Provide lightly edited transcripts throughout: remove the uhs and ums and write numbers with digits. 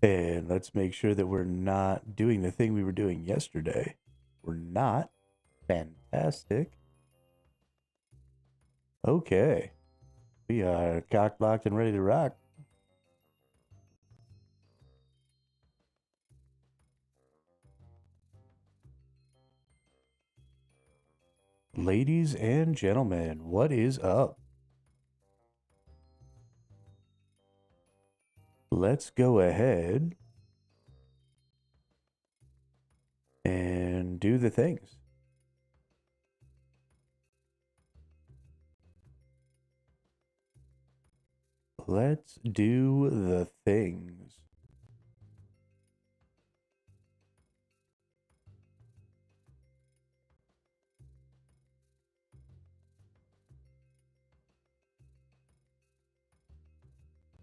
And let's make sure that we're not doing the thing we were doing yesterday. We're not. Fantastic. Okay. We are cock-blocked and ready to rock. Ladies and gentlemen, what is up? Let's go ahead and do the things. Let's do the things.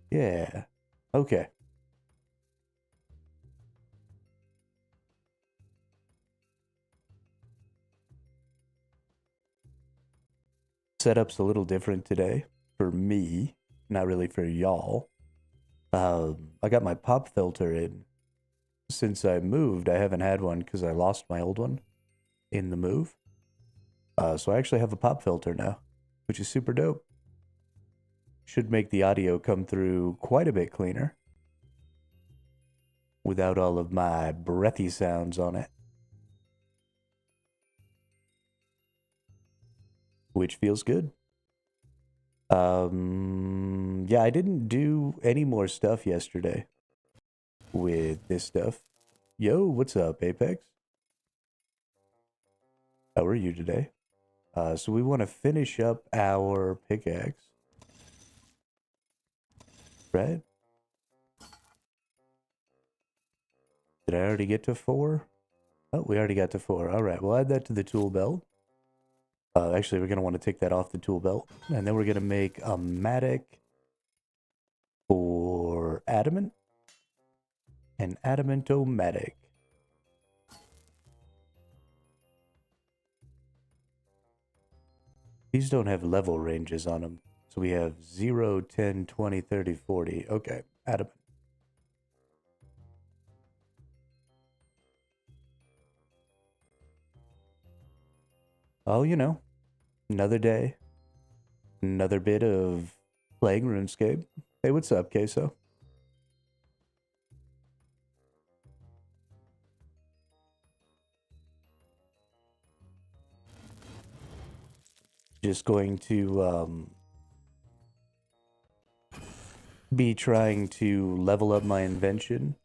Yeah. Okay. Setup's a little different today for me, not really for y'all. I got my pop filter in. Since I moved, I haven't had one because I lost my old one in the move. So I actually have a pop filter now, which is super dope. Should make the audio come through quite a bit cleaner without all of my breathy sounds on it. Which feels good. Yeah, I didn't do any more stuff yesterday with this stuff. Yo, what's up, Apex? How are you today? So we want to finish up our pickaxe. Right? Did I already get to 4? Oh, we already got to 4. All right, we'll add that to the tool belt. Actually, we're going to want to take that off the tool belt. And then we're going to make a matic for adamant. An adamantomatic. These don't have level ranges on them. So we have 0, 10, 20, 30, 40. Okay, adamant. Oh, you know, another day. Another bit of playing RuneScape. Hey, what's up, Queso? Just going to be trying to level up my invention.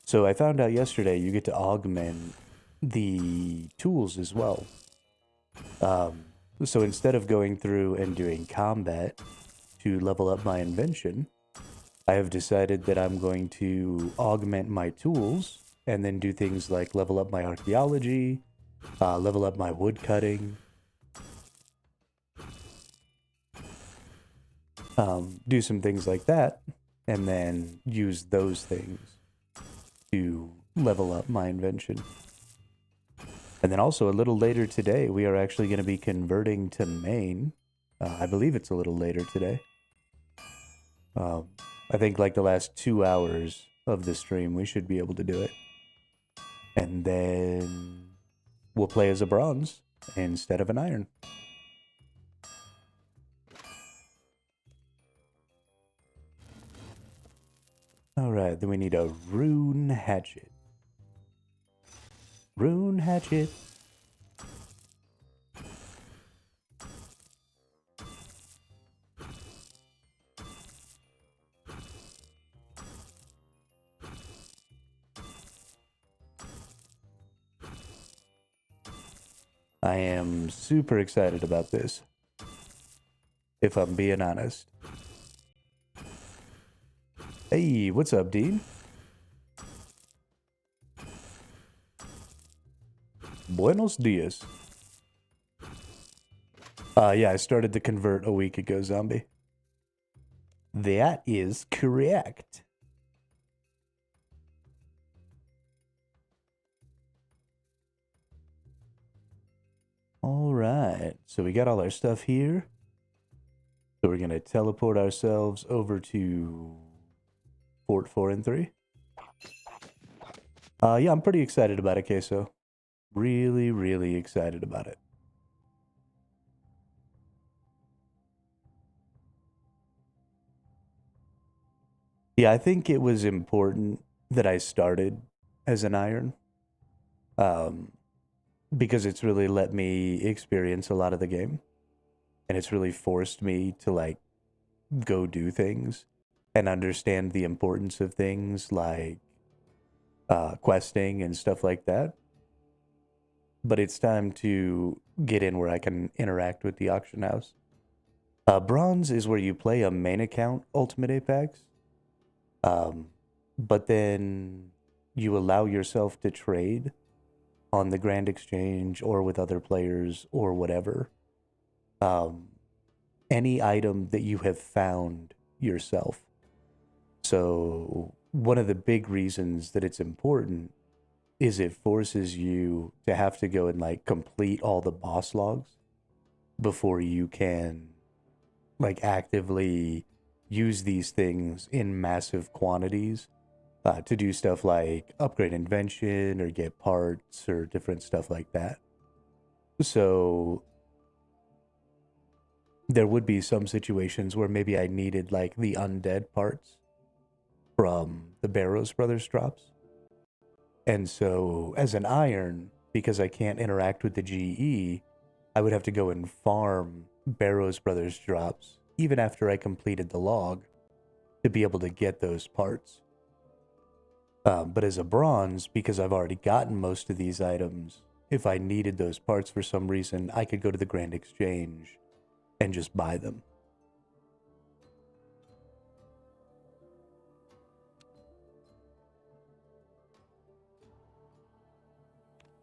So I found out yesterday you get to augment the tools as well. So instead of going through and doing combat to level up my invention, I have decided that I'm going to augment my tools and then do things like level up my archaeology, level up my wood cutting, do some things like that, and then use those things to level up my invention. And then also a little later today, we are actually going to be converting to main. I believe it's a little later today. I think like the last 2 hours of the stream, we should be able to do it. And then we'll play as a bronze instead of an iron. All right, then we need a rune hatchet. Rune hatchet. I am super excited about this, if I'm being honest. Hey, what's up, Dean? Buenos dias. Yeah, I started to convert a week ago, zombie. That is correct. All right, so we got all our stuff here. So we're gonna teleport ourselves over to Fort 4 and 3. Yeah, I'm pretty excited about it, Queso. Really, really excited about it. Yeah, I think it was important that I started as an iron. Um, because it's really let me experience a lot of the game. And it's really forced me to like go do things and understand the importance of things like questing and stuff like that. But it's time to get in where I can interact with the auction house. Bronze is where you play a main account Ultimate Apex, um, but then you allow yourself to trade on the Grand Exchange or with other players or whatever. Um, any item that you have found yourself. So, one of the big reasons that it's important is it forces you to have to go and like complete all the boss logs before you can like actively use these things in massive quantities to do stuff like upgrade invention or get parts or different stuff like that. So there would be some situations where maybe I needed like the undead parts from the Barrows Brothers drops. And so as an iron, because I can't interact with the GE, I would have to go and farm Barrows Brothers drops even after I completed the log to be able to get those parts. But as a bronze, because I've already gotten most of these items, if I needed those parts for some reason, I could go to the Grand Exchange and just buy them.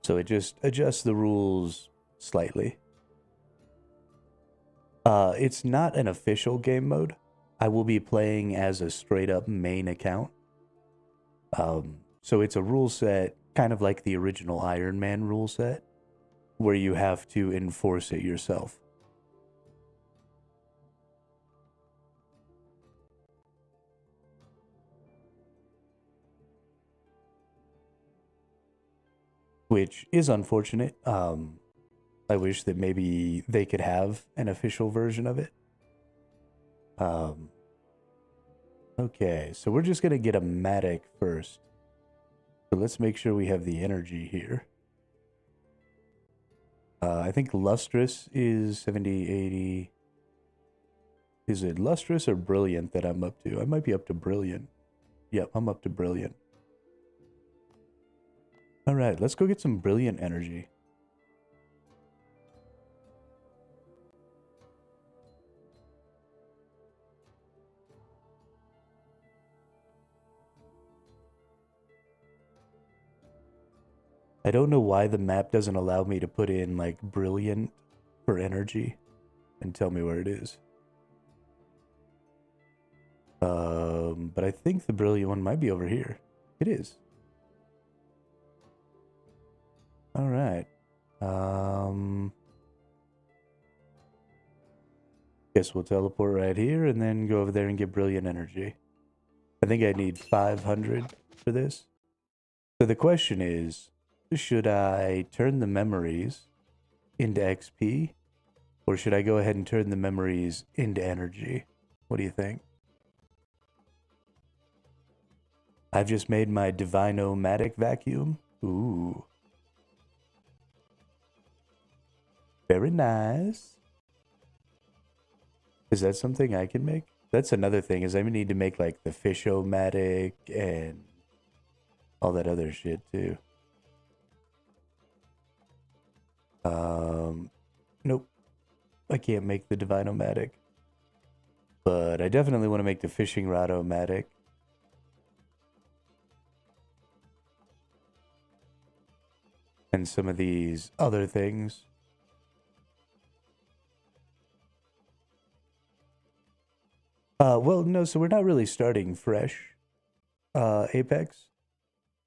So it just adjusts the rules slightly. It's not an official game mode. I will be playing as a straight up main account. So it's a rule set, kind of like the original Iron Man rule set, where you have to enforce it yourself. Which is unfortunate. I wish that maybe they could have an official version of it. Okay, so we're just gonna get a Matic first. So let's make sure we have the energy here. I think Lustrous is 70, 80. Is it Lustrous or Brilliant that I'm up to? I might be up to Brilliant. Yep, I'm up to Brilliant. All right, let's go get some Brilliant energy. I don't know why the map doesn't allow me to put in like Brilliant for energy and tell me where it is. But I think the Brilliant one might be over here. It is. All right. Guess we'll teleport right here and then go over there and get Brilliant energy. I think I need 500 for this. So the question is, should I turn the memories into XP? Or should I go ahead and turn the memories into energy? What do you think? I've just made my Divino-Matic vacuum. Ooh. Very nice. Is that something I can make? That's another thing, is I need to make like the Fish-O-Matic and all that other shit too. Nope. I can't make the Divino-Matic. But I definitely want to make the Fishing Rod-O-Matic. And some of these other things. Well, no, so we're not really starting fresh, Apex.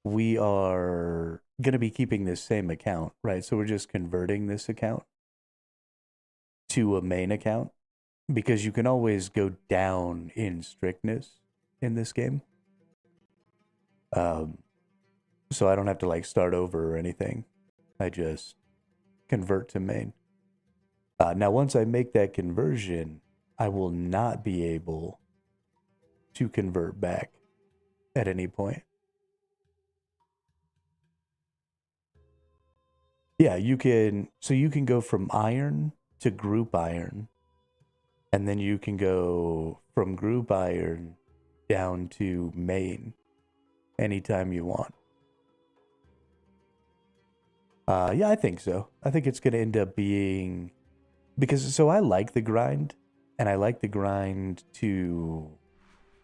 We are going to be keeping this same account, right? So we're just converting this account to a main account because you can always go down in strictness in this game. So I don't have to like start over or anything. I just convert to main. Now, once I make that conversion, I will not be able to convert back at any point. Yeah, you can. So you can go from iron to group iron, and then you can go from group iron down to main anytime you want. Yeah, I think so. I think it's going to end up being, because so I like the grind, and I like the grind to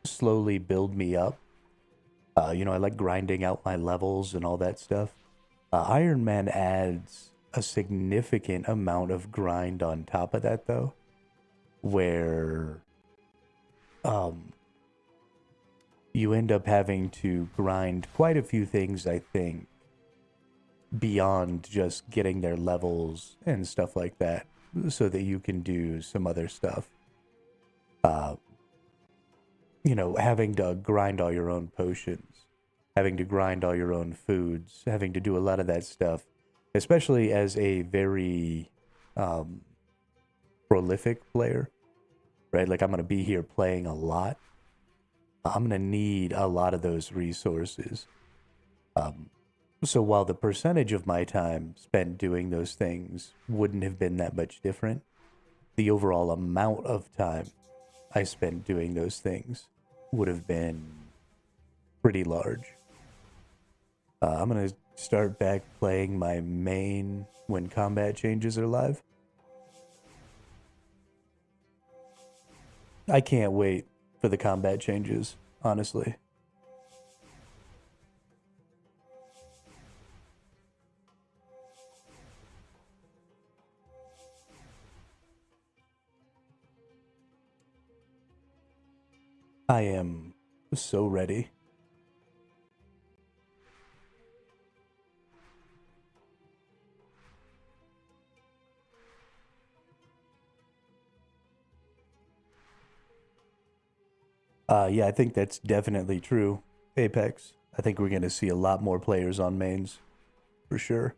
slowly build me up. You know, I like grinding out my levels and all that stuff. Iron Man adds a significant amount of grind on top of that, though, where you end up having to grind quite a few things, I think, beyond just getting their levels and stuff like that, so that you can do some other stuff. You know, having to grind all your own potions, having to grind all your own foods, having to do a lot of that stuff, especially as a very prolific player, right? Like, I'm going to be here playing a lot. I'm going to need a lot of those resources. So while the percentage of my time spent doing those things wouldn't have been that much different, the overall amount of time I spent doing those things would have been pretty large. I'm going to start back playing my main when combat changes are live. I can't wait for the combat changes, honestly. I am so ready. Yeah, I think that's definitely true. Apex. I think we're going to see a lot more players on mains, for sure.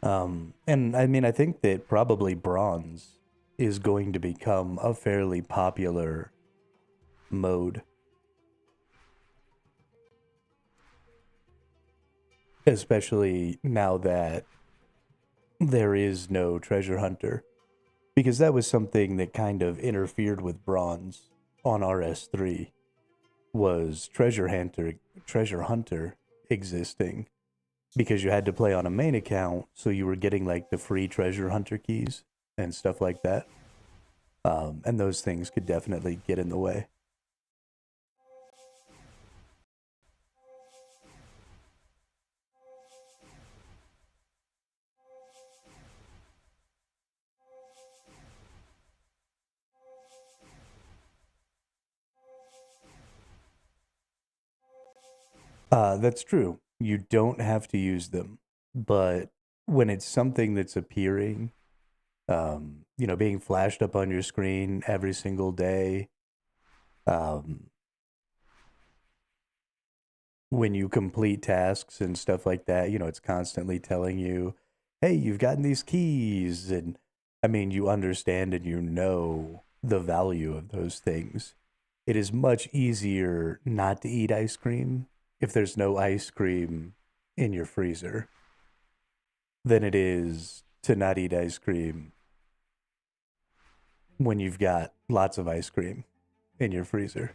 And I mean, I think that probably bronze is going to become a fairly popular mode. Especially now that there is no treasure hunter. Because that was something that kind of interfered with bronze on RS3, was treasure hunter existing, because you had to play on a main account, so you were getting like the free treasure hunter keys and stuff like that. And those things could definitely get in the way. That's true. You don't have to use them, but when it's something that's appearing, you know, being flashed up on your screen every single day, um, when you complete tasks and stuff like that, you know, it's constantly telling you, hey, you've gotten these keys. And I mean, you understand and you know the value of those things. It is much easier not to eat ice cream if there's no ice cream in your freezer than it is to not eat ice cream when you've got lots of ice cream in your freezer.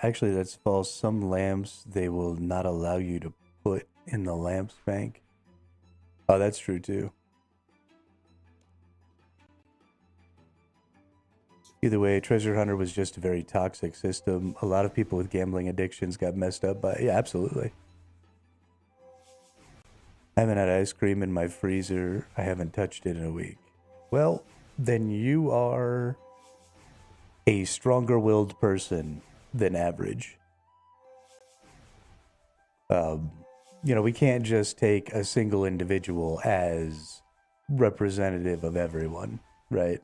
Actually, that's false. Some lamps, they will not allow you to put in the lamps bank. Oh, that's true too. Either way, Treasure Hunter was just a very toxic system. A lot of people with gambling addictions got messed up by it. Yeah, absolutely. I haven't had ice cream in my freezer. I haven't touched it in a week. Well, then you are a stronger-willed person than average. You know, we can't just take a single individual as representative of everyone, right?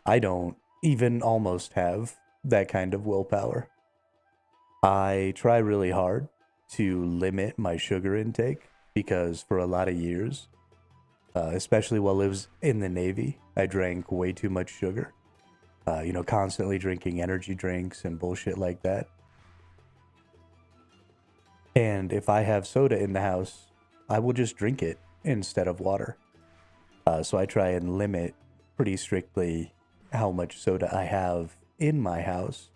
I don't even almost have that kind of willpower. I try really hard to limit my sugar intake because for a lot of years, especially while I was in the Navy, I drank way too much sugar. You know, constantly drinking energy drinks and bullshit like that. And if I have soda in the house, I will just drink it instead of water. So I try and limit pretty strictly how much soda I have in my house.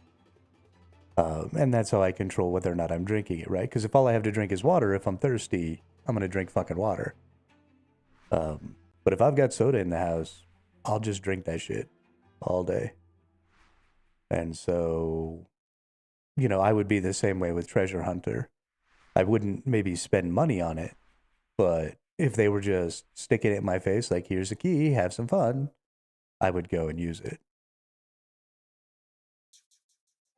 And that's how I control whether or not I'm drinking it, right? Because if all I have to drink is water, if I'm thirsty, I'm going to drink fucking water. But if I've got soda in the house, I'll just drink that shit all day. And so, you know, I would be the same way with Treasure Hunter. I wouldn't maybe spend money on it, but if they were just sticking it in my face, like, here's a key, have some fun, I would go and use it.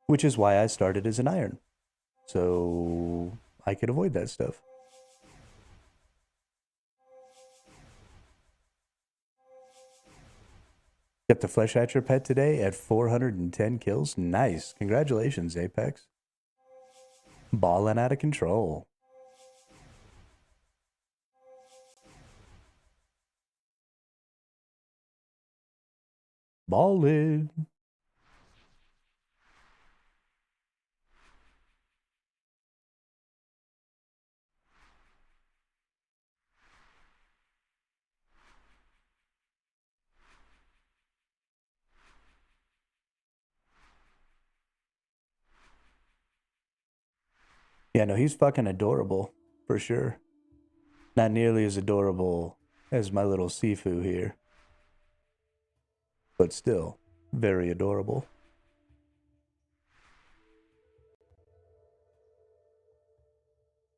Which is why I started as an iron. So I could avoid that stuff. Got the Flesh Hatcher pet today at 410 kills. Nice. Congratulations, Apex. Balling out of control. Ballin'. Yeah, no, he's fucking adorable, for sure. Not nearly as adorable as my little Sifu here. But still, very adorable.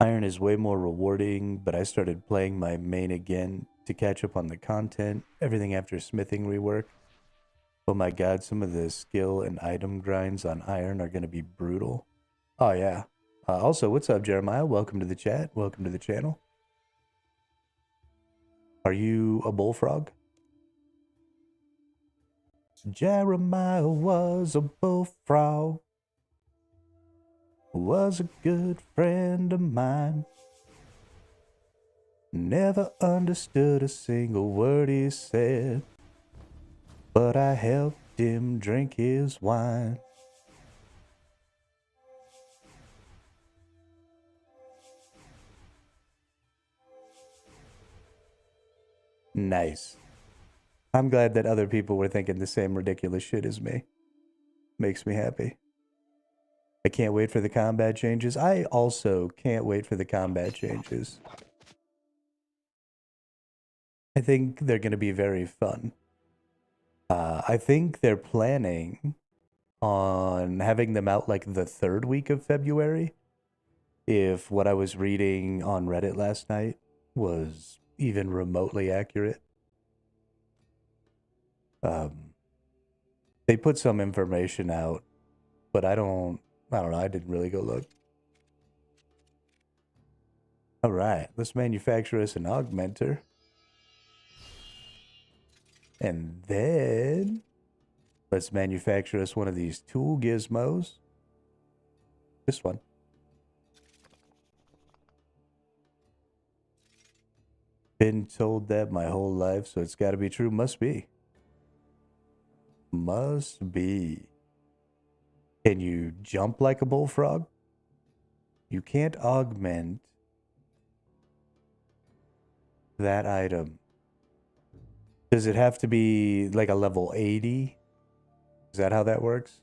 Iron is way more rewarding, but I started playing my main again to catch up on the content, everything after smithing rework. Oh my god, some of the skill and item grinds on Iron are going to be brutal. Oh yeah. Also, what's up, Jeremiah? Welcome to the chat. Welcome to the channel. Are you a bullfrog? Jeremiah was a bullfrog. Was a good friend of mine. Never understood a single word he said, but I helped him drink his wine. Nice. I'm glad that other people were thinking the same ridiculous shit as me. Makes me happy. I can't wait for the combat changes. I also can't wait for the combat changes. I think they're going to be very fun. I think they're planning on having them out like the 3rd week of February. If what I was reading on Reddit last night was even remotely accurate. They put some information out, but I don't know, I didn't really go look. Alright, let's manufacture us an augmenter. And then let's manufacture us one of these tool gizmos. This one. Been told that my whole life, so it's got to be true. Must be. Must be. Can you jump like a bullfrog? You can't augment that item. Does it have to be like a level 80? Is that how that works?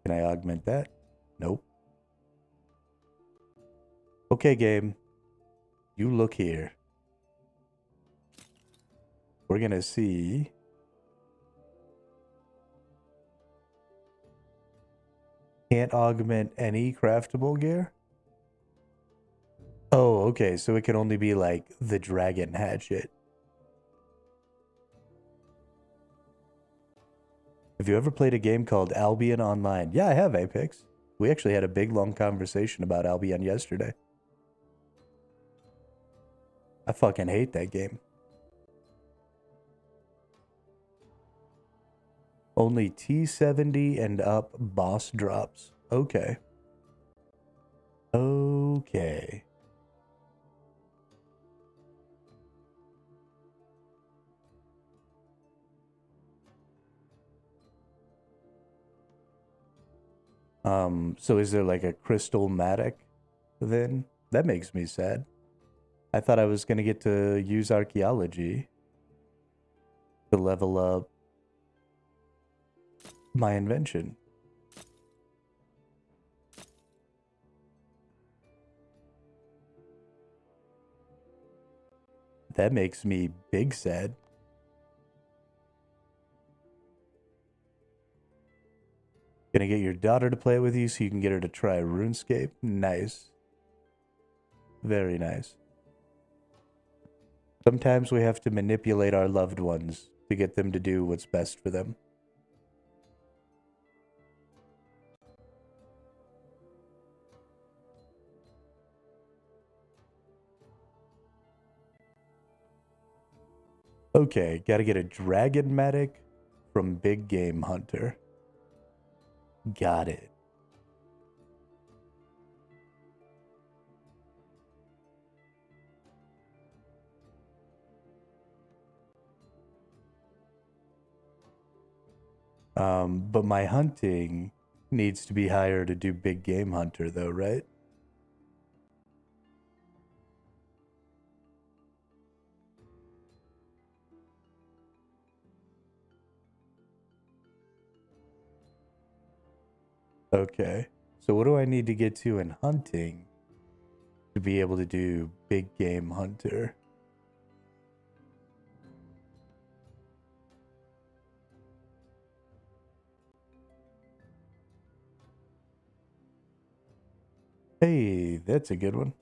Can I augment that? Nope. Okay, game. You look here. We're gonna see. Can't augment any craftable gear? Oh, okay. So it can only be like the dragon hatchet. Have you ever played a game called Albion Online? Yeah, I have, Apex. We actually had a big, long conversation about Albion yesterday. I fucking hate that game. Only T70 and up boss drops. Okay. Okay. So is there like a crystal matic then? That makes me sad. I thought I was gonna get to use archaeology to level up my invention. That makes me big sad. Gonna get your daughter to play with you so you can get her to try RuneScape. Nice. Very nice. Sometimes we have to manipulate our loved ones to get them to do what's best for them. Okay, gotta get a dragon matic from Big Game Hunter. Got it. But my hunting needs to be higher to do Big Game Hunter though, right? Okay. So what do I need to get to in hunting to be able to do Big Game Hunter? Hey, that's a good one.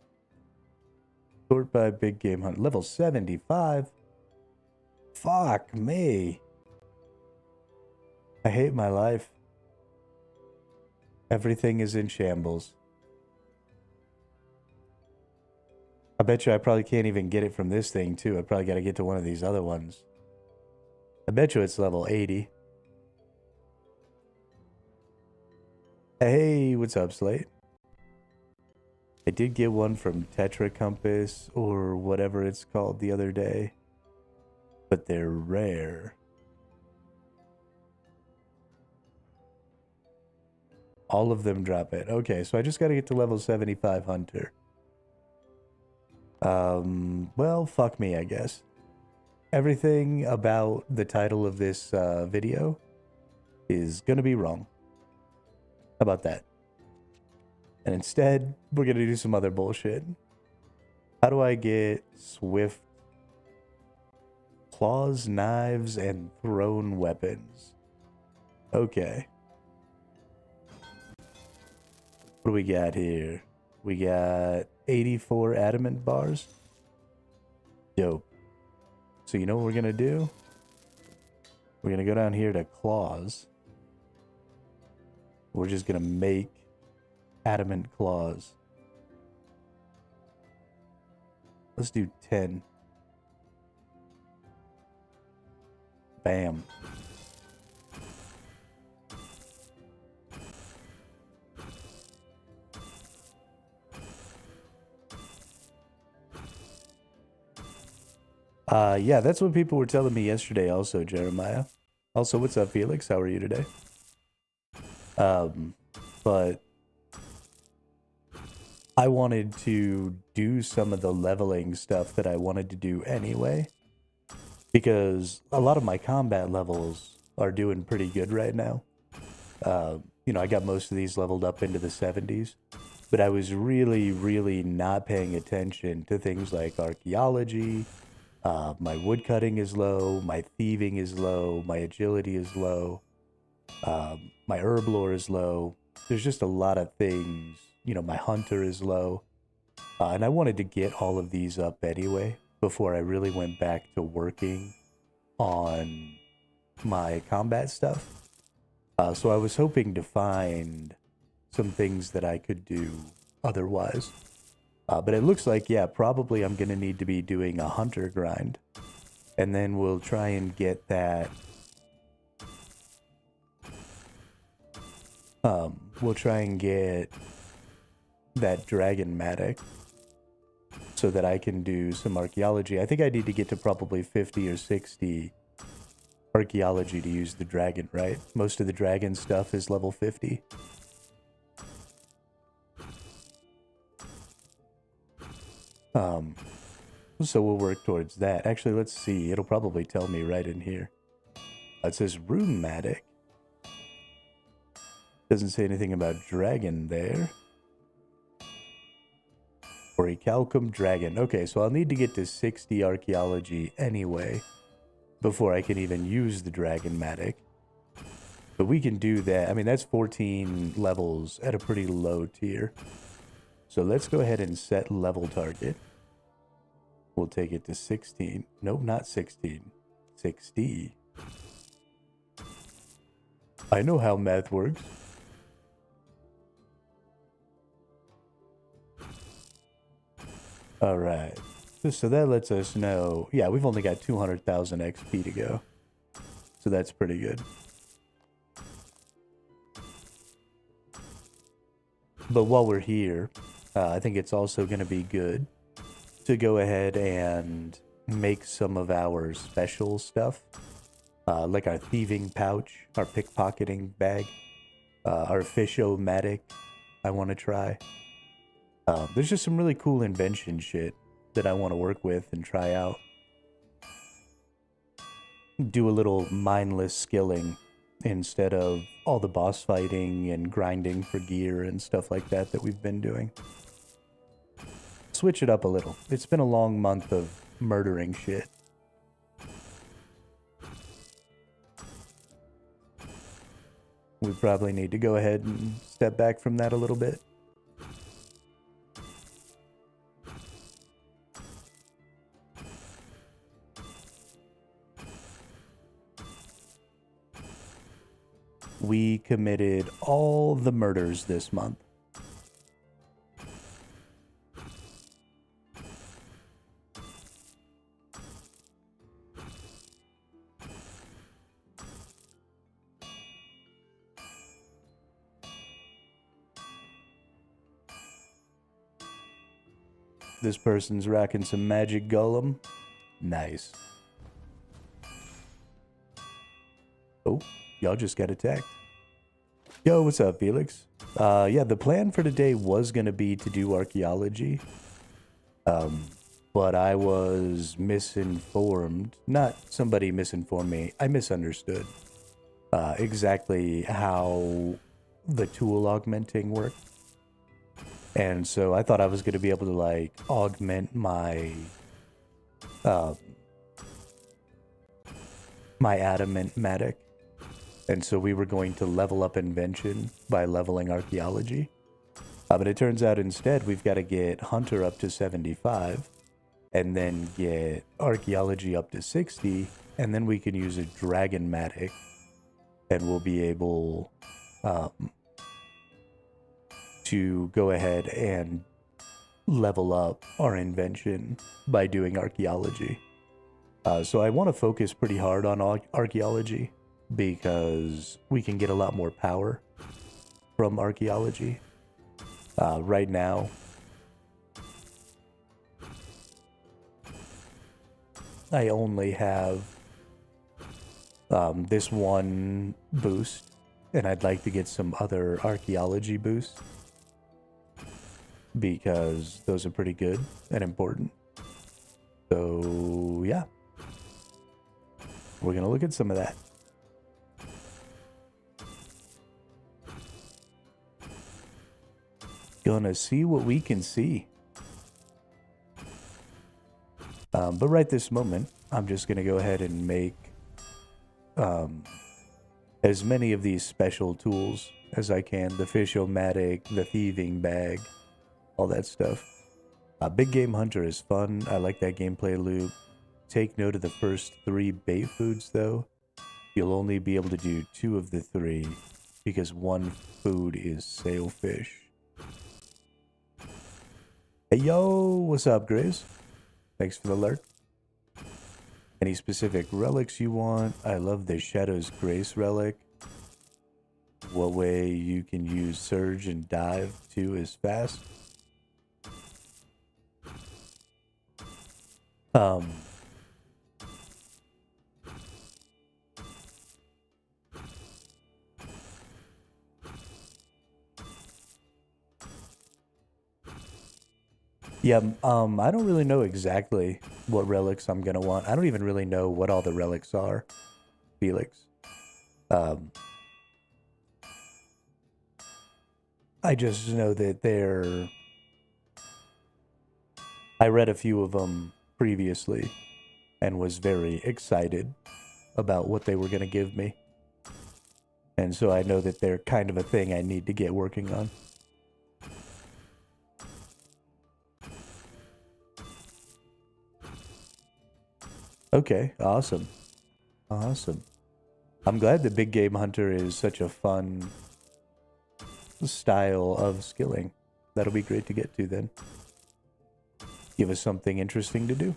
Sort by Big Game Hunt. Level 75? Fuck me. I hate my life. Everything is in shambles. I bet you I probably can't even get it from this thing, too. I probably got to get to one of these other ones. I bet you it's level 80. Hey, what's up, Slate? I did get one from Tetra Compass or whatever it's called the other day, but they're rare. All of them drop it. Okay, so I just got to get to level 75 Hunter. Well, fuck me, I guess. Everything about the title of this video is gonna be wrong. How about that? And instead, we're gonna do some other bullshit. How do I get swift claws, knives, and thrown weapons? Okay. What do we got here? We got 84 adamant bars. Dope. So you know what we're gonna do? We're gonna go down here to claws. We're just gonna make adamant claws. Let's do 10. Bam. Yeah, that's what people were telling me yesterday also, Jeremiah. Also, what's up, Felix? How are you today? But I wanted to do some of the leveling stuff that I wanted to do anyway, because a lot of my combat levels are doing pretty good right now. You know, I got most of these leveled up into the 70s, but I was really not paying attention to things like archaeology. My woodcutting is low, my thieving is low, my agility is low, my herb lore is low. There's just a lot of things. You know, my hunter is low. And I wanted to get all of these up anyway before I really went back to working on my combat stuff. So I was hoping to find some things that I could do otherwise. But it looks like, yeah, probably I'm going to need to be doing a hunter grind. And then we'll try and get that... we'll try and get that dragon-matic so that I can do some archaeology. I think I need to get to probably 50 or 60 archaeology to use the dragon, right? Most of the dragon stuff is level 50. So we'll work towards that. Actually, let's see. It'll probably tell me right in here. It says Runematic. Doesn't say anything about dragon there. Orichalcum dragon. Okay, so I'll need to get to 60 archaeology anyway before I can even use the dragon-matic. But we can do that. I mean, that's 14 levels at a pretty low tier. So let's go ahead and set level target. We'll take it to 16. Nope, not 16. 60. I know how math works. Alright. So that lets us know... Yeah, we've only got 200,000 XP to go. So that's pretty good. But while we're here, I think it's also going to be good to go ahead and make some of our special stuff. Like our thieving pouch, our pickpocketing bag, our fish-o-matic I want to try. There's just some really cool invention shit that I want to work with and try out. Do a little mindless skilling instead of all the boss fighting and grinding for gear and stuff like that that we've been doing. Switch it up a little. It's been a long month of murdering shit. We probably need to go ahead and step back from that a little bit. We committed all the murders this month. This person's rocking some magic golem. Nice. Oh, y'all just got attacked. Yo, what's up, Felix? Yeah, the plan for today was going to be to do archaeology. But I was misinformed. Not somebody misinformed me. I misunderstood exactly how the tool augmenting worked. And so I thought I was going to be able to, like, augment my my adamant matic. And so we were going to level up invention by leveling archaeology. But it turns out instead we've got to get hunter up to 75 and then get archaeology up to 60, and then we can use a dragon matic and we'll be able to go ahead and level up our invention by doing archaeology. So I want to focus pretty hard on archaeology because we can get a lot more power from archaeology. Right now, I only have this one boost, and I'd like to get some other archaeology boosts because those are pretty good and important. So yeah, we're gonna look at some of that. Gonna see what we can see. But right this moment, I'm just gonna go ahead and make as many of these special tools as I can. The fish-o-matic, the thieving bag, all that stuff. Big Game Hunter is fun. I like that gameplay loop. Take note of the first 3 bait foods, though. You'll only be able to do 2 of the 3 because 1 food is sailfish. Hey, yo, what's up, Grizz? Thanks for the alert. Any specific relics you want? I love the Shadow's Grace relic. What way you can use Surge and Dive too is fast. Yeah, I don't really know exactly what relics I'm gonna want. I don't even really know what all the relics are, Felix. I just know that they're... I read a few of them previously and was very excited about what they were gonna give me. And so I know that they're kind of a thing I need to get working on. Okay, awesome. Awesome. I'm glad the Big Game Hunter is such a fun style of skilling. That'll be great to get to then. Give us something interesting to do.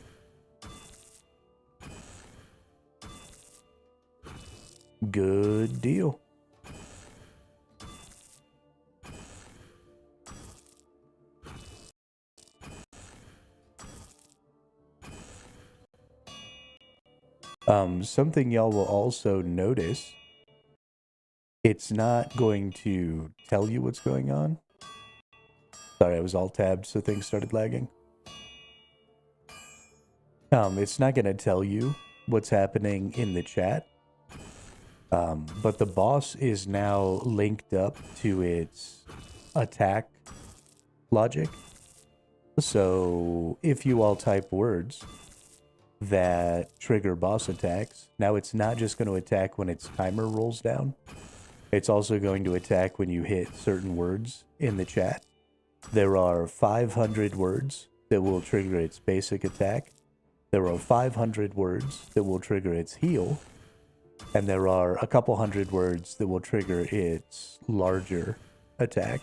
Good deal. Something y'all will also notice, it's not going to tell you what's going on. Sorry, I was alt tabbed, so things started lagging. It's not going to tell you what's happening in the chat. But the boss is now linked up to its attack logic. So if you all type words that trigger boss attacks, now it's not just going to attack when its timer rolls down. It's also going to attack when you hit certain words in the chat. There are 500 words that will trigger its basic attack. There are 500 words that will trigger its heal. And there are a couple hundred words that will trigger its larger attack.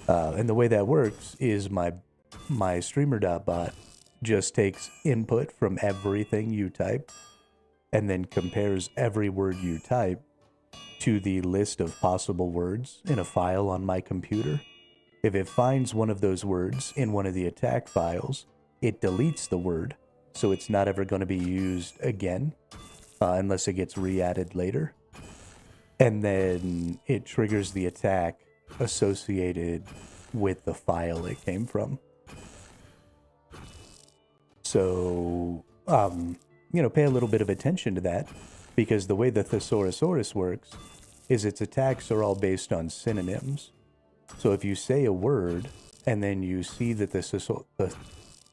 And the way that works is my streamer.bot just takes input from everything you type and then compares every word you type to the list of possible words in a file on my computer. If it finds one of those words in one of the attack files, it deletes the word, so it's not ever going to be used again unless it gets re-added later. And then it triggers the attack associated with the file it came from. So, pay a little bit of attention to that, because the way the Thesaurosaurus works is its attacks are all based on synonyms. So if you say a word and then you see that the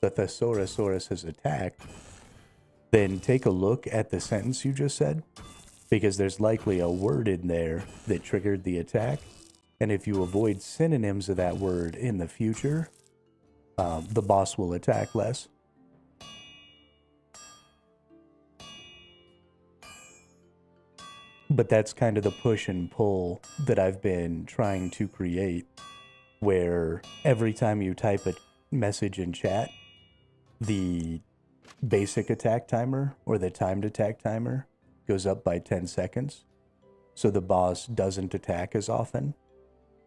Thesaurosaurus has attacked, then take a look at the sentence you just said, because there's likely a word in there that triggered the attack. And if you avoid synonyms of that word in the future, the boss will attack less. But that's kind of the push and pull that I've been trying to create, where every time you type a message in chat, the basic attack timer or the timed attack timer goes up by 10 seconds. So the boss doesn't attack as often.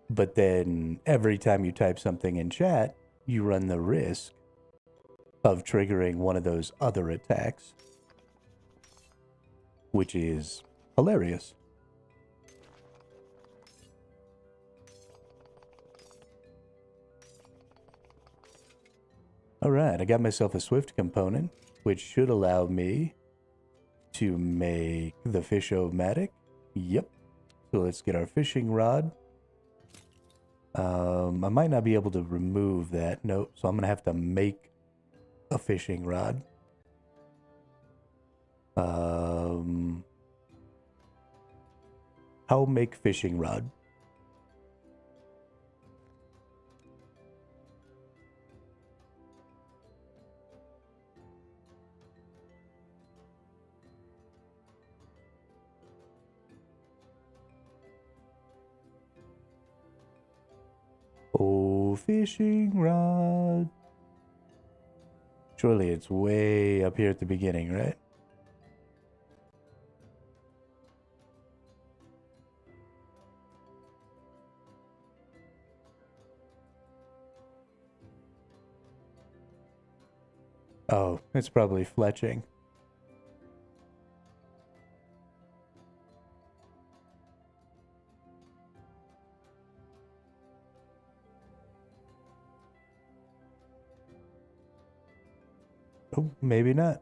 But then every time you type something in chat, you run the risk of triggering one of those other attacks, which is hilarious. All right, I got myself a Swift component, which should allow me to make the fish-o-matic. Yep. So let's get our fishing rod. I might not be able to remove that. Nope. So I'm going to have to make a fishing rod. How make fishing rod? Oh, fishing rod. Surely it's way up here at the beginning, right? Oh, it's probably fletching. Oh, maybe not.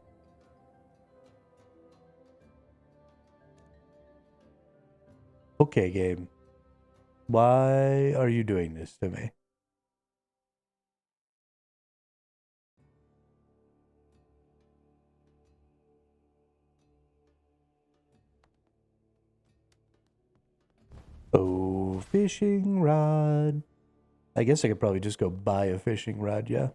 Okay, game. Why are you doing this to me? Oh, fishing rod. I guess I could probably just go buy a fishing rod, yeah.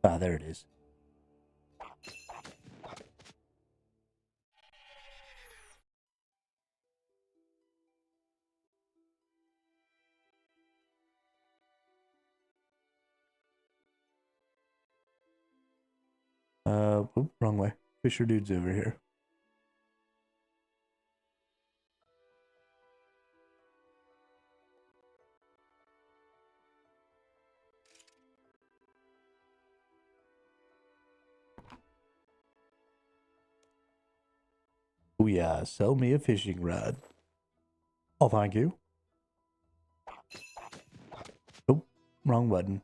Ah, there it is. Oop, wrong way. Fisher dude's over here. Oh yeah, sell me a fishing rod. Oh, thank you. Oh, wrong button.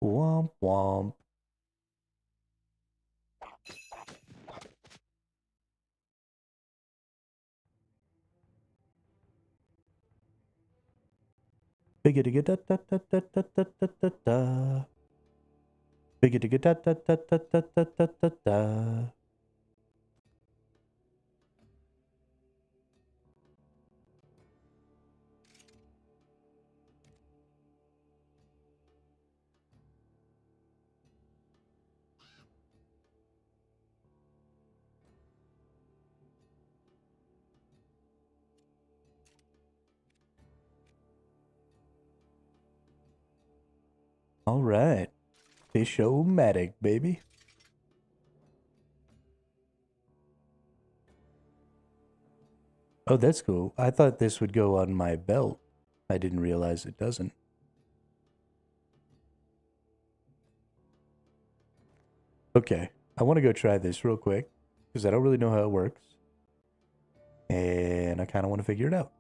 Womp womp. Bigga da da da da da da da da da. Bigga da da da da da da da da da. All right. Fish-o-matic, baby. Oh, that's cool. I thought this would go on my belt. I didn't realize it doesn't. Okay. I want to go try this real quick because I don't really know how it works. And I kind of want to figure it out.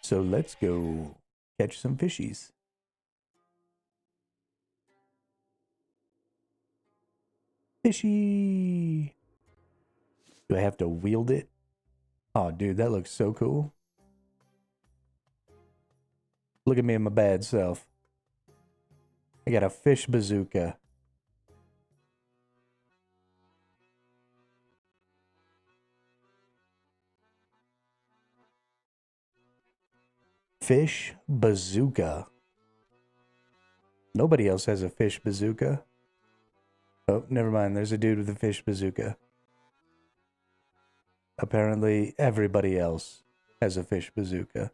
So let's go catch some fishies. Fishy! Do I have to wield it? Oh, dude, that looks so cool. Look at me and my bad self. I got a fish bazooka. Fish bazooka. Nobody else has a fish bazooka. Oh, never mind. There's a dude with a fish bazooka. Apparently, everybody else has a fish bazooka.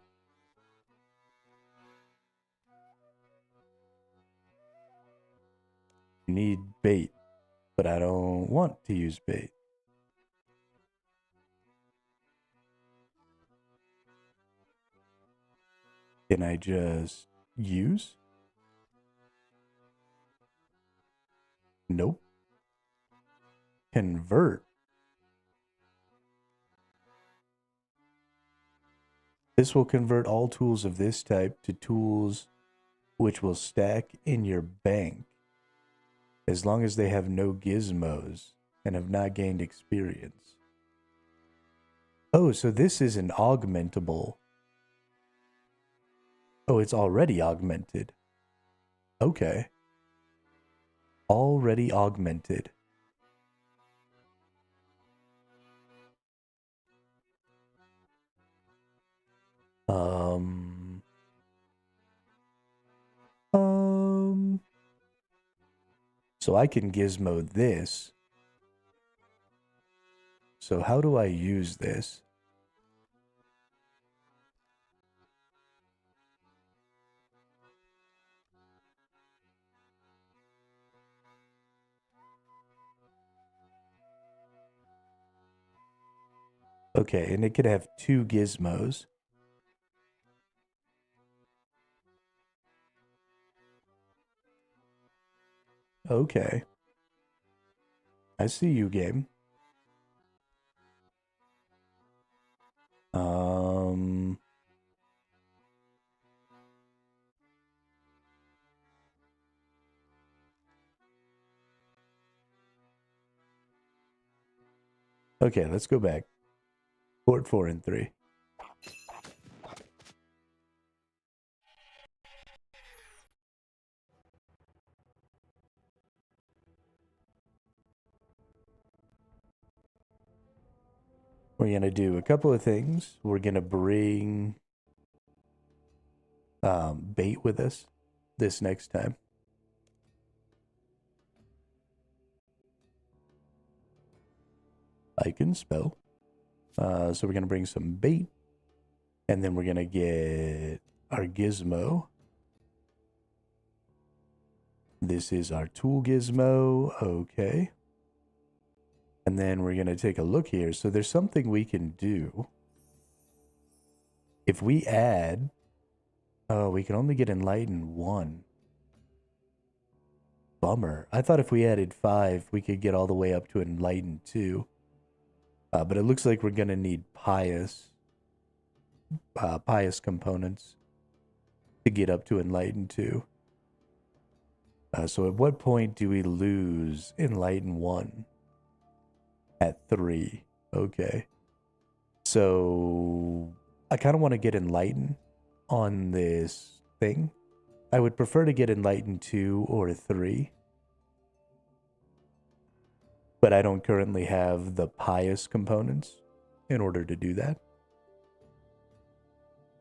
You need bait, but I don't want to use bait. Can I just use? Nope. Convert. This will convert all tools of this type to tools which will stack in your bank as long as they have no gizmos and have not gained experience. Oh, so this is an augmentable. Oh, it's already augmented. Okay. Already augmented. Um, so I can gizmo this. So how do I use this? Okay, and it could have 2 gizmos. Okay. I see you, game. Okay, let's go back. Port 4 and 3. We're going to do a couple of things. We're going to bring bait with us this next time. I can spell. So we're going to bring some bait. And then we're going to get our gizmo. This is our tool gizmo. Okay. And then we're going to take a look here. So there's something we can do. If we add... Oh, we can only get enlightened 1. Bummer. I thought if we added 5, we could get all the way up to enlightened 2. But it looks like we're going to need pious components to get up to enlightened 2. So at what point do we lose enlightened 1? At 3. Okay. So I kind of want to get enlightened on this thing. I would prefer to get enlightened 2 or 3. But I don't currently have the pious components in order to do that.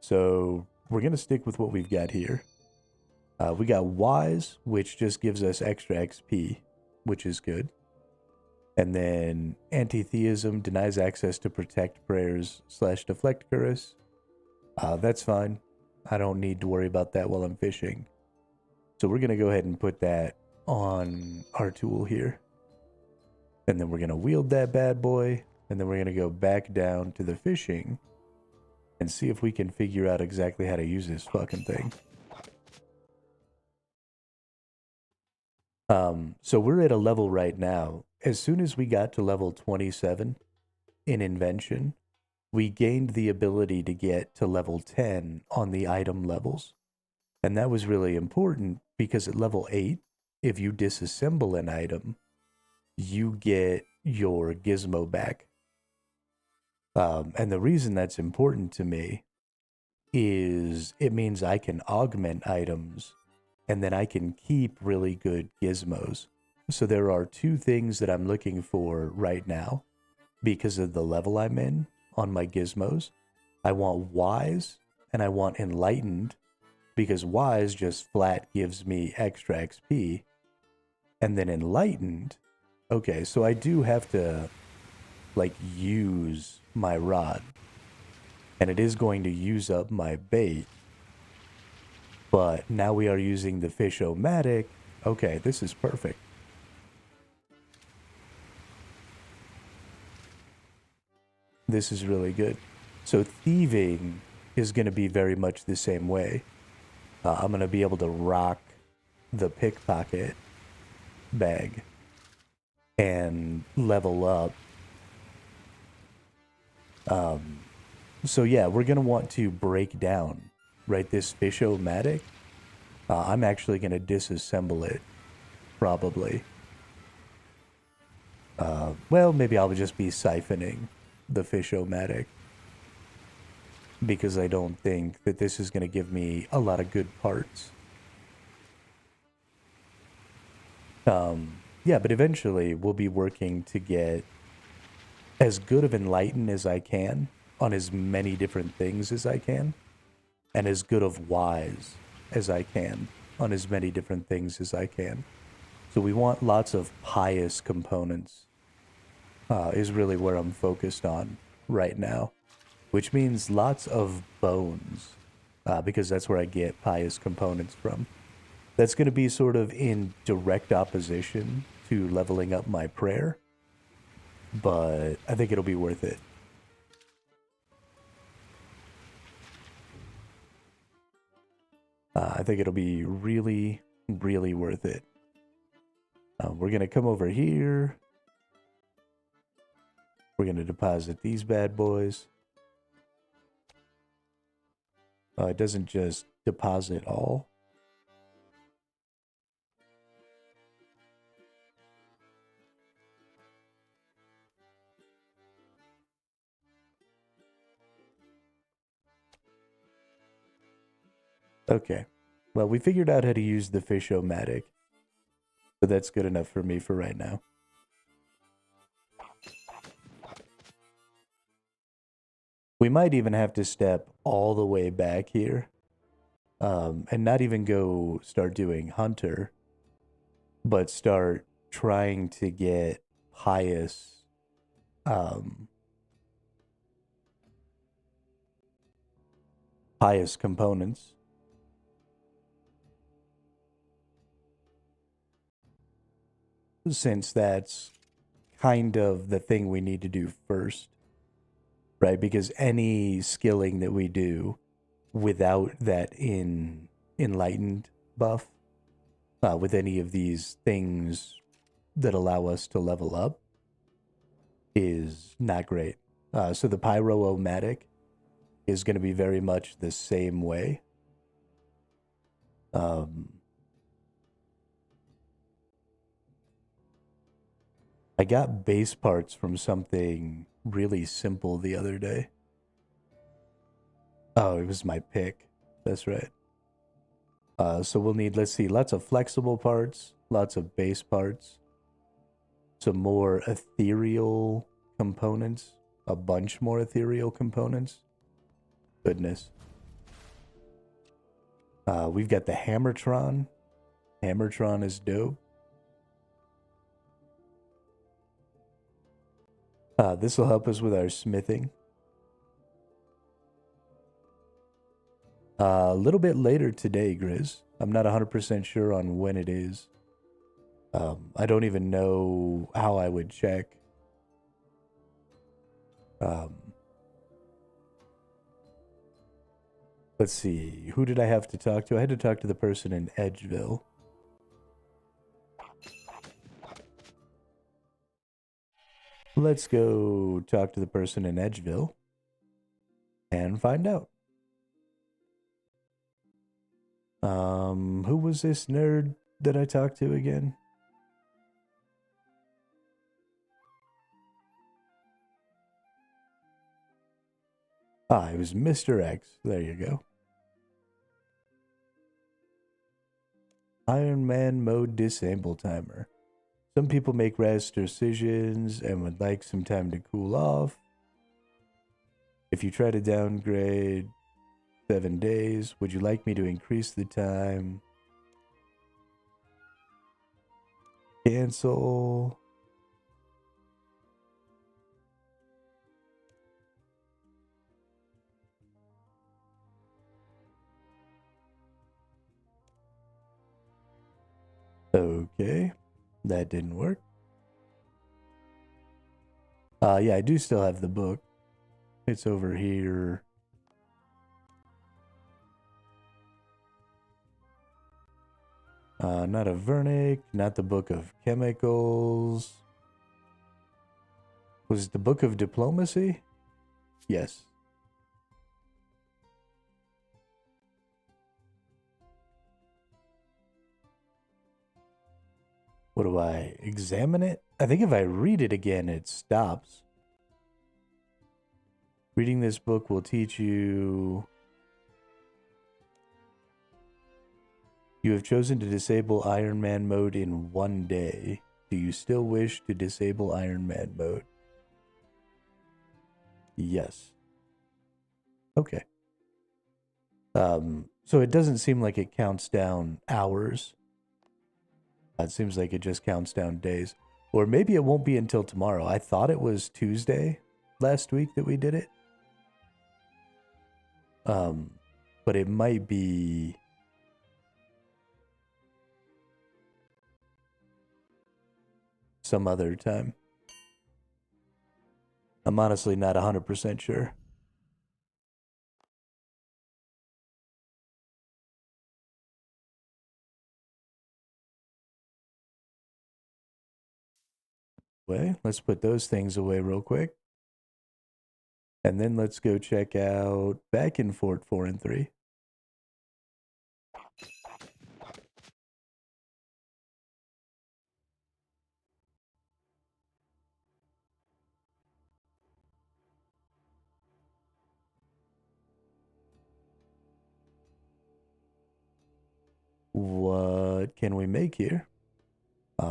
So we're going to stick with what we've got here. We got wise, which just gives us extra XP, which is good. And then anti-theism denies access to protect prayers / deflect curse. That's fine. I don't need to worry about that while I'm fishing. So we're going to go ahead and put that on our tool here. And then we're going to wield that bad boy. And then we're going to go back down to the fishing and see if we can figure out exactly how to use this fucking thing. So we're at a level right now. As soon as we got to level 27 in invention, we gained the ability to get to level 10 on the item levels. And that was really important because at level 8, if you disassemble an item, you get your gizmo back. And the reason that's important to me is it means I can augment items and then I can keep really good gizmos. So there are 2 things that I'm looking for right now because of the level I'm in on my gizmos. I want wise and I want enlightened because wise just flat gives me extra XP. And then enlightened, okay, so I do have to like use my rod. And it is going to use up my bait. But now we are using the fish-o-matic. Okay, this is perfect. This is really good. So thieving is going to be very much the same way. I'm going to be able to rock the pickpocket bag and level up. So yeah, we're going to want to break down, right, this fish-o-matic. I'm actually going to disassemble it, probably. Well, maybe I'll just be siphoning the fish-o-matic because I don't think that this is going to give me a lot of good parts. Yeah, but eventually we'll be working to get as good of enlighten as I can on as many different things as I can. and as good of wise as I can on as many different things as I can. So we want lots of pious components, is really where I'm focused on right now, which means lots of bones, because that's where I get pious components from. That's going to be sort of in direct opposition to leveling up my prayer, but I think it'll be worth it. I think it'll be really, really worth it. We're going to come over here. We're going to deposit these bad boys. It doesn't just deposit all. Okay. Well, we figured out how to use the fish-o-matic, but that's good enough for me for right now. We might even have to step all the way back here, and not even go start doing hunter, but start trying to get pious, pious components. Since that's kind of the thing we need to do first, right? Because any skilling that we do without that enlightened buff, with any of these things that allow us to level up, is not great. So the pyro-o-matic is going to be very much the same way. I got base parts from something really simple the other day. Oh, it was my pick. That's right. So we'll need, let's see, lots of flexible parts, lots of base parts, some more ethereal components, a bunch more ethereal components. Goodness. We've got the Hammertron. Hammertron is dope. This will help us with our smithing. A little bit later today, Grizz. I'm not 100% sure on when it is. I don't even know how I would check. Let's see. Who did I have to talk to? I had to talk to the person in Edgeville. Let's go talk to the person in Edgeville and find out. Who was this nerd that I talked to again? It was Mr. X. There you go. Iron Man mode disable timer. Some people make rash decisions and would like some time to cool off. If you try to downgrade 7 days, would you like me to increase the time? Cancel. Okay, that didn't work. Yeah, I do still have the book. It's over here. Not a Vernic, not the Book of Chemicals. Was it the Book of Diplomacy? Yes. What do I examine it? I think if I read it again, it stops. Reading this book will teach you. You have chosen to disable Iron Man mode in 1 day. Do you still wish to disable Iron Man mode? Yes. Okay. So it doesn't seem like it counts down hours. It seems like it just counts down days. Or maybe it won't be until tomorrow. I thought it was Tuesday last week that we did it. But it might be some other time. I'm honestly not 100% sure. Let's put those things away real quick. And then let's go check out back in Fort 4 and 3. What can we make here?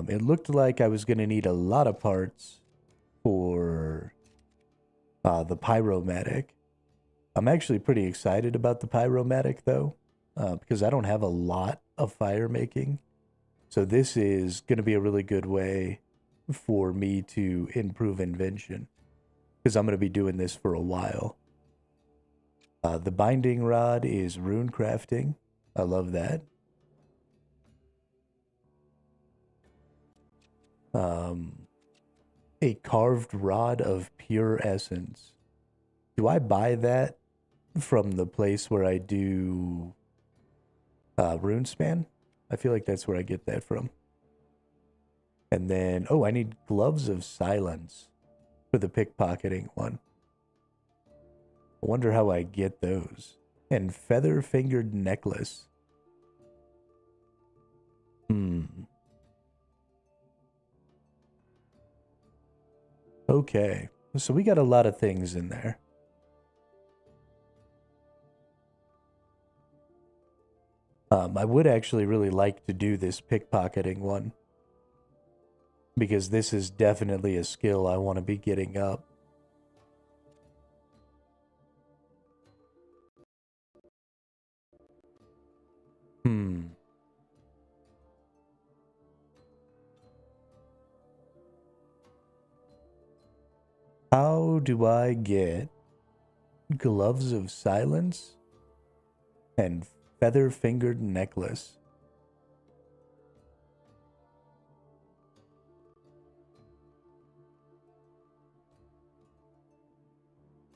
It looked like I was going to need a lot of parts for the pyromatic. I'm actually pretty excited about the pyromatic though, because I don't have a lot of fire making. So this is going to be a really good way for me to improve invention, because I'm going to be doing this for a while. The binding rod is rune crafting. I love that. A carved rod of pure essence. Do I buy that from the place where I do Runespan? I feel like that's where I get that from. And then, oh, I need gloves of silence for the pickpocketing one. I wonder how I get those. And feather-fingered necklace. Okay, so we got a lot of things in there. I would actually really like to do this pickpocketing one, because this is definitely a skill I want to be getting up. How do I get gloves of silence and feather-fingered necklace?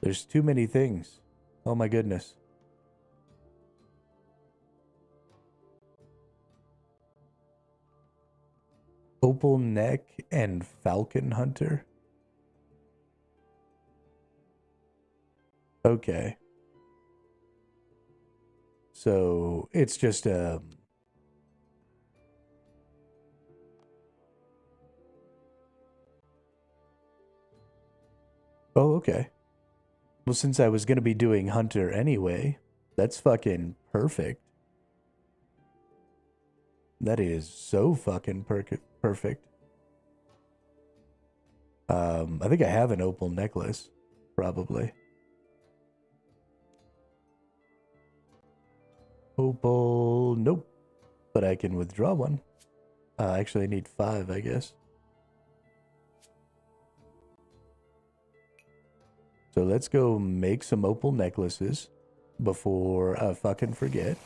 There's too many things. Oh my goodness. Opal neck and falcon hunter. Okay. So it's just oh, okay. Well, since I was going to be doing hunter anyway, that's fucking perfect. That is so fucking perfect. I think I have an opal necklace, probably. Opal, nope. But I can withdraw one. Actually, I need 5, I guess. So let's go make some opal necklaces before I fucking forget.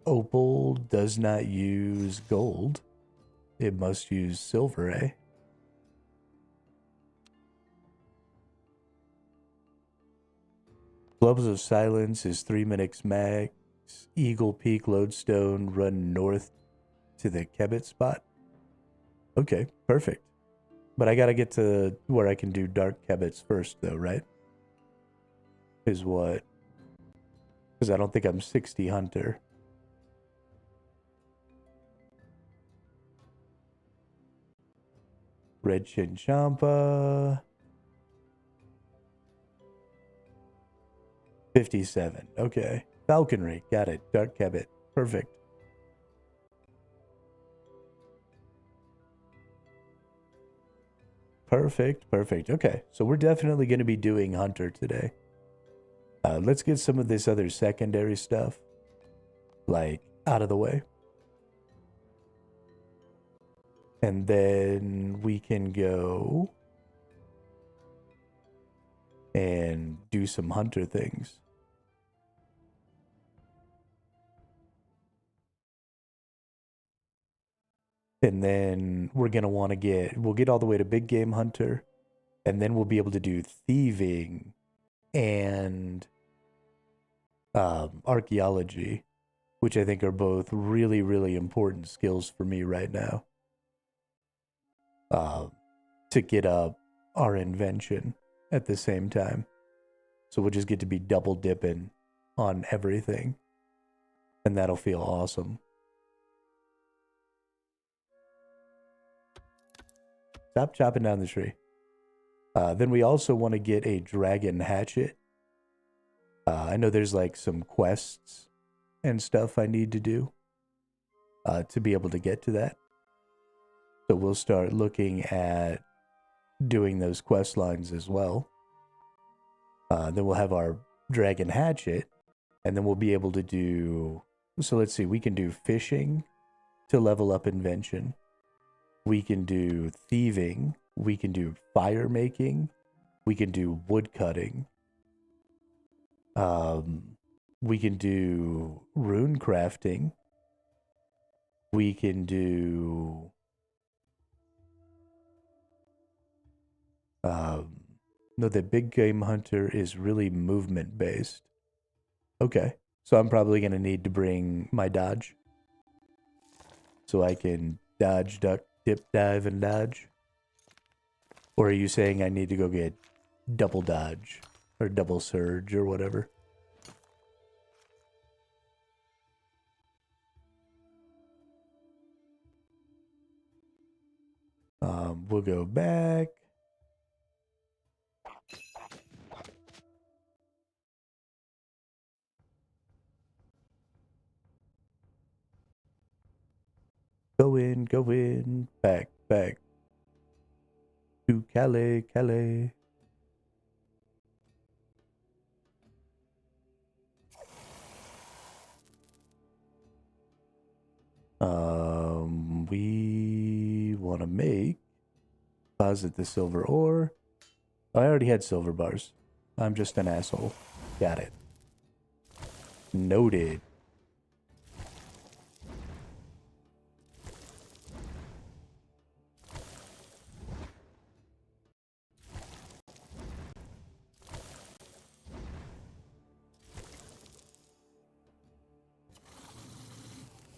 Opal does not use gold. It must use silver, eh? Gloves of Silence is 3 minutes max. Eagle Peak Lodestone, run north to the Kebbit spot. Okay, perfect. But I gotta get to where I can do Dark Kebbits first, though, right? Is what? Because I don't think I'm 60 Hunter. Red Chinchompa. 57. Okay. Falconry. Got it. Dark Kebbit. Perfect. Perfect, perfect. Okay, so we're definitely going to be doing Hunter today. Let's get some of this other secondary stuff, like, out of the way. And then we can go and do some Hunter things. And then we're going to want to we'll get all the way to Big Game Hunter. And then we'll be able to do thieving and archaeology, which I think are both really, really important skills for me right now. To get up our invention at the same time. So we'll just get to be double dipping on everything. And that'll feel awesome. Stop chopping down the tree. Then we also want to get a dragon hatchet. I know there's like some quests and stuff I need to do to be able to get to that. So we'll start looking at doing those quest lines as well. Then we'll have our dragon hatchet, and then we'll be able to do... So let's see, we can do fishing to level up invention. We can do thieving. We can do fire making. We can do wood cutting. We can do rune crafting. We can do... No, the Big Game Hunter is really movement based. Okay, so I'm probably going to need to bring my dodge. So I can dodge, duck, dip, dive, and dodge. Or are you saying I need to go get double dodge or double surge or whatever? We'll go back. Go in, back, to Calais. We want to make, deposit the silver ore. Oh, I already had silver bars. I'm just an asshole. Got it. Noted.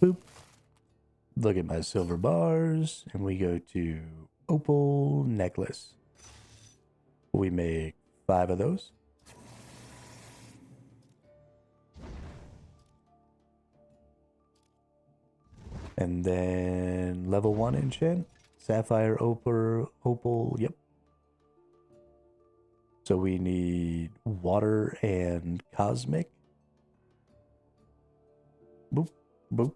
Boop. Look at my silver bars, and we go to opal necklace. We make 5 of those. And then level 1 enchant, sapphire, opal, yep. So we need water and cosmic. Boop, boop.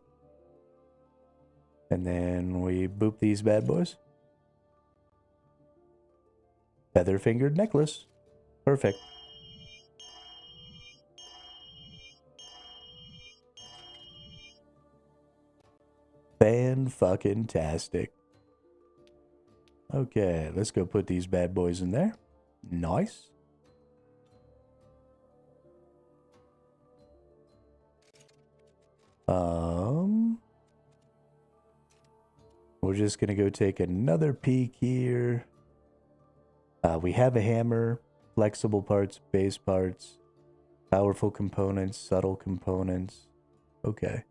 And then we boop these bad boys. Feather-fingered necklace. Perfect. Fan-fucking-tastic. Okay, let's go put these bad boys in there. Nice. We're just gonna go take another peek here. We have a hammer, flexible parts, base parts, powerful components, subtle components. Okay.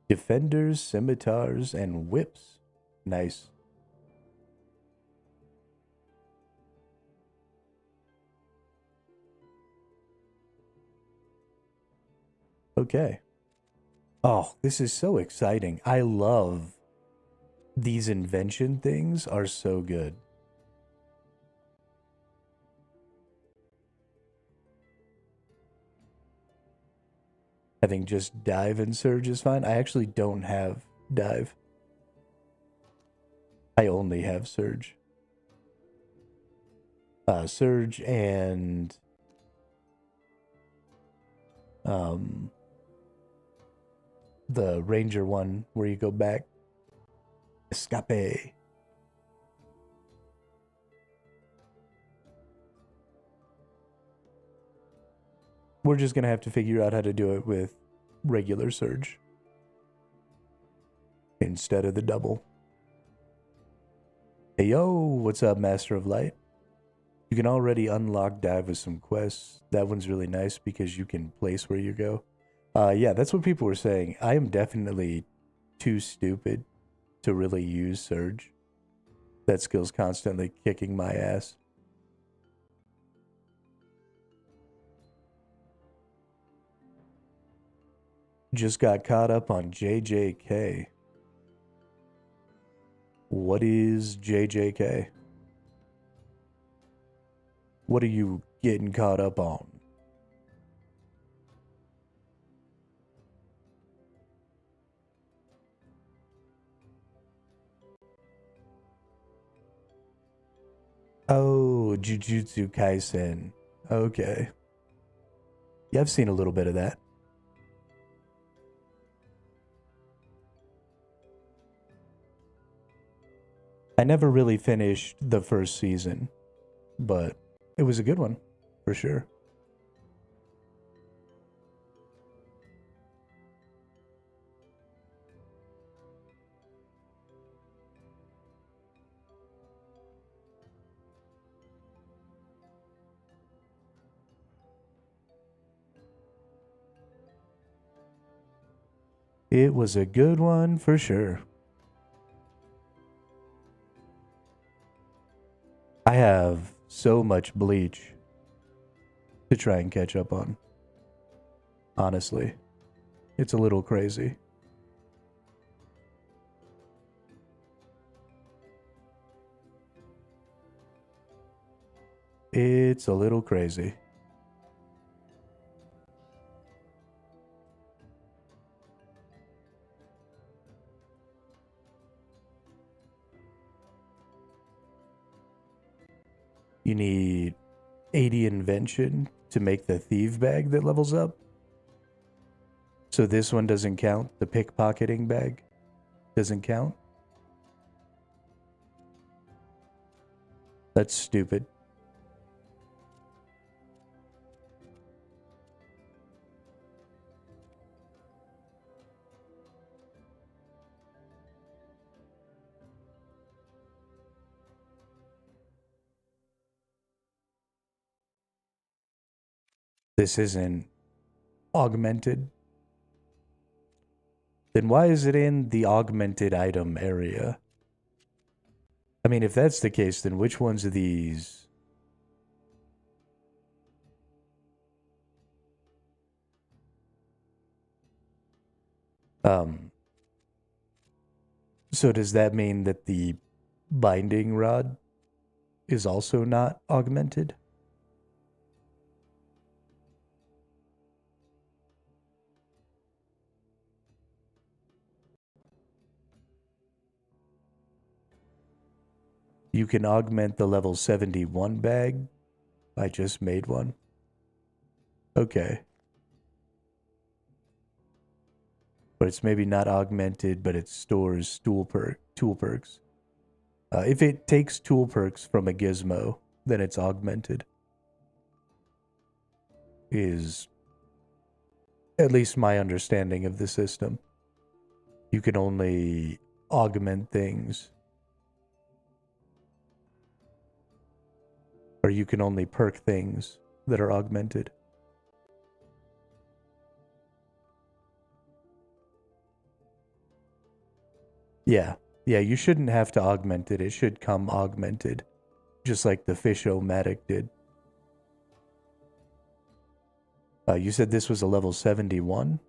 Defenders, scimitars, and whips. Nice. Okay. Oh, this is so exciting. I love these invention things are so good. I think just dive and surge is fine. I actually don't have dive. I only have surge. Surge and the ranger one where you go back. Escape. We're just gonna have to figure out how to do it with regular surge instead of the double. Hey yo, what's up, Master of Light? You can already unlock dive with some quests. That one's really nice because you can place where you go. Yeah, that's what people were saying. I am definitely too stupid to really use surge. That skill's constantly kicking my ass. Just got caught up on JJK. What is JJK? What are you getting caught up on? Oh, Jujutsu Kaisen. Okay. Yeah, I've seen a little bit of that. I never really finished the first season, but it was a good one, for sure. It was a good one, for sure. I have so much Bleach to try and catch up on. Honestly, it's a little crazy. It's a little crazy. You need 80 invention to make the thief bag that levels up. So this one doesn't count. The pickpocketing bag doesn't count. That's stupid. This isn't augmented. Then why is it in the augmented item area? I mean, if that's the case, then which ones of these? So does that mean that the binding rod is also not augmented? You can augment the level 71 bag. I just made one. Okay. But it's maybe not augmented, but it stores tool perks. If it takes tool perks from a gizmo, then it's augmented. Is at least my understanding of the system. You can only augment things, or you can only perk things that are augmented. Yeah, you shouldn't have to augment it. It should come augmented, just like the Fish-O-Matic did. You said this was a level 71?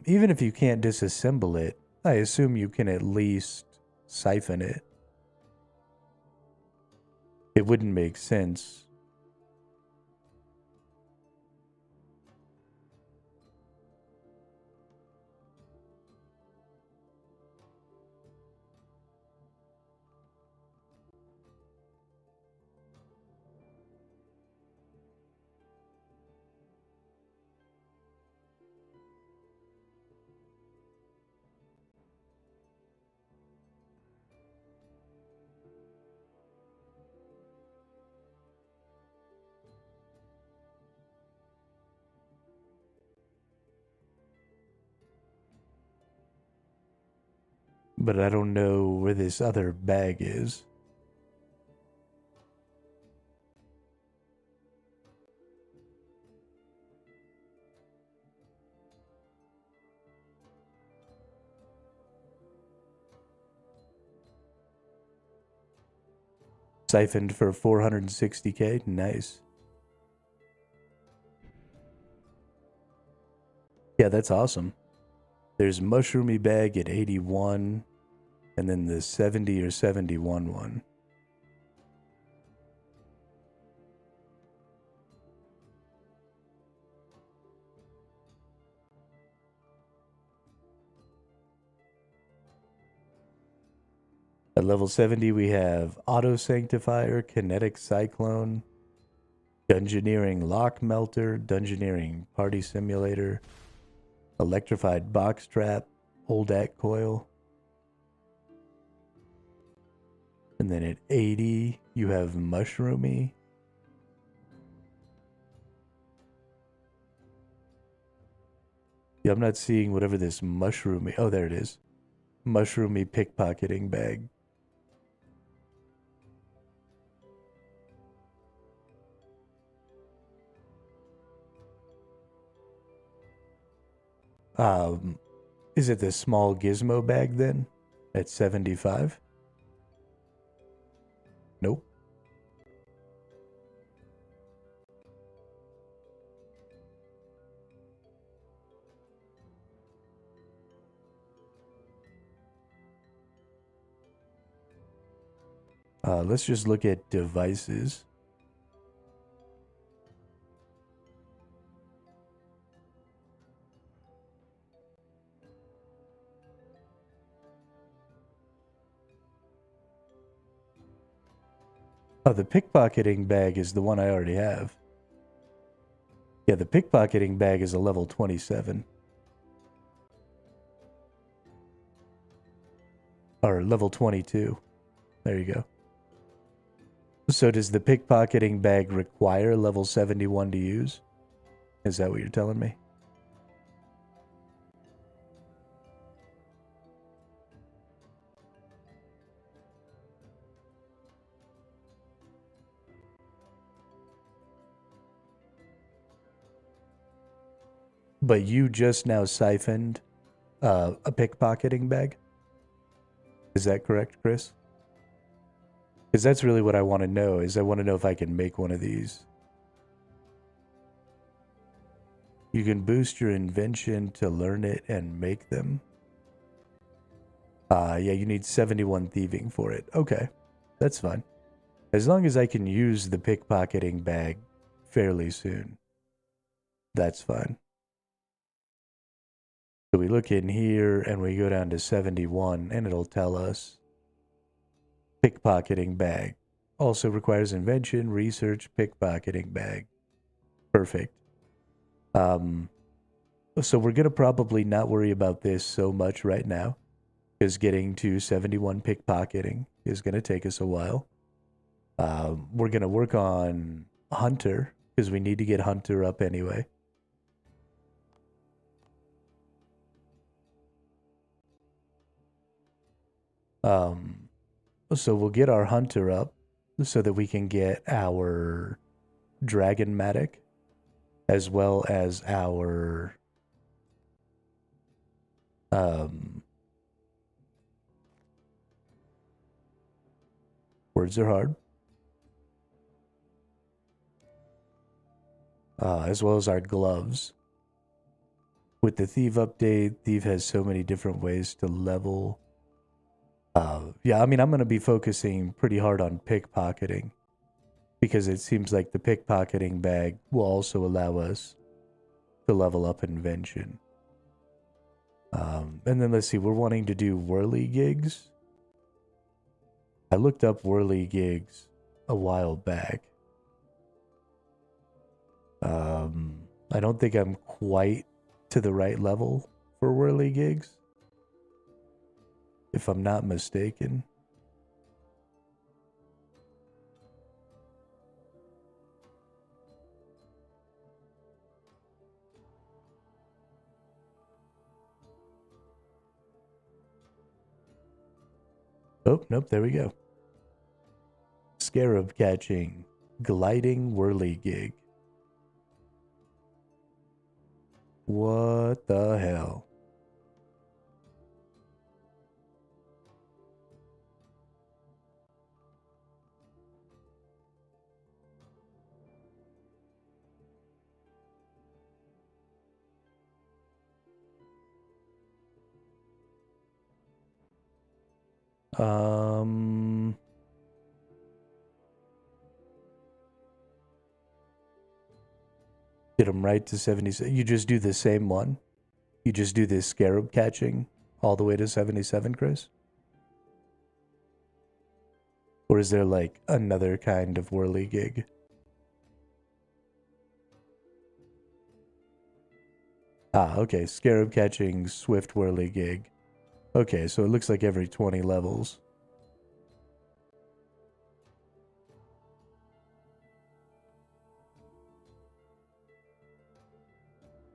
Even if you can't disassemble it, I assume you can at least siphon it. It wouldn't make sense. But I don't know where this other bag is. Siphoned for 460k. Nice. Yeah, that's awesome. There's Mushroomy Bag at 81, and then the 70 or 71 one. At level 70, we have Auto Sanctifier, Kinetic Cyclone, Dungeoneering Lock Melter, Dungeoneering Party Simulator, Electrified Box Trap, Oldak Coil. And then at 80, you have Mushroomy. Yeah, I'm not seeing whatever this Mushroomy... Oh, there it is. Mushroomy Pickpocketing Bag. Is it the small gizmo bag then? At 75? Nope. Let's just look at devices. Oh, the pickpocketing bag is the one I already have. Yeah, the pickpocketing bag is a level 27. Or level 22. There you go. So does the pickpocketing bag require level 71 to use? Is that what you're telling me? But you just now siphoned a pickpocketing bag? Is that correct, Chris? Because that's really what I want to know, is I want to know if I can make one of these. You can boost your invention to learn it and make them. Yeah, you need 71 thieving for it. Okay, that's fine. As long as I can use the pickpocketing bag fairly soon, that's fine. So we look in here and we go down to 71 and it'll tell us pickpocketing bag. Also requires invention, research, pickpocketing bag. Perfect. So we're going to probably not worry about this so much right now, because getting to 71 pickpocketing is going to take us a while. We're going to work on Hunter, because we need to get Hunter up anyway. So we'll get our Hunter up so that we can get our Dragonmatic, as well as our words are hard, as well as our gloves. With the Thief update, Thief has so many different ways to level. Yeah, I mean, I'm going to be focusing pretty hard on pickpocketing, because it seems like the pickpocketing bag will also allow us to level up invention. And then let's see, we're wanting to do whirly gigs. I looked up whirly gigs a while back. I don't think I'm quite to the right level for whirly gigs, if I'm not mistaken. Oh, nope, there we go. Scarab catching, gliding whirly gig. What the hell? Get them right to 77. You just do the same one? You just do this scarab catching all the way to 77, Chris? Or is there like another kind of whirly gig? Ah, okay. Scarab catching, swift whirly gig. Okay, so it looks like every 20 levels.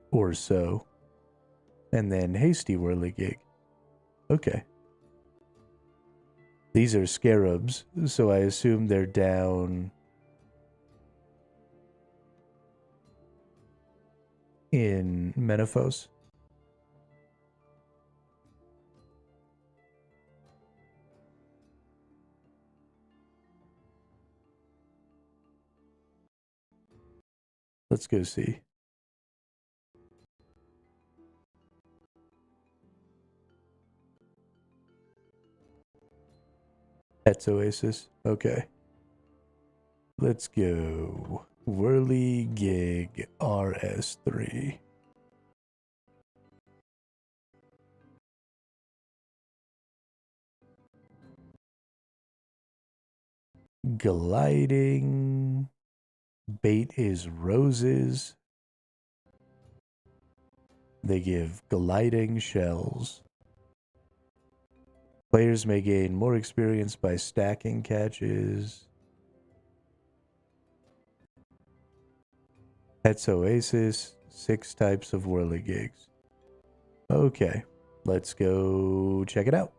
Or so. And then hasty whirly gig. Okay. These are scarabs, so I assume they're down in Menaphos. Let's go see. That's Oasis. Okay. Let's go. Whirly gig RS3. Gliding. Bait is roses. They give gliding shells. Players may gain more experience by stacking catches. Pets Oasis, 6 types of whirly gigs. Okay, let's go check it out.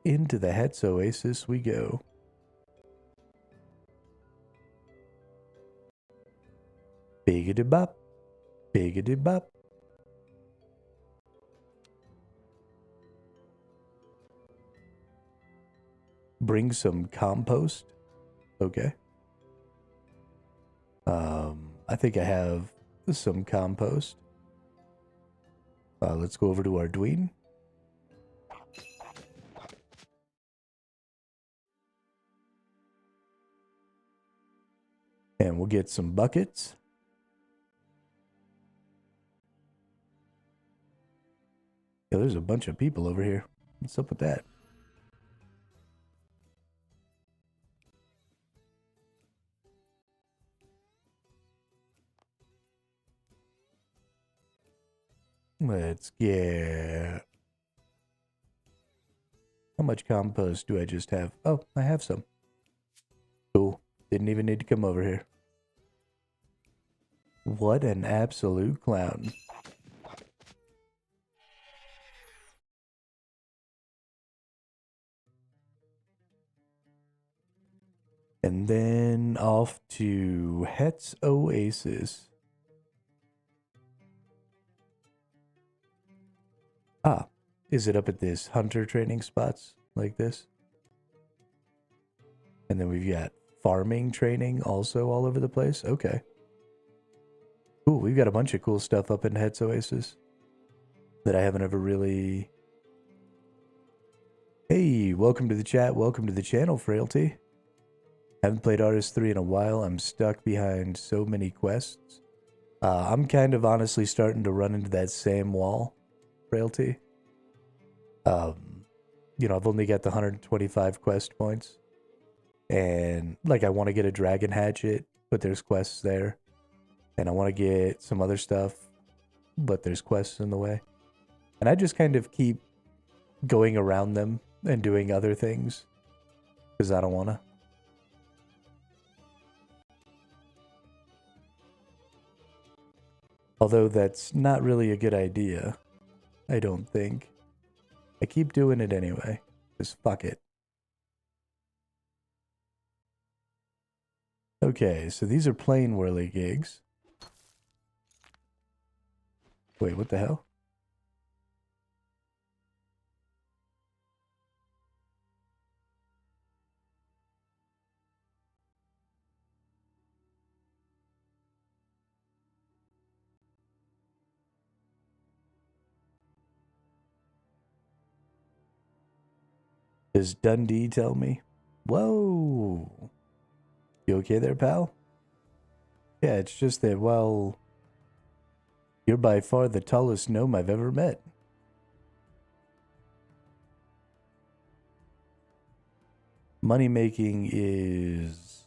Into the Hetz Oasis we go. Biggity bop, biggity bop. Bring some compost. Okay. I think I have some compost. Let's go over to our Dween. And we'll get some buckets. Yeah, there's a bunch of people over here. What's up with that? Let's get... How much compost do I just have? Oh, I have some. Cool. Didn't even need to come over here. What an absolute clown. And then off to Hetz Oasis. Ah, is it up at this hunter training spots like this? And then we've got farming training also all over the place? Okay. Ooh, we've got a bunch of cool stuff up in Hetz Oasis that I haven't ever really... Hey, welcome to the chat. Welcome to the channel, Frailty. Haven't played Artist 3 in a while. I'm stuck behind so many quests. I'm kind of honestly starting to run into that same wall, Frailty. You know, I've only got the 125 quest points. And, like, I want to get a dragon hatchet, but there's quests there. And I want to get some other stuff, but there's quests in the way. And I just kind of keep going around them and doing other things because I don't want to. Although that's not really a good idea, I don't think. I keep doing it anyway. Just fuck it. Okay, so these are plain whirly gigs. Wait, what the hell? Does Dundee tell me? Whoa. You okay there, pal? Yeah, it's just that, well, you're by far the tallest gnome I've ever met. Money making is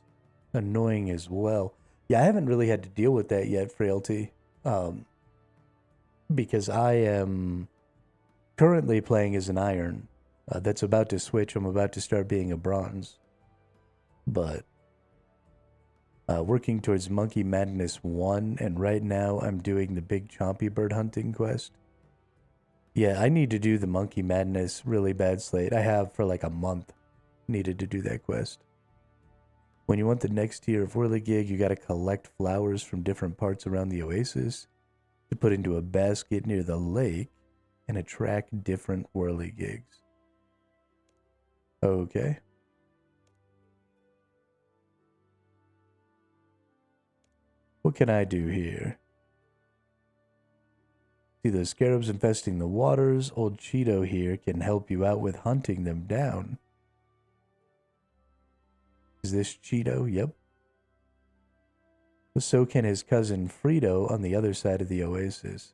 annoying as well. Yeah, I haven't really had to deal with that yet, Frailty. Because I am currently playing as an iron. That's about to switch. I'm about to start being a bronze. But working towards Monkey Madness 1, and right now I'm doing the big chompy bird hunting quest. Yeah, I need to do the Monkey Madness really bad slate. I have for like a month needed to do that quest. When you want the next tier of whirligig, you got to collect flowers from different parts around the oasis to put into a basket near the lake and attract different whirligigs. Okay. What can I do here? See those scarabs infesting the waters? Old Cheeto here can help you out with hunting them down. Is this Cheeto? Yep. So can his cousin Frito on the other side of the oasis.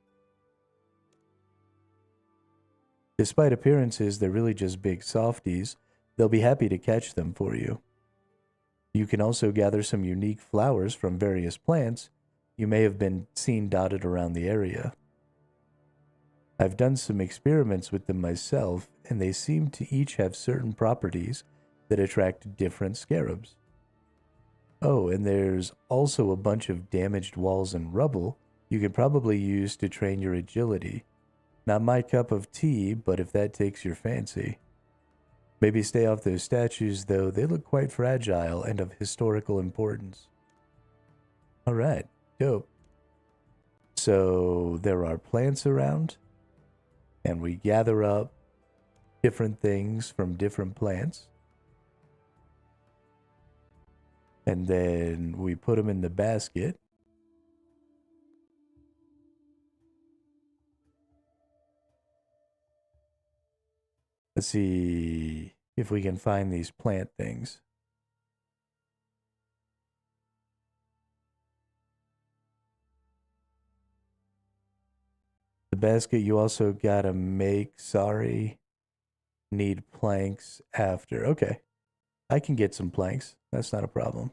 Despite appearances, they're really just big softies. They'll be happy to catch them for you. You can also gather some unique flowers from various plants you may have been seen dotted around the area. I've done some experiments with them myself, and they seem to each have certain properties that attract different scarabs. Oh, and there's also a bunch of damaged walls and rubble you could probably use to train your agility. Not my cup of tea, but if that takes your fancy. Maybe stay off those statues, though. They look quite fragile and of historical importance. Alright, dope. So there are plants around, and we gather up different things from different plants. And then we put them in the basket. Let's see if we can find these plant things. The basket you also gotta make, sorry, need planks after. Okay, I can get some planks. That's not a problem.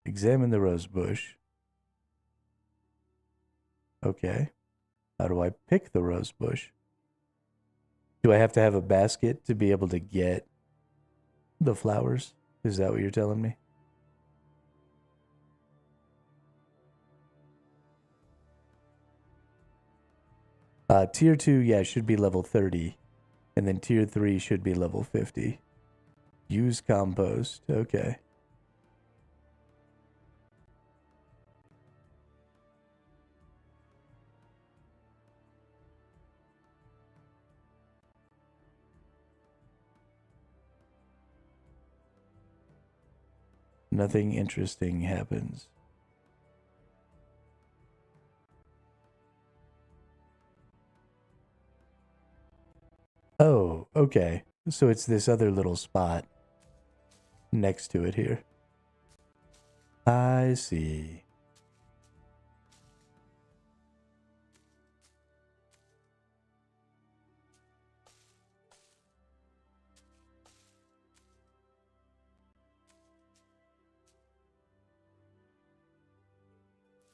Examine the rose bush. Okay. How do I pick the rose bush? Do I have to have a basket to be able to get the flowers? Is that what you're telling me? Tier 2, yeah, should be level 30. And then tier 3 should be level 50. Use compost. Okay. Nothing interesting happens. Oh, okay. So it's this other little spot next to it here. I see.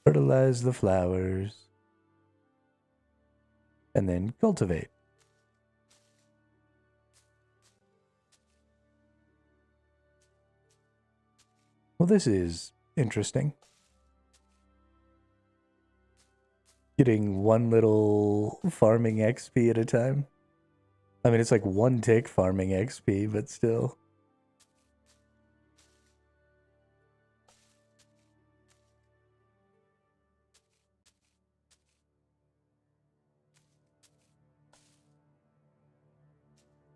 Fertilize the flowers. And then cultivate. Well, this is interesting. Getting one little farming XP at a time. I mean, it's like one tick farming XP, but still.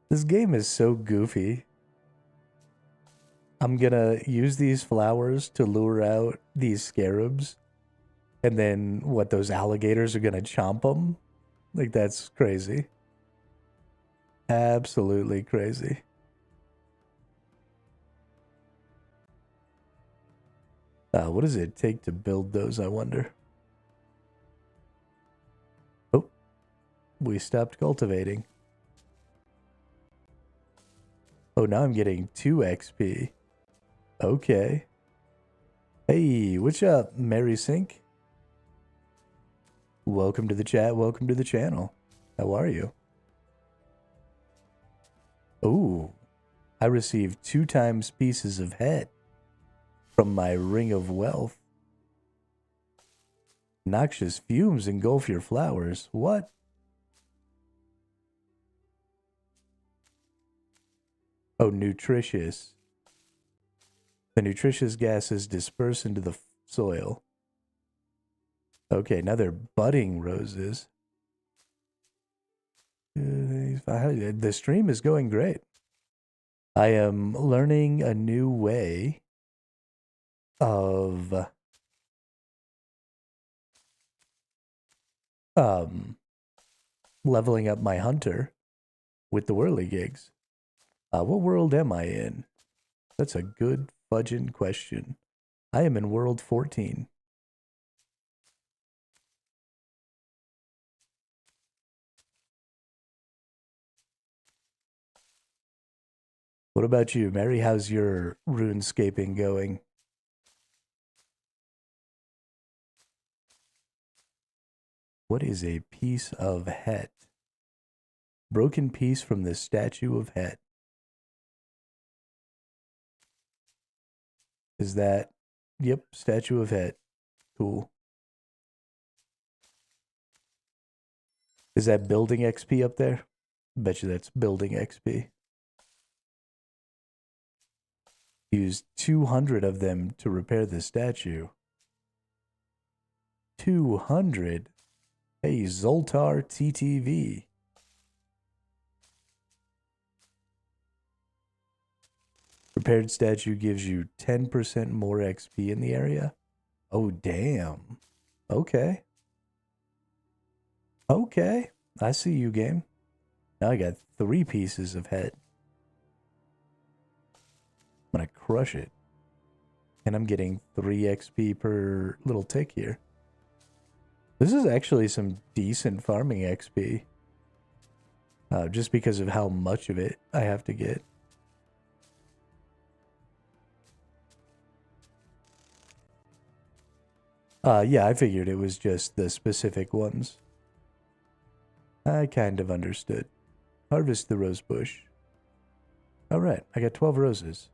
This game is so goofy. I'm gonna use these flowers to lure out these scarabs. And then what, those alligators are gonna chomp them? Like, that's crazy. Absolutely crazy. What does it take to build those, I wonder? Oh, we stopped cultivating. Oh, now I'm getting 2 XP. Okay. Hey, what's up, Mary Sink? Welcome to the chat. Welcome to the channel. How are you? Ooh, I received 2 times pieces of head from my ring of wealth. Noxious fumes engulf your flowers. What? Oh, nutritious. The nutritious gases disperse into the soil. Okay, now they're budding roses. The stream is going great. I am learning a new way of leveling up my hunter with the whirligigs. What world am I in? That's a good fudging question. I am in world 14. What about you, Mary? How's your runescaping going? What is a piece of het? Broken piece from the statue of het. Is that... Yep, statue of het. Cool. Is that building XP up there? Bet you that's building XP. Used 200 of them to repair the statue. 200? Hey, Zoltar TTV. Repaired statue gives you 10% more XP in the area. Oh, damn. Okay. Okay. I see you, game. Now I got 3 pieces of head. I'm gonna crush it. And I'm getting 3 XP per little tick here. This is actually some decent farming XP. Just because of how much of it I have to get. Yeah, I figured it was just the specific ones. I kind of understood. Harvest the rose bush. Alright, I got 12 roses.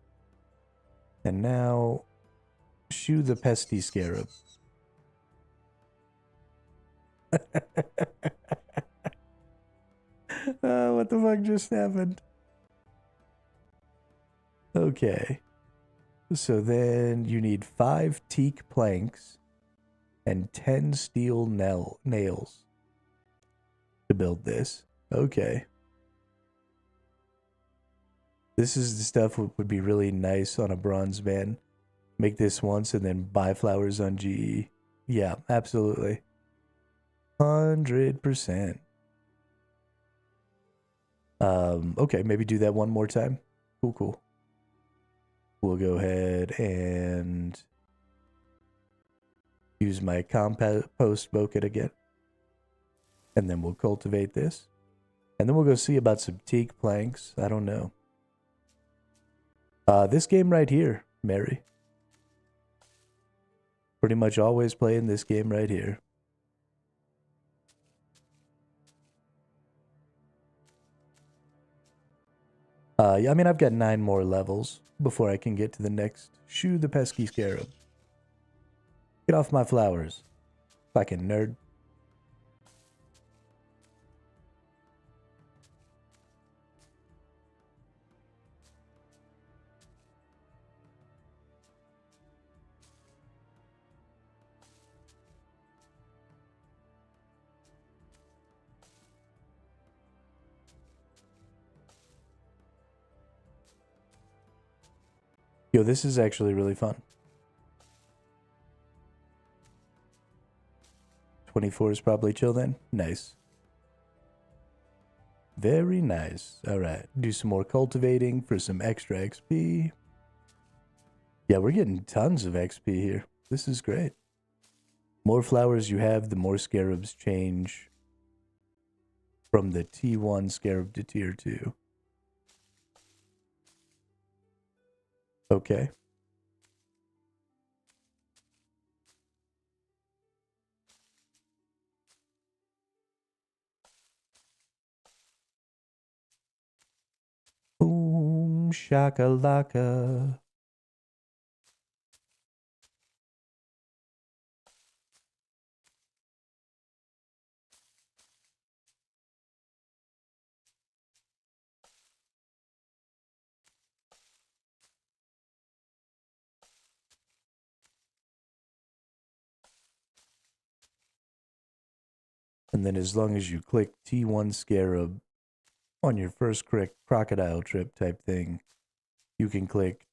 And now, shoo the pesty scarab. What the fuck just happened? Okay. So then you need 5 teak planks and 10 steel nails to build this. Okay. This is the stuff that would be really nice on a bronze man. Make this once and then buy flowers on GE. Yeah, absolutely. 100%. Okay, maybe do that one more time. Cool, cool. We'll go ahead and use my compost bucket again. And then we'll cultivate this. And then we'll go see about some teak planks. I don't know. This game right here, Mary. Pretty much always playing this game right here. Yeah, I mean, I've got 9 more levels before I can get to the next. Shoo the pesky scarab. Get off my flowers. Fucking nerd. Yo, this is actually really fun. 24 is probably chill then. Nice. Very nice. Alright, do some more cultivating for some extra XP. Yeah, we're getting tons of XP here. This is great. More flowers you have, the more scarabs change from the T1 scarab to tier 2. Okay. Boom, shakalaka. And then as long as you click T1 scarab on your first crocodile trip type thing, you can click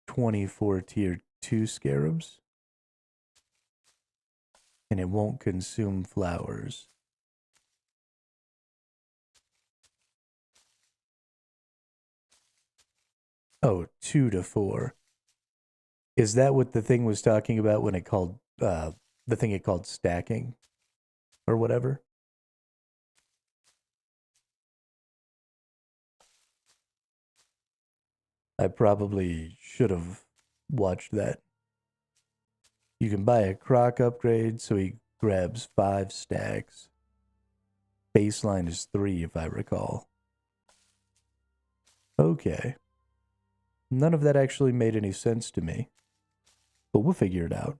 24 tier 2 scarabs. And it won't consume flowers. Oh, 2 to 4. Is that what the thing was talking about when it called, the thing it called stacking? Or whatever? I probably should have watched that. You can buy a croc upgrade, so he grabs 5 stacks. Baseline is 3, if I recall. Okay. None of that actually made any sense to me. But we'll figure it out.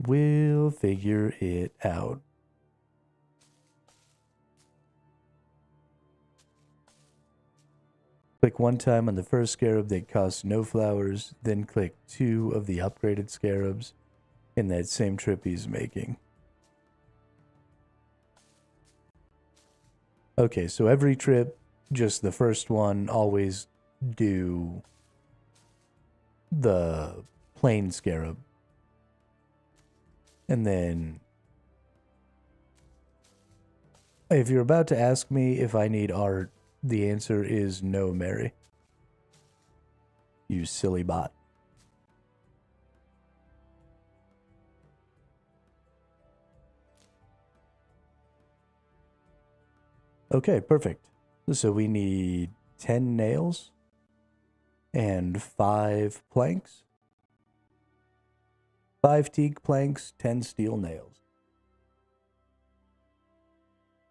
We'll figure it out. Click one time on the first scarab that costs no flowers, then click 2 of the upgraded scarabs in that same trip he's making. Okay, so every trip, just the first one, always do the plain scarab. And then, if you're about to ask me if I need art, the answer is no, Mary. You silly bot. Okay, perfect. So we need 10 nails and 5 planks. 5 teak planks, 10 steel nails.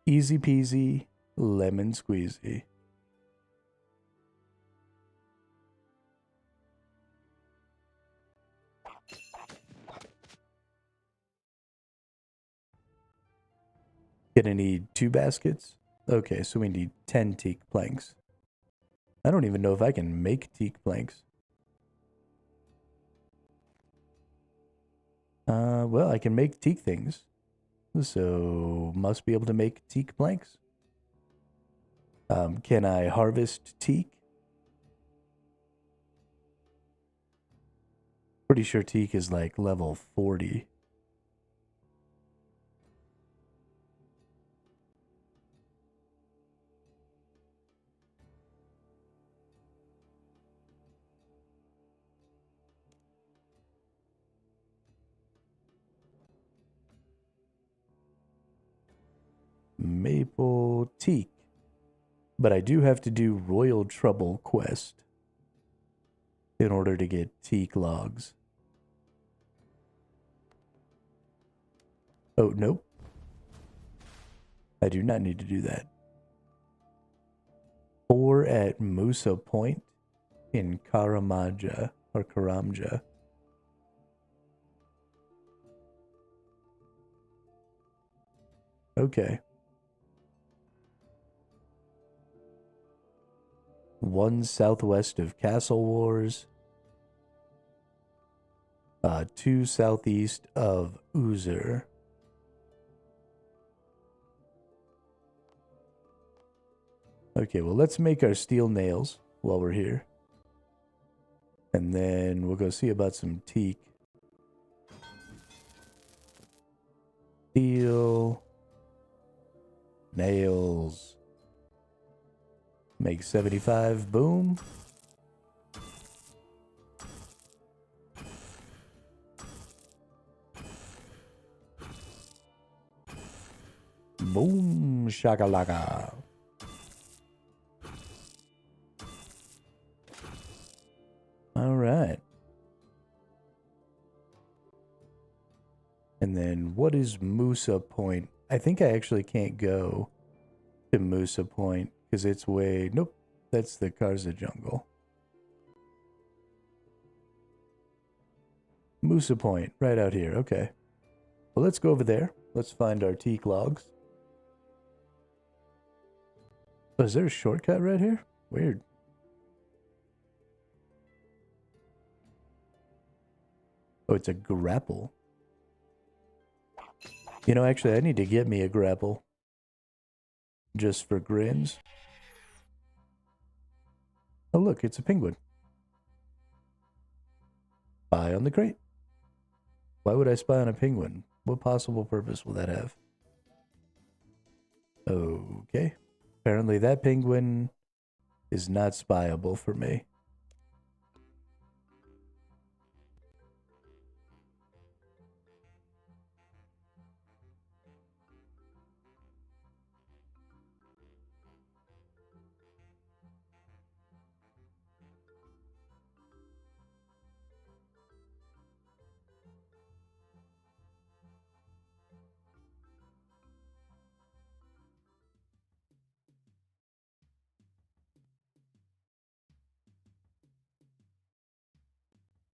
Easy peasy, lemon squeezy. Gonna need 2 baskets? Okay, so we need 10 teak planks. I don't even know if I can make teak planks. Well, I can make teak things. So, must be able to make teak planks. Can I harvest teak? Pretty sure teak is like level 40. Maple teak. But I do have to do Royal Trouble quest in order to get teak logs. Oh, nope. I do not need to do that. 4 at Musa Point in Karamja or Karamja. Okay. 1 southwest of Castle Wars. 2 southeast of Uzer. Okay, well, let's make our steel nails while we're here. And then we'll go see about some teak. Steel. Nails. Make 75. Boom. Boom. Shakalaka. All right. And then what is Musa Point? I think I actually can't go to Musa Point because it's way... Nope. That's the Karza jungle. Musa Point, right out here. Okay. Well, let's go over there. Let's find our teak logs. Oh, is there a shortcut right here? Weird. Oh, it's a grapple. You know, actually, I need to get me a grapple. Just for grins. Oh, look, it's a penguin. Spy on the crate. Why would I spy on a penguin? What possible purpose will that have? Okay. Apparently that penguin is not spyable for me.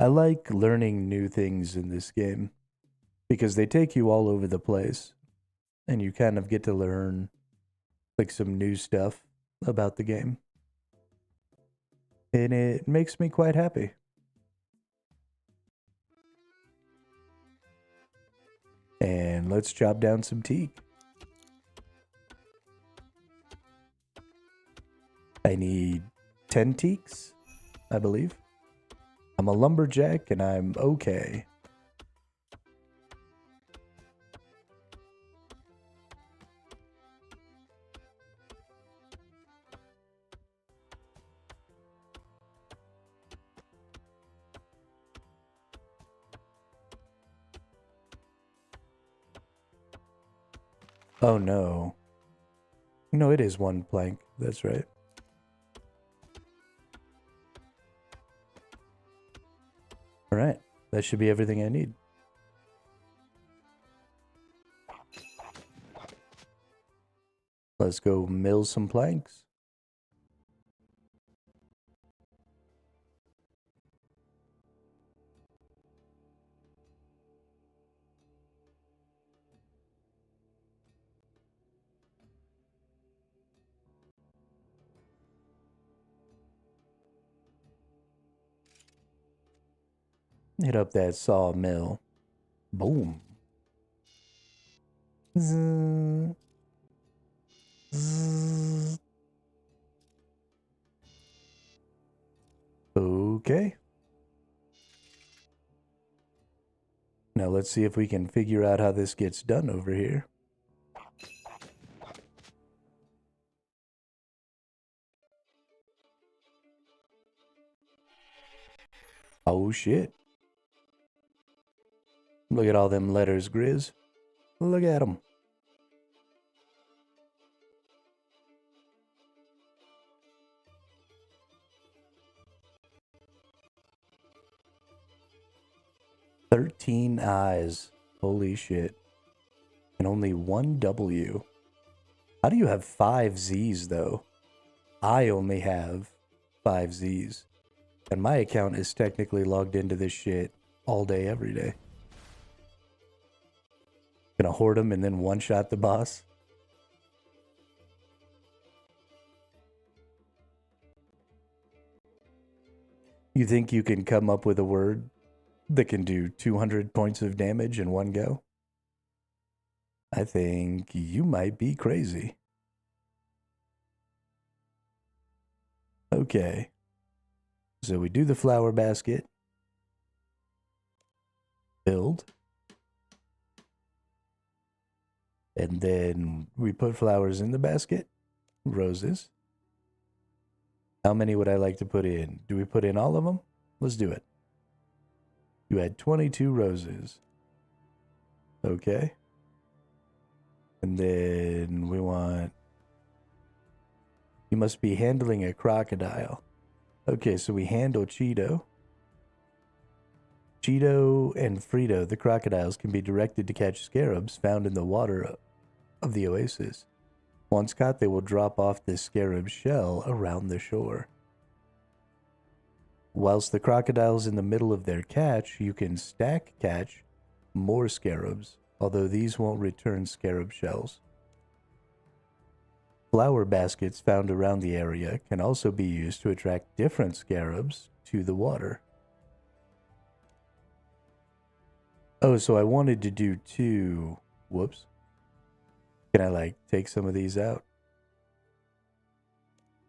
I like learning new things in this game because they take you all over the place and you kind of get to learn like some new stuff about the game. And it makes me quite happy. And let's chop down some teak. I need 10 teaks, I believe. I'm a lumberjack and I'm okay. Oh no. No, it is 1 plank. That's right. All right. That should be everything I need. Let's go mill some planks. Hit up that sawmill. Boom. Zzz. Zzz. Okay. Now let's see if we can figure out how this gets done over here. Oh shit. Look at all them letters, Grizz. Look at them. "13 eyes. Holy shit. And only one W. How do you have 5 Z's though? I only have 5 Z's. And my account is technically logged into this shit all day, every day. Gonna hoard them and then one-shot the boss. You think you can come up with a word that can do 200 points of damage in one go? I think you might be crazy. Okay. So we do the flower basket. Build. And then we put flowers in the basket. Roses. How many would I like to put in? Do we put in all of them? Let's do it. You had 22 roses. Okay. And then we want... You must be handling a crocodile. Okay, so we handle Cheeto. Cheeto and Frito, the crocodiles, can be directed to catch scarabs found in the water of the oasis. Once caught, they will drop off this scarab shell around the shore. Whilst the crocodile's in the middle of their catch, you can stack catch more scarabs, although these won't return scarab shells. Flower baskets found around the area can also be used to attract different scarabs to the water. Oh, so I wanted to do 2. Whoops. Can I, like, take some of these out?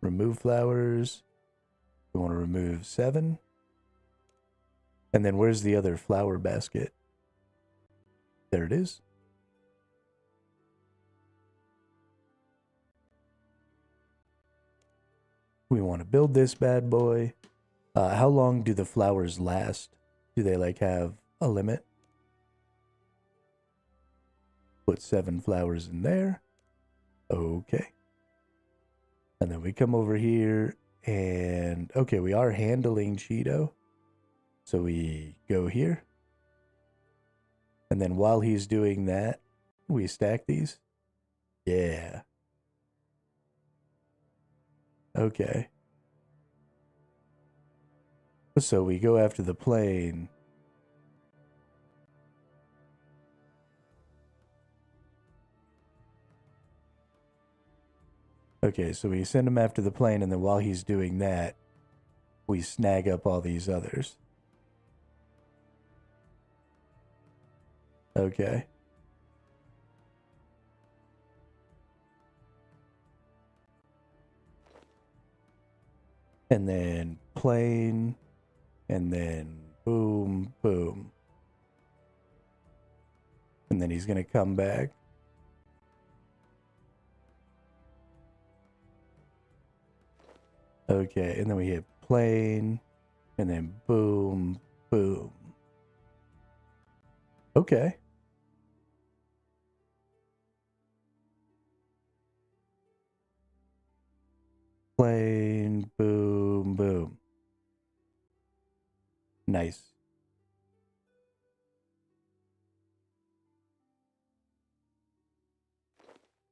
Remove flowers. We want to remove 7. And then where's the other flower basket? There it is. We want to build this bad boy. How long do the flowers last? Do they, like, have a limit? Put 7 flowers in there. Okay. And then we come over here and... Okay, we are handling Cheeto. So we go here. And then while he's doing that, we stack these. Yeah. Okay. So we go after the plane. Okay, so we send him after the plane, and then while he's doing that, we snag up all these others. Okay. And then plane, and then boom, boom. And then he's going to come back. Okay, and then we hit plane, and then boom, boom. Okay. Plane, boom, boom. Nice.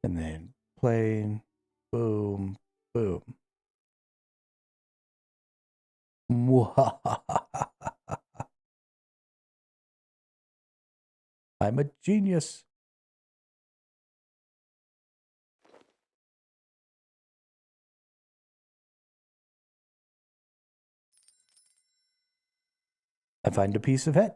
And then plane, boom, boom. I'm a genius. I find a piece of head.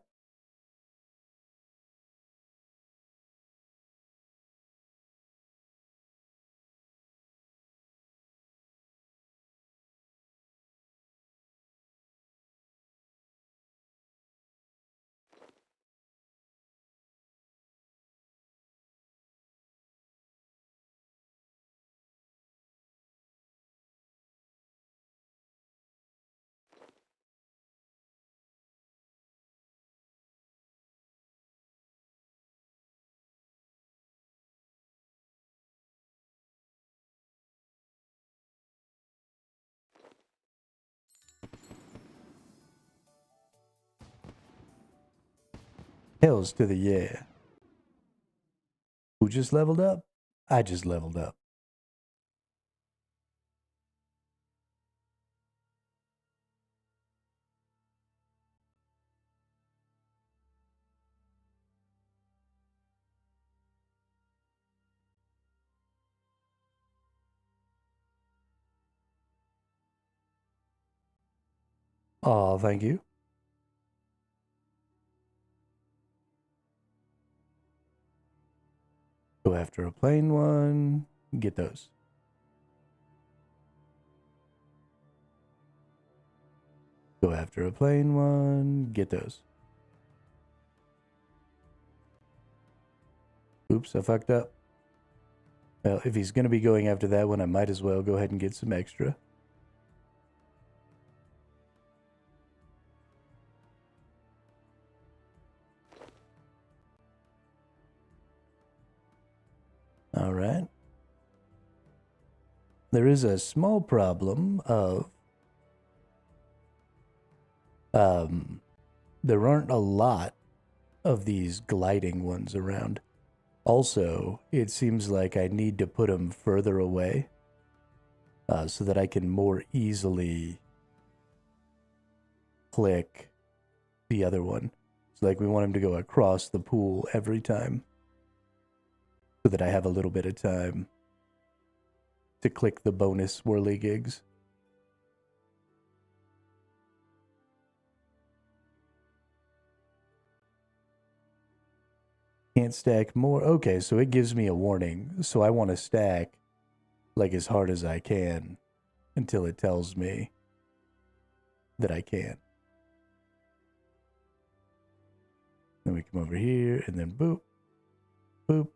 Hells to the yeah. Who just leveled up? I just leveled up. Oh, thank you. Go after a plain one. Get those. Go after a plain one. Get those. Oops, I fucked up. Well, if he's going to be going after that one, I might as well go ahead and get some extra. All right. There is a small problem of there aren't a lot of these gliding ones around. Also, it seems like I need to put them further away so that I can more easily click the other one. So like we want him to go across the pool every time so that I have a little bit of time to click the bonus whirligigs. Can't stack more. Okay, so it gives me a warning. So I want to stack like as hard as I can until it tells me that I can. Then we come over here and then boop, boop.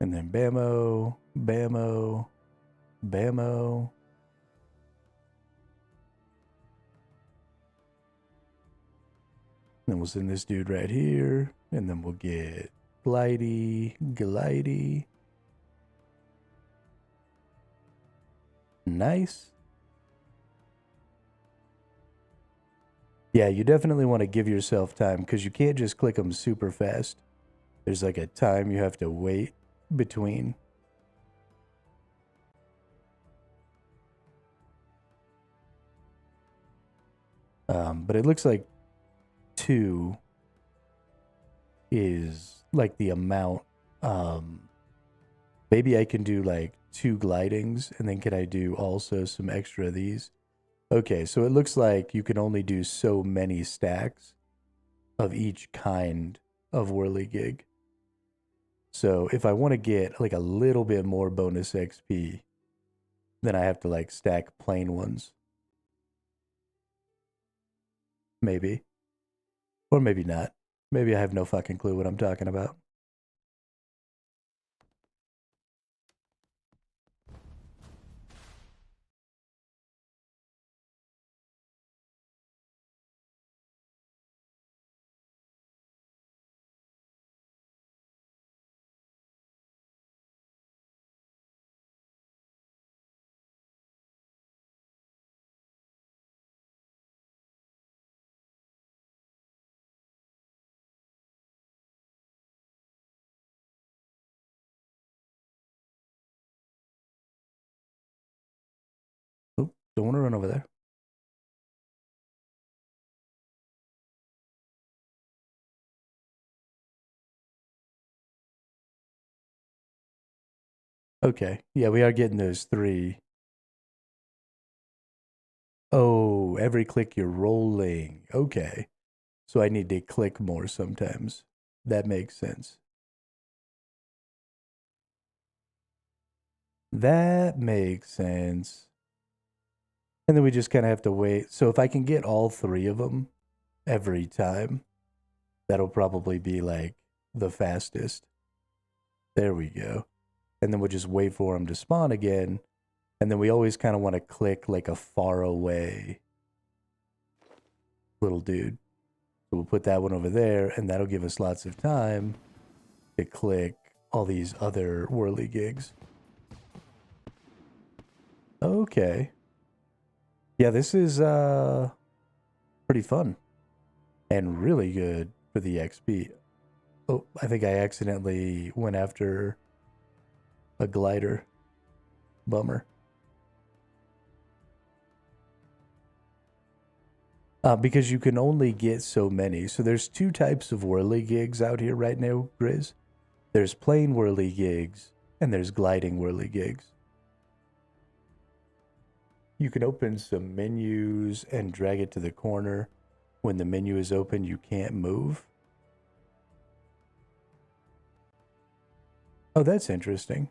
And then bammo, bammo, bammo. Then we'll send this dude right here. And then we'll get glidey, glidey. Nice. Yeah, you definitely want to give yourself time because you can't just click them super fast. There's like a time you have to wait between. But it looks like 2 is like the amount. Maybe I can do like 2 glidings and then can I do also some extra of these? Okay, so it looks like you can only do so many stacks of each kind of whirligig. So if I want to get like a little bit more bonus XP, then I have to like stack plain ones. Maybe. Or maybe not. Maybe I have no fucking clue what I'm talking about. Oh, don't want to run over there. Okay. Yeah, we are getting those 3. Oh, every click you're rolling. Okay. So I need to click more sometimes. That makes sense. That makes sense. And then we just kind of have to wait. So if I can get all 3 of them every time, that'll probably be like the fastest. There we go. And then we'll just wait for them to spawn again. And then we always kind of want to click like a far away little dude. So we'll put that one over there, and that'll give us lots of time to click all these other whirligigs. Okay. Yeah, this is pretty fun and really good for the XP. Oh, I think I accidentally went after a glider. Bummer. Because you can only get so many. So there's two types of whirligigs out here right now, Grizz. There's plain whirligigs and there's gliding whirligigs. You can open some menus and drag it to the corner. When the menu is open, you can't move. Oh, that's interesting.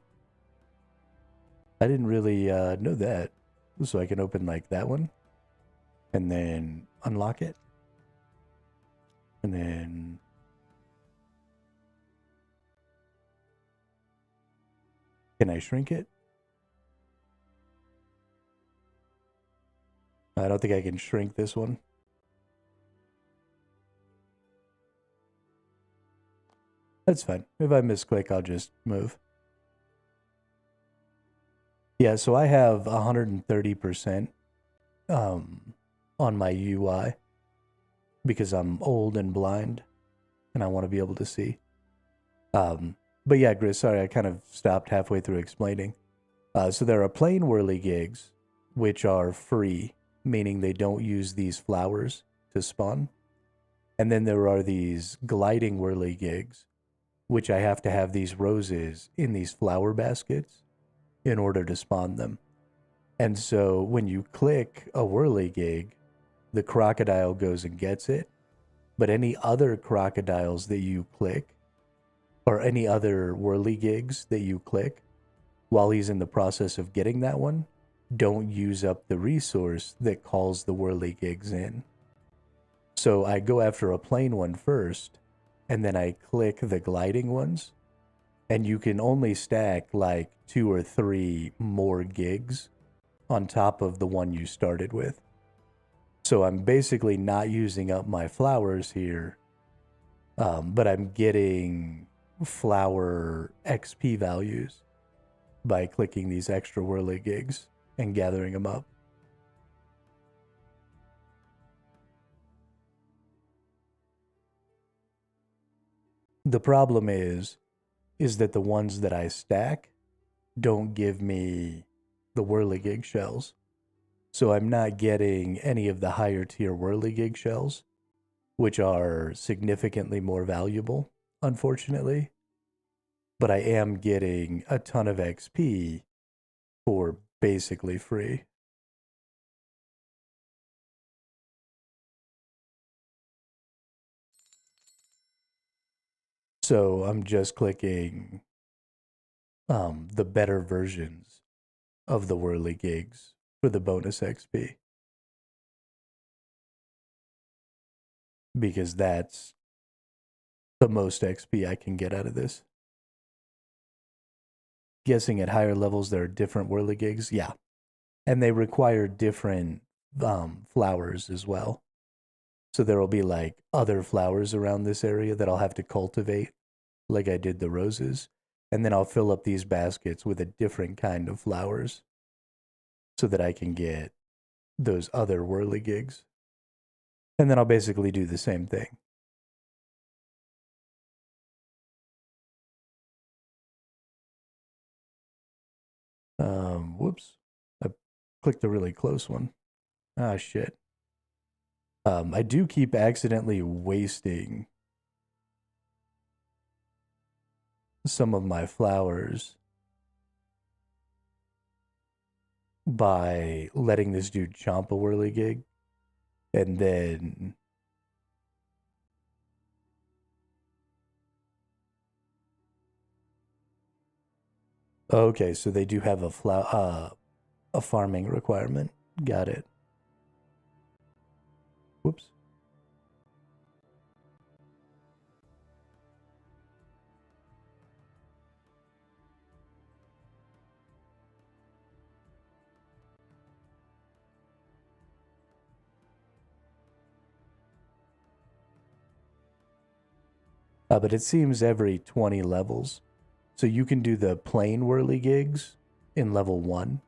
I didn't really know that. So I can open like that one and then unlock it. And then can I shrink it? I don't think I can shrink this one. That's fine. If I misclick, I'll just move. Yeah, so I have 130% on my UI because I'm old and blind and I want to be able to see. But yeah, Grizz, sorry, I kind of stopped halfway through explaining. So there are plain whirligigs, which are free, meaning they don't use these flowers to spawn. And then there are these gliding whirligigs, which I have to have these roses in these flower baskets in order to spawn them. And so when you click a whirligig, the crocodile goes and gets it. But any other crocodiles that you click, or any other whirligigs that you click, while he's in the process of getting that one, don't use up the resource that calls the whirligigs in. So I go after a plain one first, and then I click the gliding ones, and you can only stack like 2 or 3 more gigs on top of the one you started with. So I'm basically not using up my flowers here, but I'm getting flower XP values by clicking these extra whirligigs and gathering them up. The problem is that the ones that I stack don't give me the whirligig shells. So I'm not getting any of the higher tier whirligig shells, which are significantly more valuable, unfortunately. But I am getting a ton of XP for basically free. So I'm just clicking the better versions of the whirligigs for the bonus XP. Because that's the most XP I can get out of this. Guessing at higher levels there are different whirligigs, yeah. And they require different flowers as well. So there will be like other flowers around this area that I'll have to cultivate, like I did the roses. And then I'll fill up these baskets with a different kind of flowers so that I can get those other whirligigs. And then I'll basically do the same thing. Whoops. I clicked the really close one. Ah, shit. I do keep accidentally wasting some of my flowers by letting this dude chomp a whirligig. And then okay, so they do have a farming requirement. Got it. Whoops. But it seems every 20 levels. So you can do the plain whirligigs in level 1.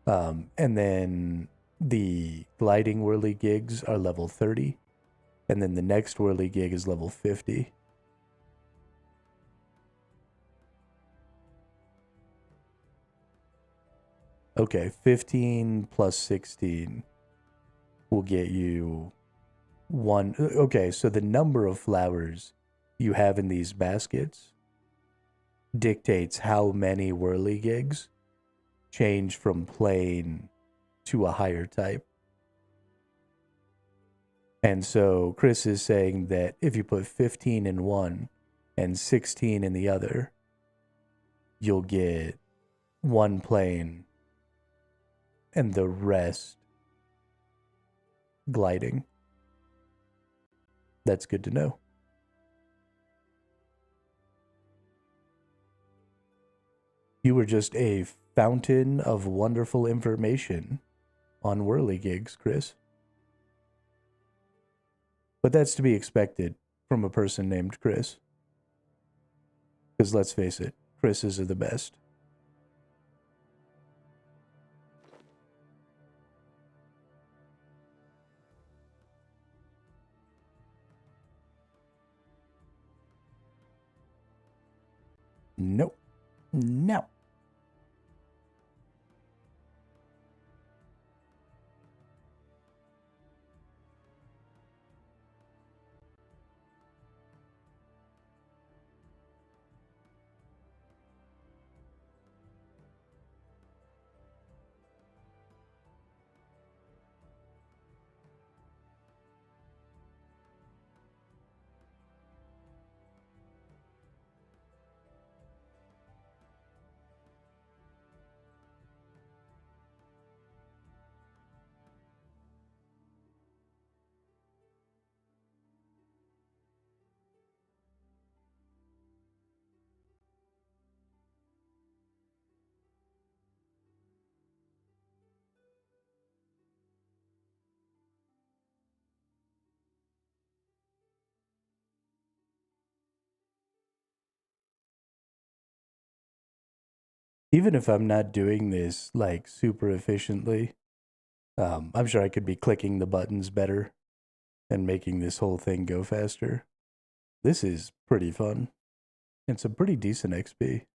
And then the gliding whirligigs are level 30. And then the next whirligig is level 50. Okay, 15 plus 16 will get you one. Okay, so the number of flowers you have in these baskets dictates how many whirligigs change from plain to a higher type. And so Chris is saying that if you put 15 in one and 16 in the other, you'll get one plain and the rest gliding. That's good to know. You were just a fountain of wonderful information on whirligigs, Chris. But that's to be expected from a person named Chris. Because let's face it, Chris's are the best. Nope. No. Even if I'm not doing this like super efficiently, I'm sure I could be clicking the buttons better and making this whole thing go faster. This is pretty fun. It's a pretty decent XP.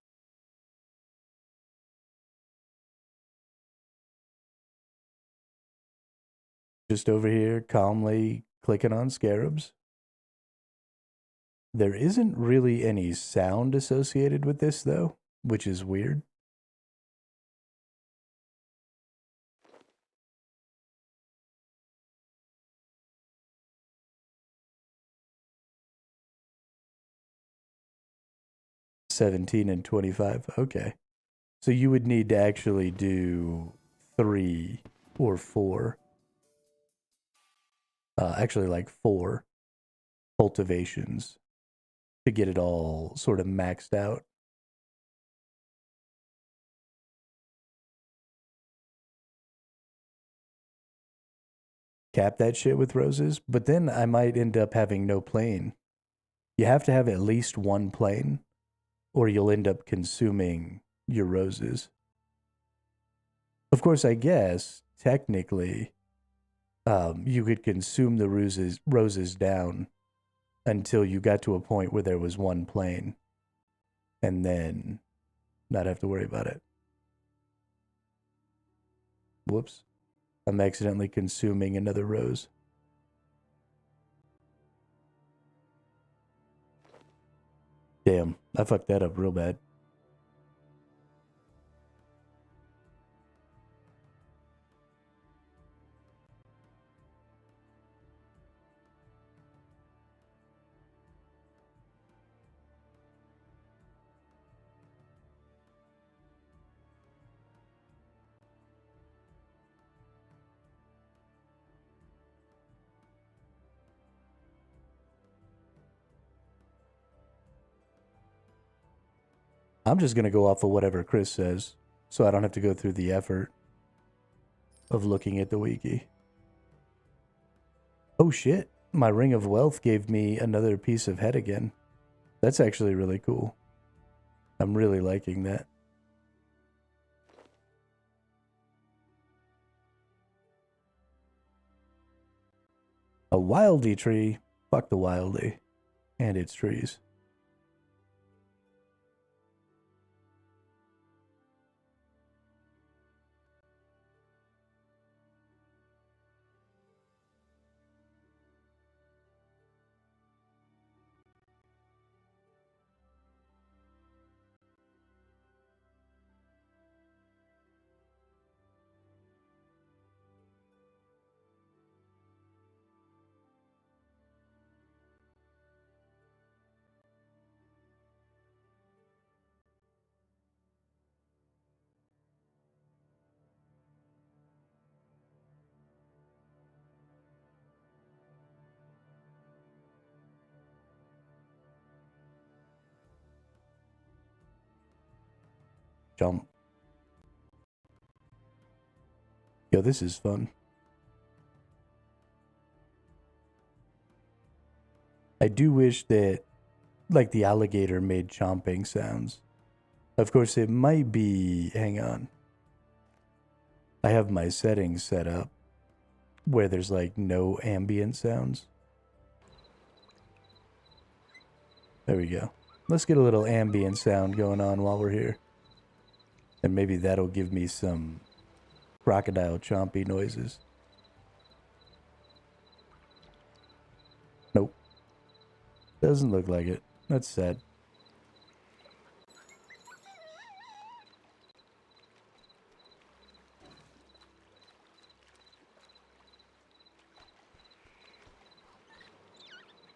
Just over here, calmly clicking on scarabs. There isn't really any sound associated with this, though, which is weird. $17 and $25. Okay. So you would need to actually do 3 or 4. Actually, like 4 cultivations to get it all sort of maxed out. Cap that shit with roses, but then I might end up having no plane. You have to have at least one plane, or you'll end up consuming your roses. Of course, I guess, technically, you could consume the roses down until you got to a point where there was one plane, and then not have to worry about it. Whoops. I'm accidentally consuming another rose. Damn, I fucked that up real bad. I'm just going to go off of whatever Chris says, so I don't have to go through the effort of looking at the wiki. Oh shit. my Ring of Wealth gave me another piece of head again. That's actually really cool. I'm really liking that. A wildy tree? Fuck the wildy. And its trees. Jump. Yo, this is fun. I do wish that, like, the alligator made chomping sounds. Of course, it might be... Hang on. I have my settings set up where there's, like, no ambient sounds. There we go. Let's get a little ambient sound going on while we're here. And maybe that'll give me some crocodile chompy noises. Nope. Doesn't look like it. That's sad.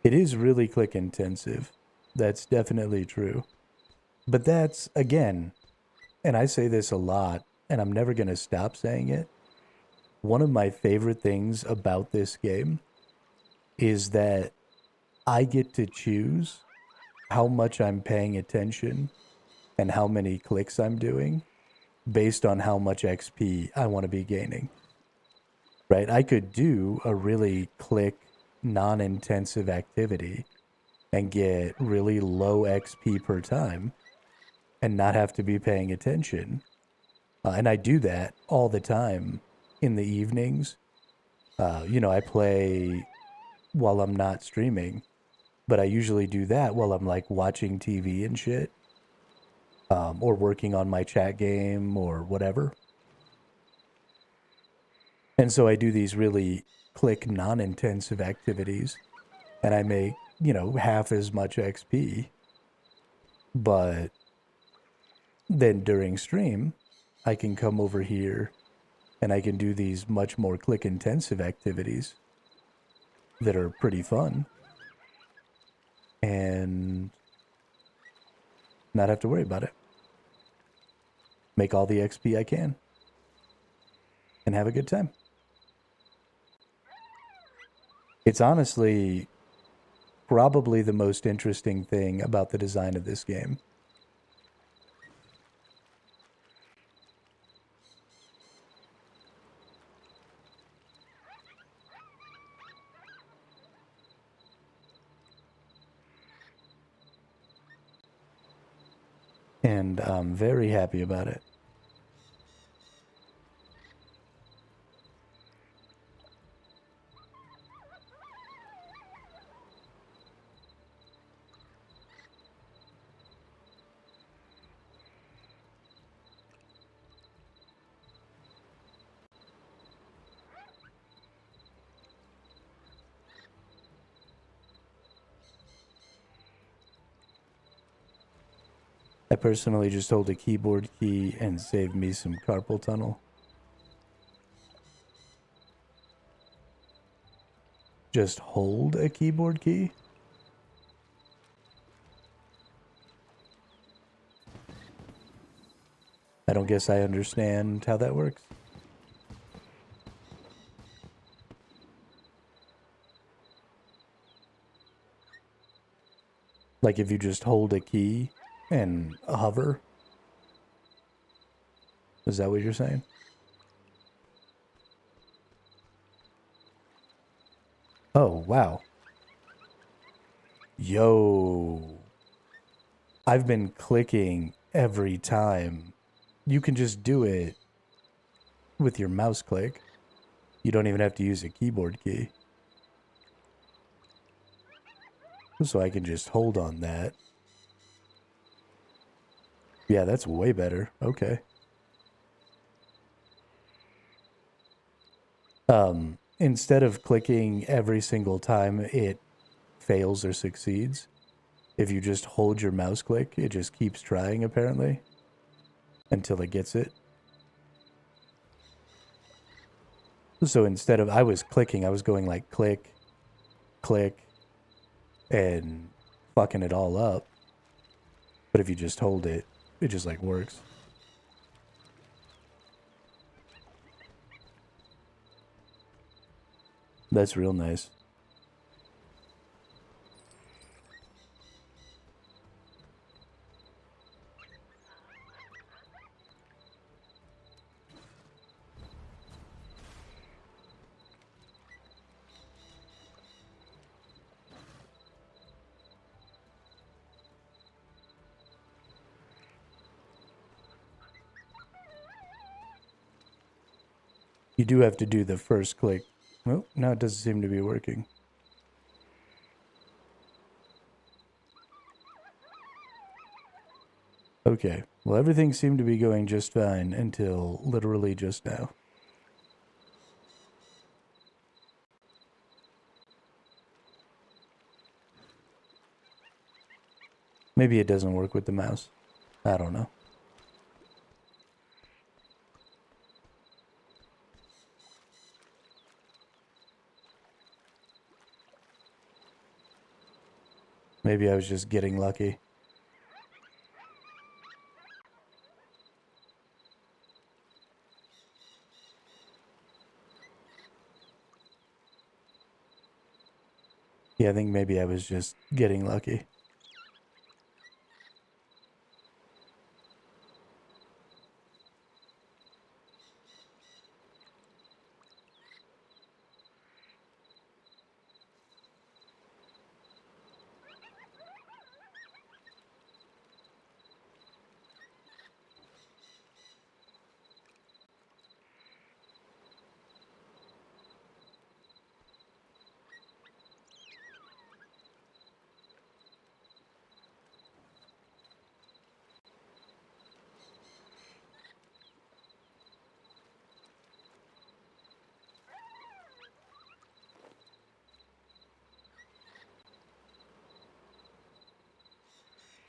It is really click intensive. That's definitely true. But that's, again, and I say this a lot, and I'm never going to stop saying it. One of my favorite things about this game is that I get to choose how much I'm paying attention and how many clicks I'm doing based on how much XP I want to be gaining. Right? I could do a really click, non-intensive activity and get really low XP per time and not have to be paying attention. And I do that all the time in the evenings. You know, I play while I'm not streaming, but I usually do that while I'm like watching TV and shit, or working on my chat game or whatever. And so I do these really click non-intensive activities and I make, you know, half as much XP. But then during stream, I can come over here and I can do these much more click intensive activities that are pretty fun and not have to worry about it. Make all the XP I can and have a good time. It's honestly probably the most interesting thing about the design of this game. And I'm very happy about it. I personally just hold a keyboard key and save me some carpal tunnel. Just hold a keyboard key? I don't guess I understand how that works. Like if you just hold a key and hover? Is that what you're saying? Oh, wow. Yo, I've been clicking every time. You can just do it with your mouse click. You don't even have to use a keyboard key. So I can just hold on that. Yeah, that's way better. Okay. Instead of clicking every single time it fails or succeeds, if you just hold your mouse click, it just keeps trying apparently until it gets it. So instead of, I was clicking, I was going like click, click, and fucking it all up. But if you just hold it, it just like works. That's real nice. You do have to do the first click. Oh, now it doesn't seem to be working. Okay, well everything seemed to be going just fine until literally just now. Maybe it doesn't work with the mouse. I don't know. Maybe I was just getting lucky. Yeah, I think maybe I was just getting lucky.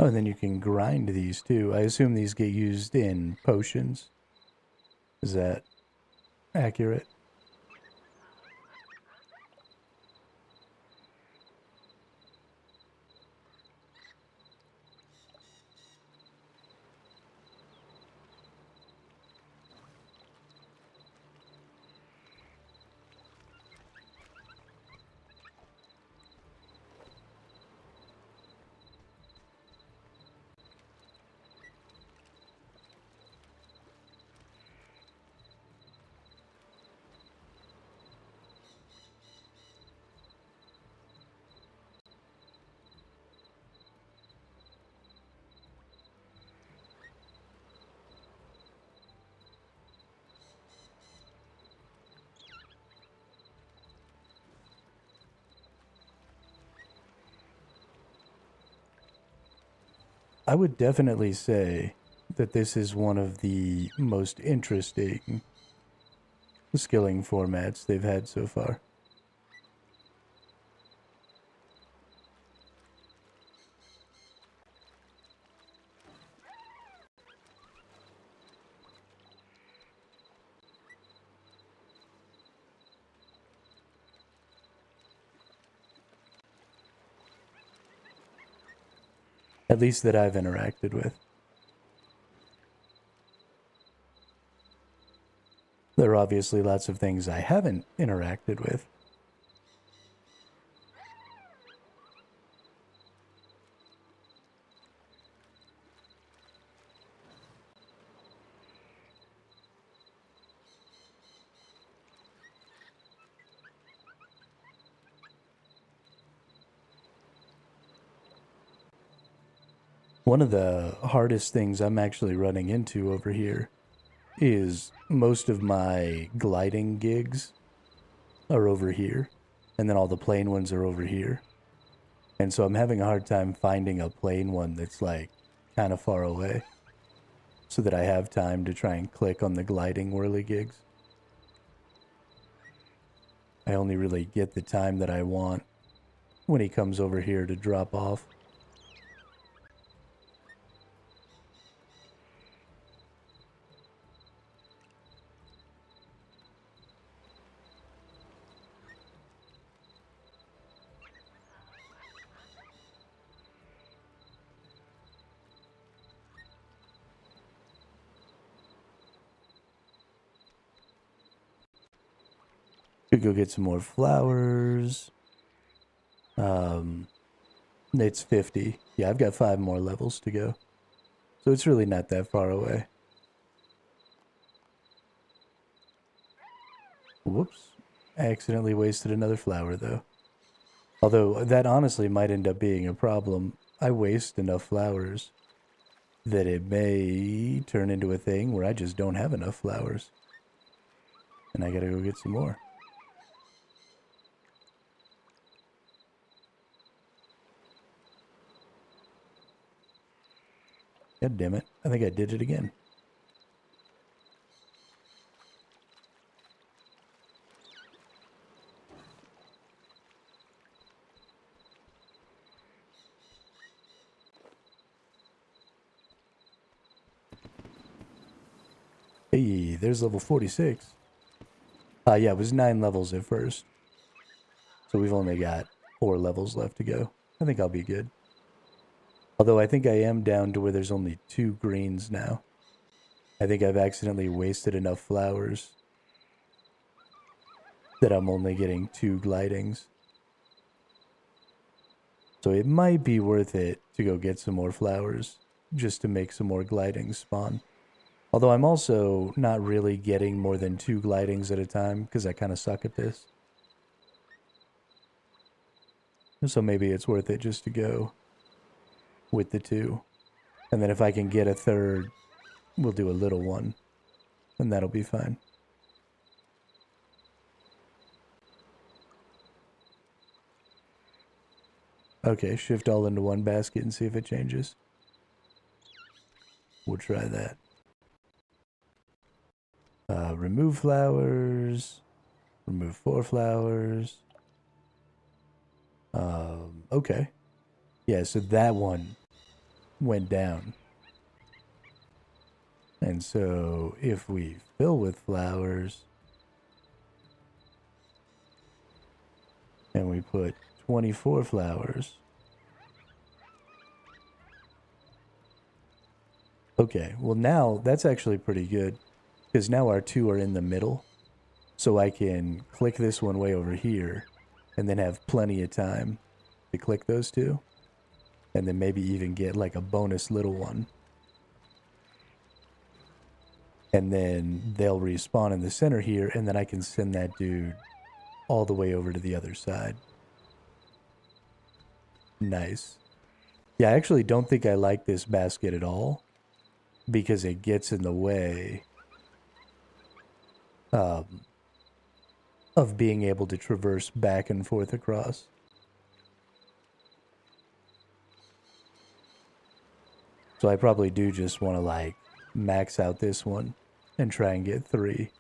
Oh, and then you can grind these too. I assume these get used in potions. Is that accurate? I would definitely say that this is one of the most interesting skilling formats they've had so far. At least that I've interacted with. There are obviously lots of things I haven't interacted with. One of the hardest things I'm actually running into over here is most of my gliding gigs are over here, and then all the plain ones are over here. And so I'm having a hard time finding a plain one that's like kind of far away so that I have time to try and click on the gliding whirly gigs. I only really get the time that I want when he comes over here to drop off. Could go get some more flowers. It's 50. Yeah, I've got 5 more levels to go. So it's really not that far away. Whoops. I accidentally wasted another flower, though. Although, that honestly might end up being a problem. I waste enough flowers that it may turn into a thing where I just don't have enough flowers. And I gotta go get some more. God damn it. I think I did it again. Hey, there's level 46. Yeah, it was 9 levels at first. So we've only got 4 levels left to go. I think I'll be good. Although I think I am down to where there's only 2 greens now. I think I've accidentally wasted enough flowers that I'm only getting 2 glidings. So it might be worth it to go get some more flowers just to make some more glidings spawn. Although I'm also not really getting more than 2 glidings at a time because I kind of suck at this. So maybe it's worth it just to go with the 2. And then if I can get a third, we'll do a little one. And that'll be fine. Okay, shift all into one basket and see if it changes. We'll try that. Remove flowers. Remove 4 flowers. Okay. Yeah, so that one went down. And so if we fill with flowers and we put 24 flowers. Okay, well now that's actually pretty good because now our 2 are in the middle. So I can click this one way over here and then have plenty of time to click those 2. And then maybe even get like a bonus little one. And then they'll respawn in the center here, and then I can send that dude all the way over to the other side. Nice. Yeah, I actually don't think I like this basket at all because it gets in the way of being able to traverse back and forth across. So I probably do just want to like max out this one and try and get 3.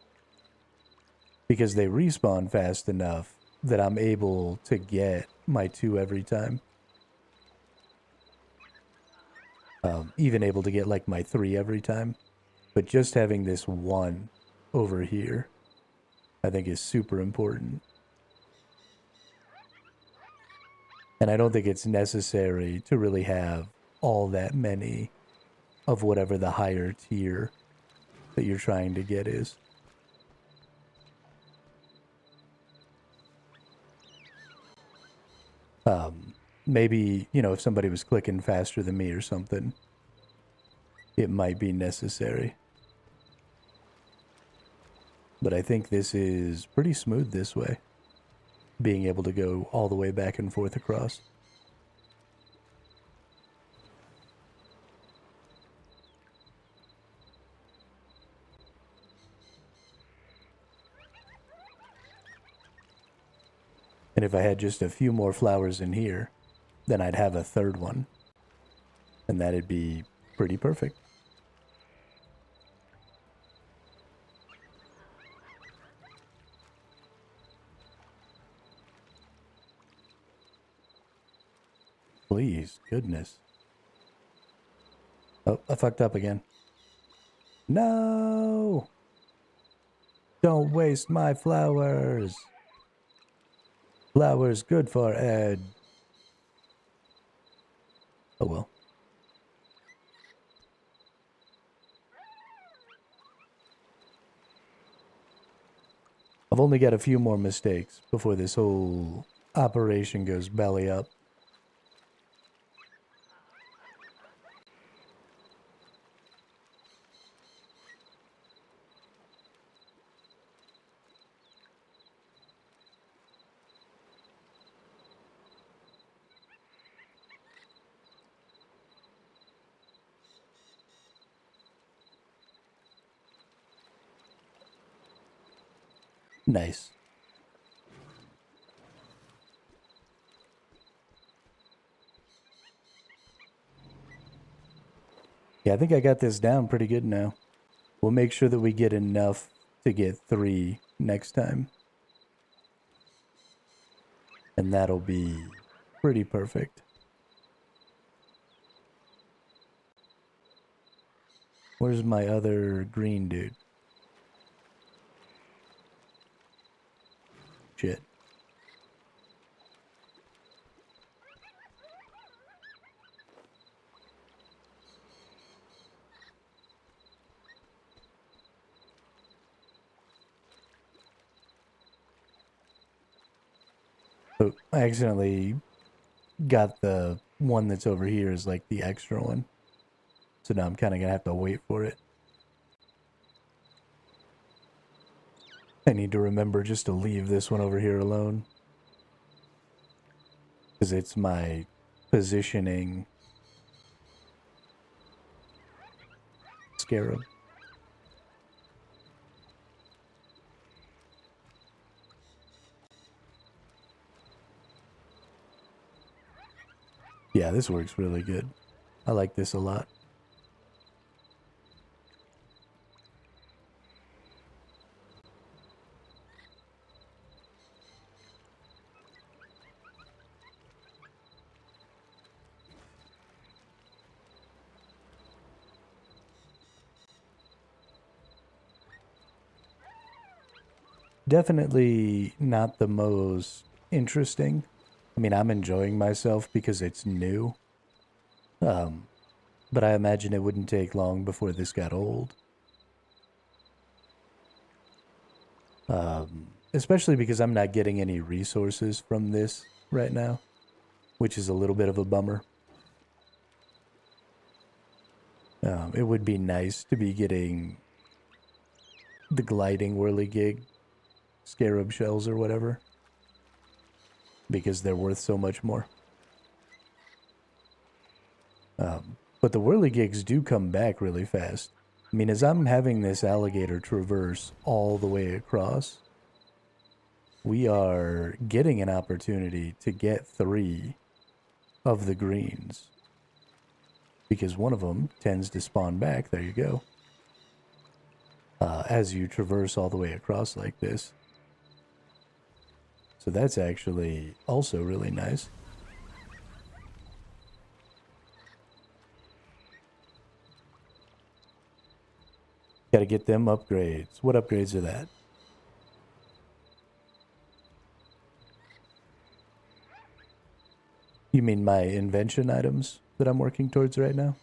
Because they respawn fast enough that I'm able to get my 2 every time. Even able to get like my 3 every time. But just having this 1 over here, I think is super important. And I don't think it's necessary to really have all that many of whatever the higher tier that you're trying to get is. Maybe, you know, if somebody was clicking faster than me or something, it might be necessary. But I think this is pretty smooth this way, being able to go all the way back and forth across. And if I had just a few more flowers in here, then I'd have a third one. And that'd be pretty perfect. Please, goodness. Oh, I fucked up again. No! Don't waste my flowers. Flowers good for Ed. Oh well. I've only got a few more mistakes before this whole operation goes belly up. Nice. Yeah, I think I got this down pretty good now. We'll make sure that we get enough to get 3 next time. And that'll be pretty perfect. Where's my other green dude? Shit. Oh, I accidentally got the one that's over here as like the extra one. So now I'm kind of going to have to wait for it. I need to remember just to leave this one over here alone. Because it's my positioning scarab. Yeah, this works really good. I like this a lot. Definitely not the most interesting. I mean, I'm enjoying myself because it's new. But I imagine it wouldn't take long before this got old. Especially because I'm not getting any resources from this right now, which is a little bit of a bummer. It would be nice to be getting the gliding whirligig scarab shells or whatever, because they're worth so much more. But the whirligigs do come back really fast. I mean, as I'm having this alligator traverse all the way across, we are getting an opportunity to get 3 of the greens. Because one of them tends to spawn back. There you go. As you traverse all the way across like this. So that's actually also really nice. Gotta get them upgrades. What upgrades are that? You mean my invention items that I'm working towards right now?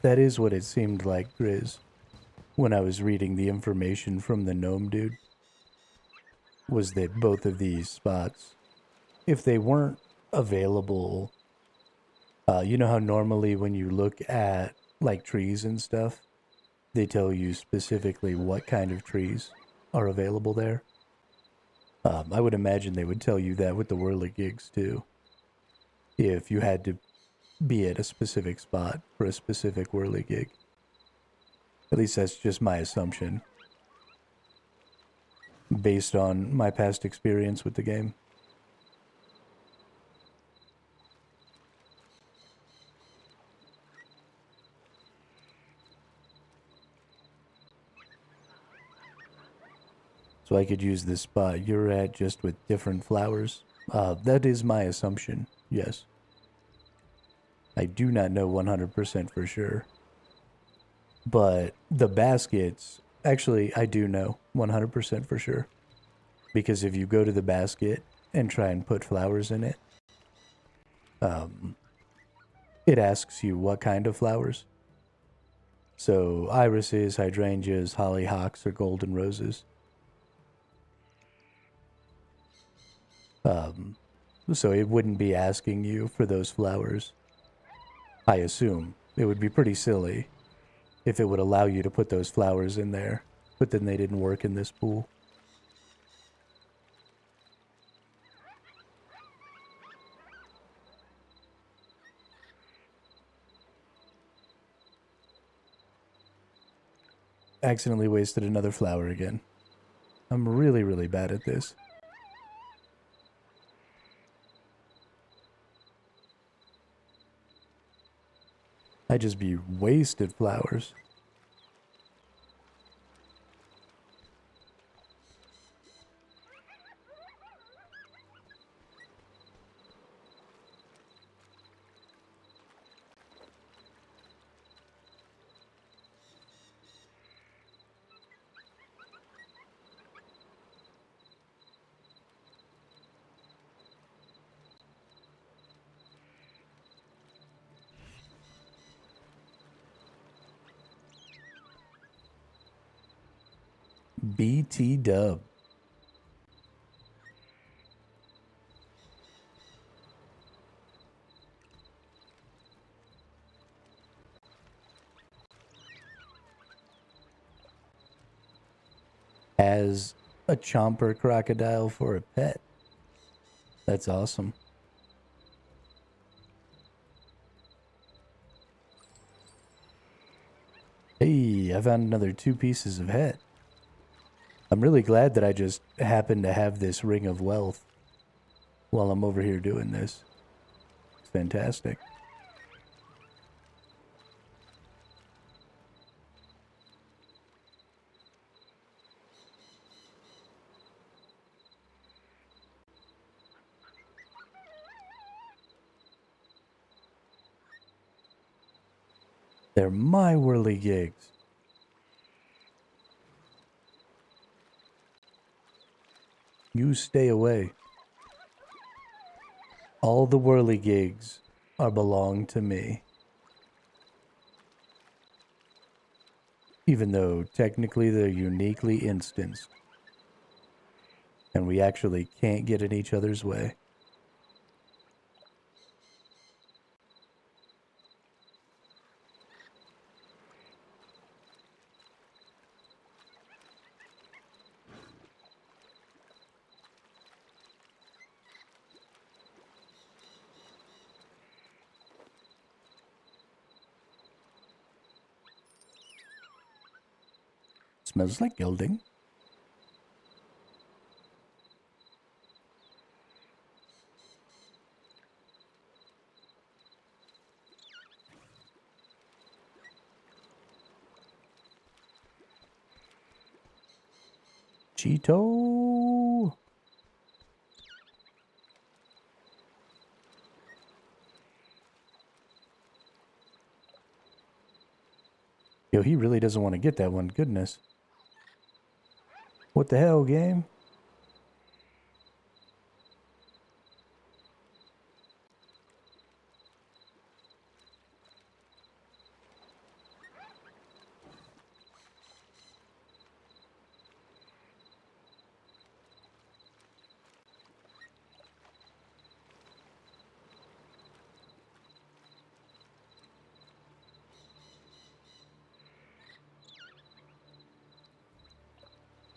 That is what it seemed like, Grizz, when I was reading the information from the gnome dude, was that both of these spots, if they weren't available, you know how normally when you look at like trees and stuff, they tell you specifically what kind of trees are available there? I would imagine they would tell you that with the whirligigs too. If you had to be at a specific spot for a specific whirligig. At least that's just my assumption. Based on my past experience with the game. So I could use this spot you're at just with different flowers. That is my assumption, yes. I do not know 100% for sure. But the baskets, actually, I do know 100% for sure. Because if you go to the basket and try and put flowers in it, it asks you what kind of flowers. So irises, hydrangeas, hollyhocks, or golden roses. So it wouldn't be asking you for those flowers. I assume it would be pretty silly if it would allow you to put those flowers in there, but then they didn't work in this pool. Accidentally wasted another flower again. I'm really, really bad at this. I just be wasted flowers. BT dub. As a chomper crocodile for a pet. That's awesome. Hey, I found another 2 pieces of het. I'm really glad that I just happen to have this ring of wealth while I'm over here doing this. It's fantastic. They're my whirligigs. You stay away. All the whirligigs belong to me. Even though technically they're uniquely instanced. And we actually can't get in each other's way. Smells like gilding. Cheeto. Yo, he really doesn't want to get that one. Goodness. What the hell, game?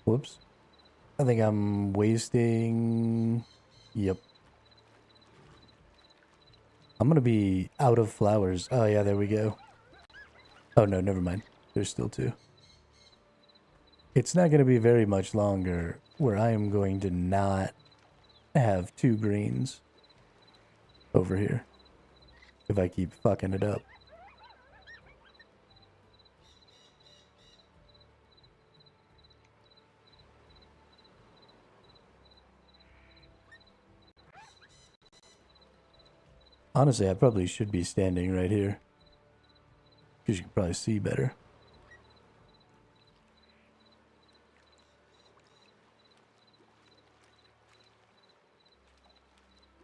Whoops. I think I'm wasting... Yep. I'm gonna be out of flowers. Oh yeah, there we go. Oh no, never mind. There's still 2. It's not gonna be very much longer where I am going to not have 2 greens over here if I keep fucking it up. Honestly, I probably should be standing right here because you can probably see better.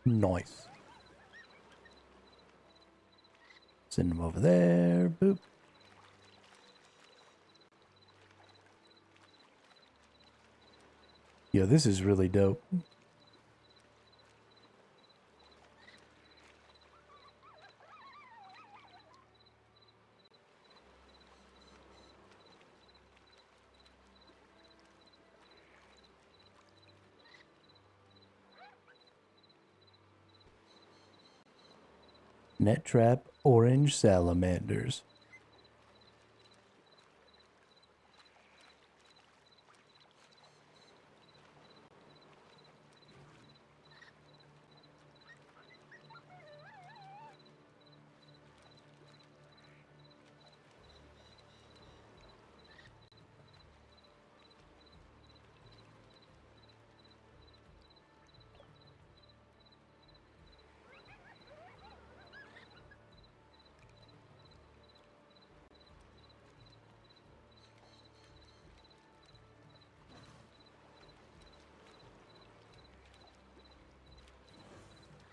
Nice. Send them over there. Boop. Yo, this is really dope. Net trap orange salamanders.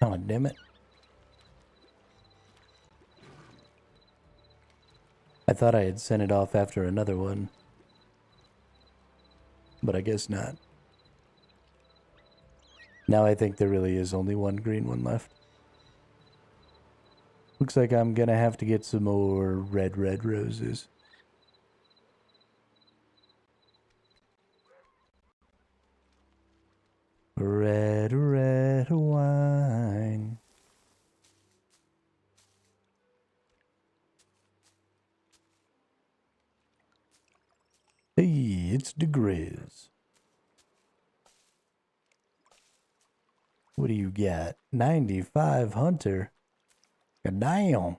Oh, damn it. I thought I had sent it off after another one, but I guess not. Now I think there really is only one green one left. Looks like I'm gonna have to get some more red roses. Red wine. Hey, it's the Grizz. What do you got? 95 Hunter. God damn.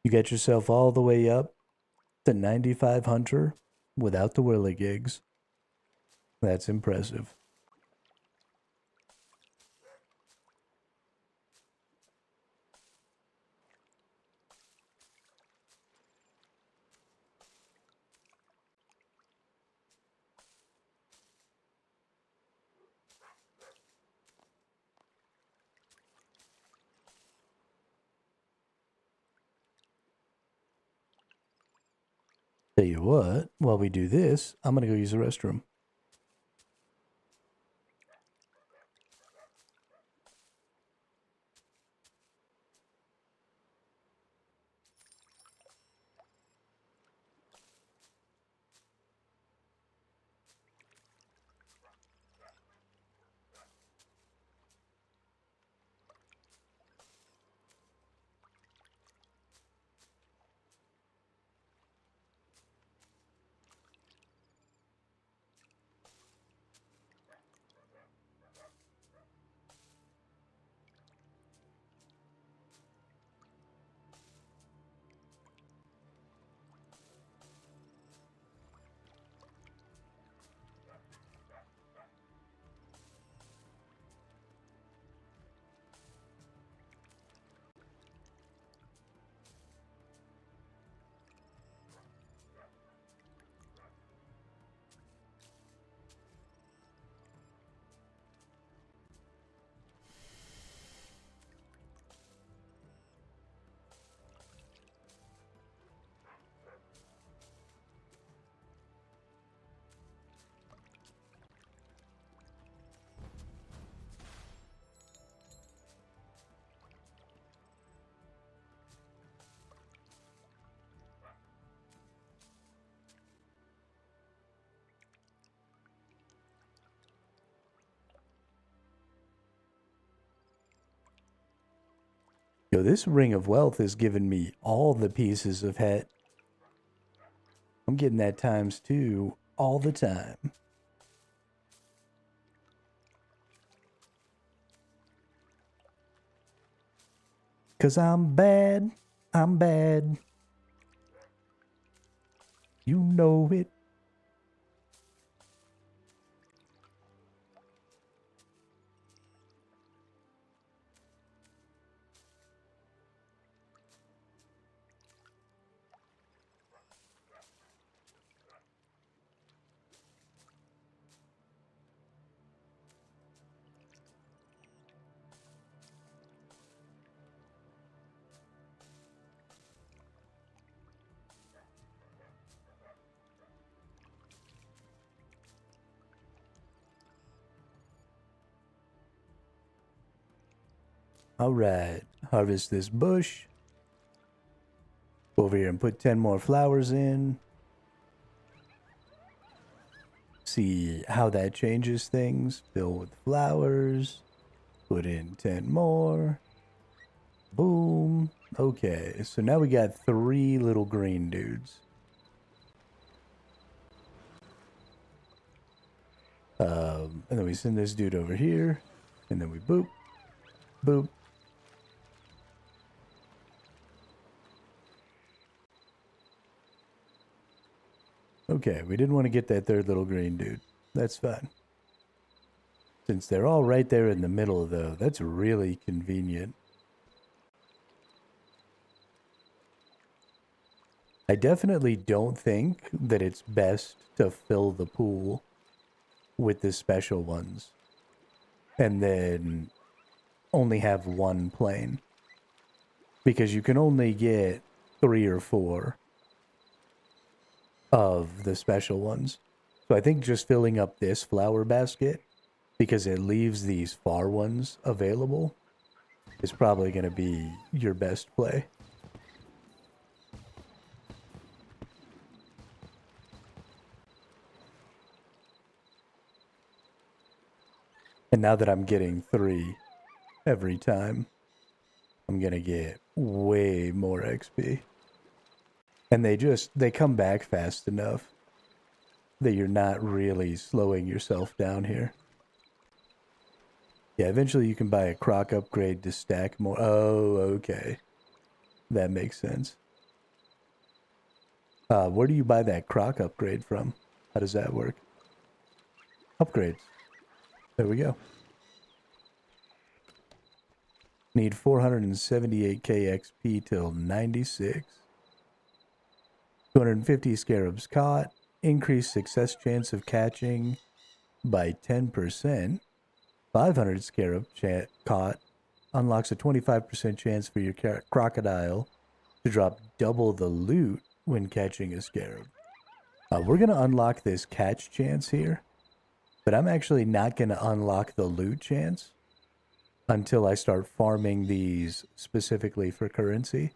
You got yourself all the way up to 95 Hunter without the whirligigs. That's impressive. Tell you what, while we do this, I'm gonna go use the restroom. Yo, this Ring of Wealth has given me all the pieces of het. I'm getting that ×2 all the time. Cause I'm bad. I'm bad. You know it. All right, harvest this bush. Go over here and put 10 more flowers in. See how that changes things. Fill with flowers. Put in 10 more. Boom. Okay, so now we got 3 little green dudes. And then we send this dude over here. And then we boop. Boop. Okay, we didn't want to get that 3rd little green dude. That's fine. Since they're all right there in the middle, though, that's really convenient. I definitely don't think that it's best to fill the pool with the special ones and then only have 1 plane. Because you can only get 3 or 4 of the special ones. So I think just filling up this flower basket, because it leaves these far ones available, is probably going to be your best play. And now that I'm getting 3 every time, I'm going to get way more XP. And they come back fast enough that you're not really slowing yourself down here. Yeah, eventually you can buy a croc upgrade to stack more. Oh, okay. That makes sense. Where do you buy that croc upgrade from? How does that work? Upgrades. There we go. Need 478k XP till 96. 250 scarabs caught. Increased success chance of catching by 10%. 500 scarab caught. Unlocks a 25% chance for your crocodile to drop double the loot when catching a scarab. We're going to unlock this catch chance here. But I'm actually not going to unlock the loot chance until I start farming these specifically for currency.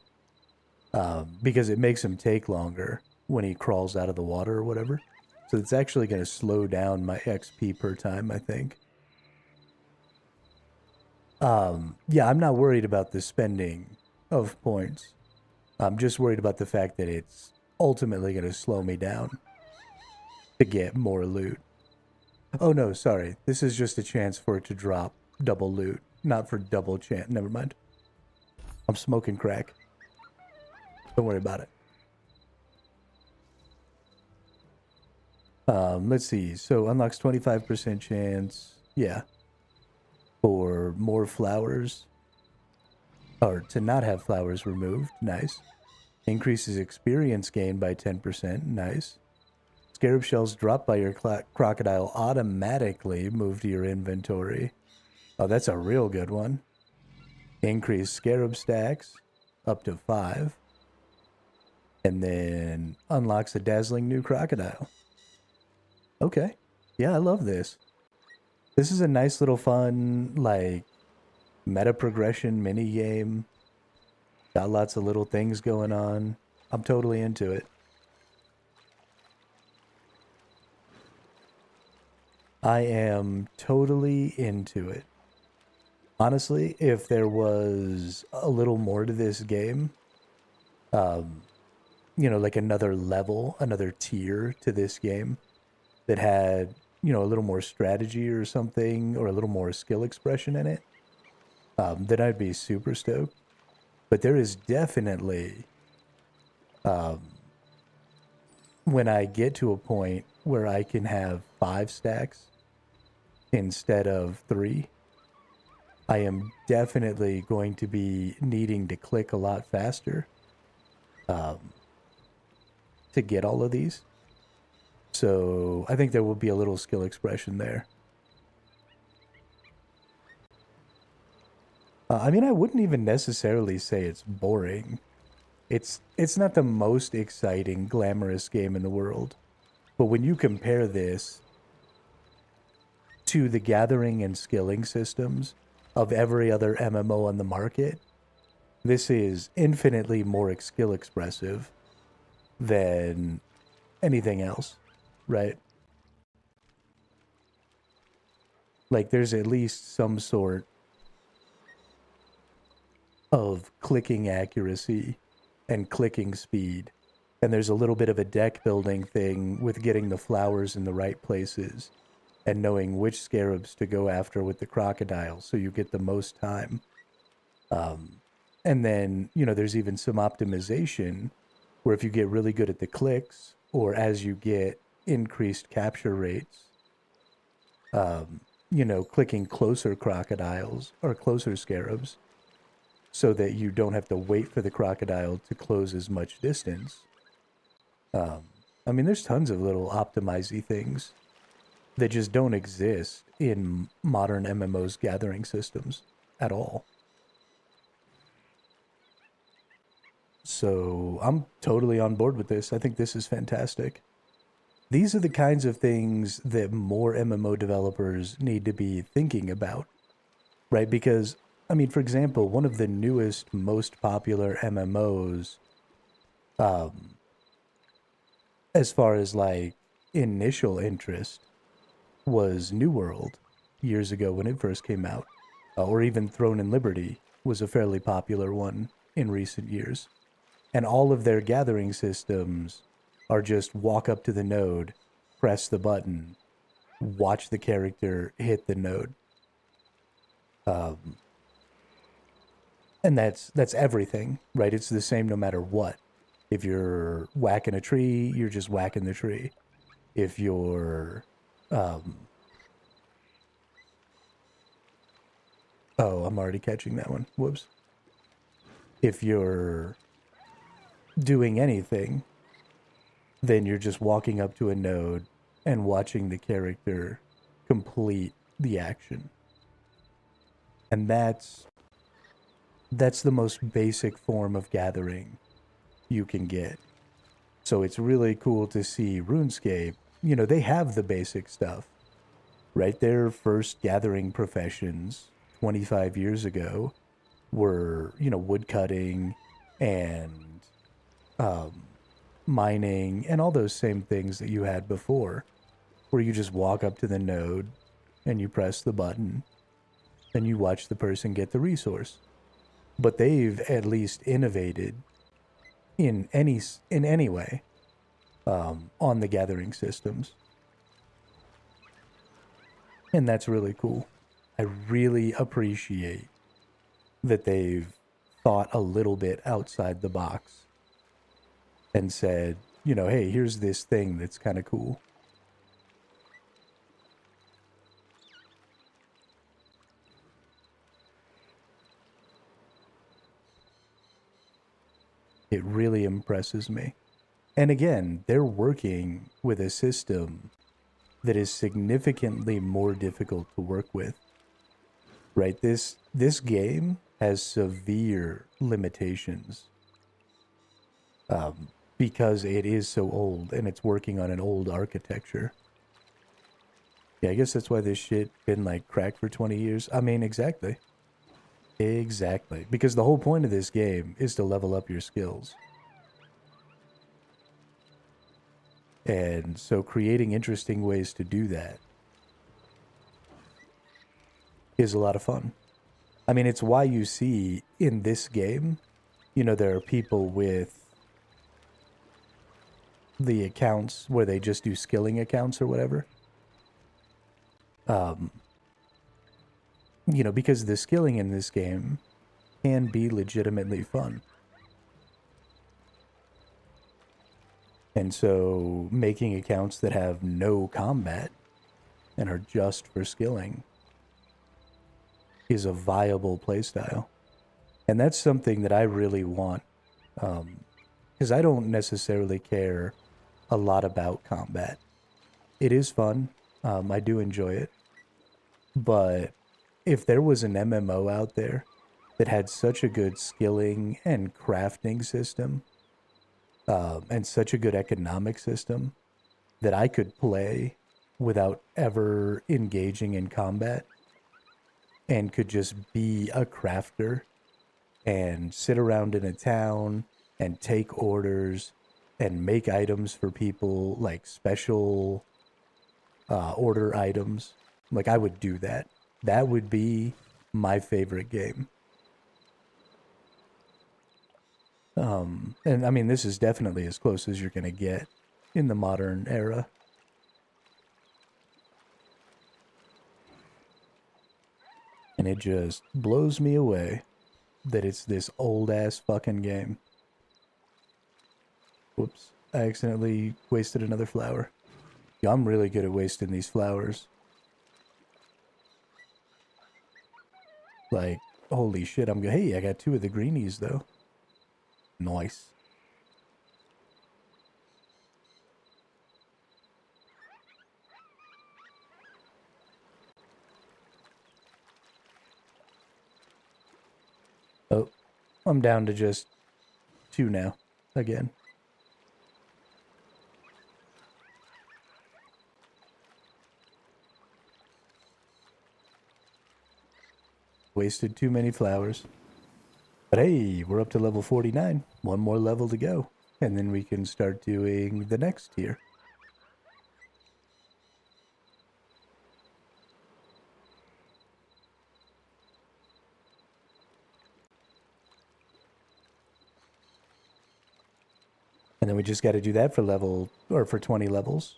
Because it makes him take longer when he crawls out of the water or whatever. So it's actually going to slow down my XP per time, I think. Yeah, I'm not worried about the spending of points. I'm just worried about the fact that it's ultimately going to slow me down to get more loot. Oh no, sorry. This is just a chance for it to drop double loot, not for double chance. Never mind. I'm smoking crack. Don't worry about it. Let's see. So unlocks 25% chance. Yeah. For more flowers. Or to not have flowers removed. Nice. Increases experience gain by 10%. Nice. Scarab shells dropped by your crocodile automatically move to your inventory. Oh, that's a real good one. Increase scarab stacks up to 5. And then unlocks a dazzling new crocodile. Okay. Yeah, I love this. This is a nice little fun, like, meta progression mini game. Got lots of little things going on. I'm totally into it. I am totally into it. Honestly, if there was a little more to this game, like another level, another tier to this game that had, a little more strategy or something, or a little more skill expression in it, then I'd be super stoked. But there is definitely, when I get to a point where I can have 5 stacks instead of 3, I am definitely going to be needing to click a lot faster to get all of these. So I think there will be a little skill expression there. I mean, I wouldn't even necessarily say it's boring. It's not the most exciting, glamorous game in the world. But when you compare this to the gathering and skilling systems of every other MMO on the market, this is infinitely more skill expressive than anything else, right? Like, there's at least some sort of clicking accuracy and clicking speed. And there's a little bit of a deck building thing with getting the flowers in the right places and knowing which scarabs to go after with the crocodile so you get the most time. And then, there's even some optimization where if you get really good at the clicks, or as you get increased capture rates, clicking closer crocodiles or closer scarabs so that you don't have to wait for the crocodile to close as much distance. I mean, there's tons of little optimizy things that just don't exist in modern MMOs gathering systems at all. So I'm totally on board with this. I think this is fantastic. These are the kinds of things that more MMO developers need to be thinking about, right? Because, I mean, for example, one of the newest, most popular MMOs, as far as like initial interest, was New World years ago when it first came out, or even Throne and Liberty was a fairly popular one in recent years. And all of their gathering systems are just walk up to the node, press the button, watch the character hit the node. And that's everything, right? It's the same no matter what. If you're whacking a tree, you're just whacking the tree. If you're oh, I'm already catching that one. Whoops. If you're doing anything, then you're just walking up to a node and watching the character complete the action. And that's the most basic form of gathering you can get. So it's really cool to see Runescape, they have the basic stuff, right? Their first gathering professions 25 years ago were, woodcutting and mining and all those same things that you had before, where you just walk up to the node and you press the button and you watch the person get the resource. But they've at least innovated in any way on the gathering systems. And that's really cool. I really appreciate that they've thought a little bit outside the box and said, hey, here's this thing that's kind of cool. It really impresses me. And again, they're working with a system that is significantly more difficult to work with. Right? This game has severe limitations because it is so old and it's working on an old architecture. Yeah, I guess that's why this shit been like cracked for 20 years. I mean, exactly. Exactly. Because the whole point of this game is to level up your skills. And so creating interesting ways to do that is a lot of fun. I mean, it's why you see in this game, you know, there are people with the accounts where they just do skilling accounts or whatever. You know, because the skilling in this game can be legitimately fun. And so making accounts that have no combat and are just for skilling is a viable playstyle. And that's something that I really want. Because I don't necessarily care a lot about combat. It is fun. I do enjoy it. But if there was an MMO out there that had such a good skilling and crafting system, and such a good economic system that I could play without ever engaging in combat and could just be a crafter and sit around in a town and take orders and make items for people, like special order items. Like, I would do that. That would be my favorite game. And I mean, this is definitely as close as you're going to get in the modern era. And it just blows me away that it's this old-ass fucking game. Whoops. I accidentally wasted another flower. Yeah, I'm really good at wasting these flowers. Like, holy shit, I'm good. Hey, I got 2 of the greenies, though. Nice. Oh, I'm down to just 2 now, again. Wasted too many flowers. But hey, we're up to level 49. 1 more level to go. And then we can start doing the next tier. And then we just got to do that for 20 levels.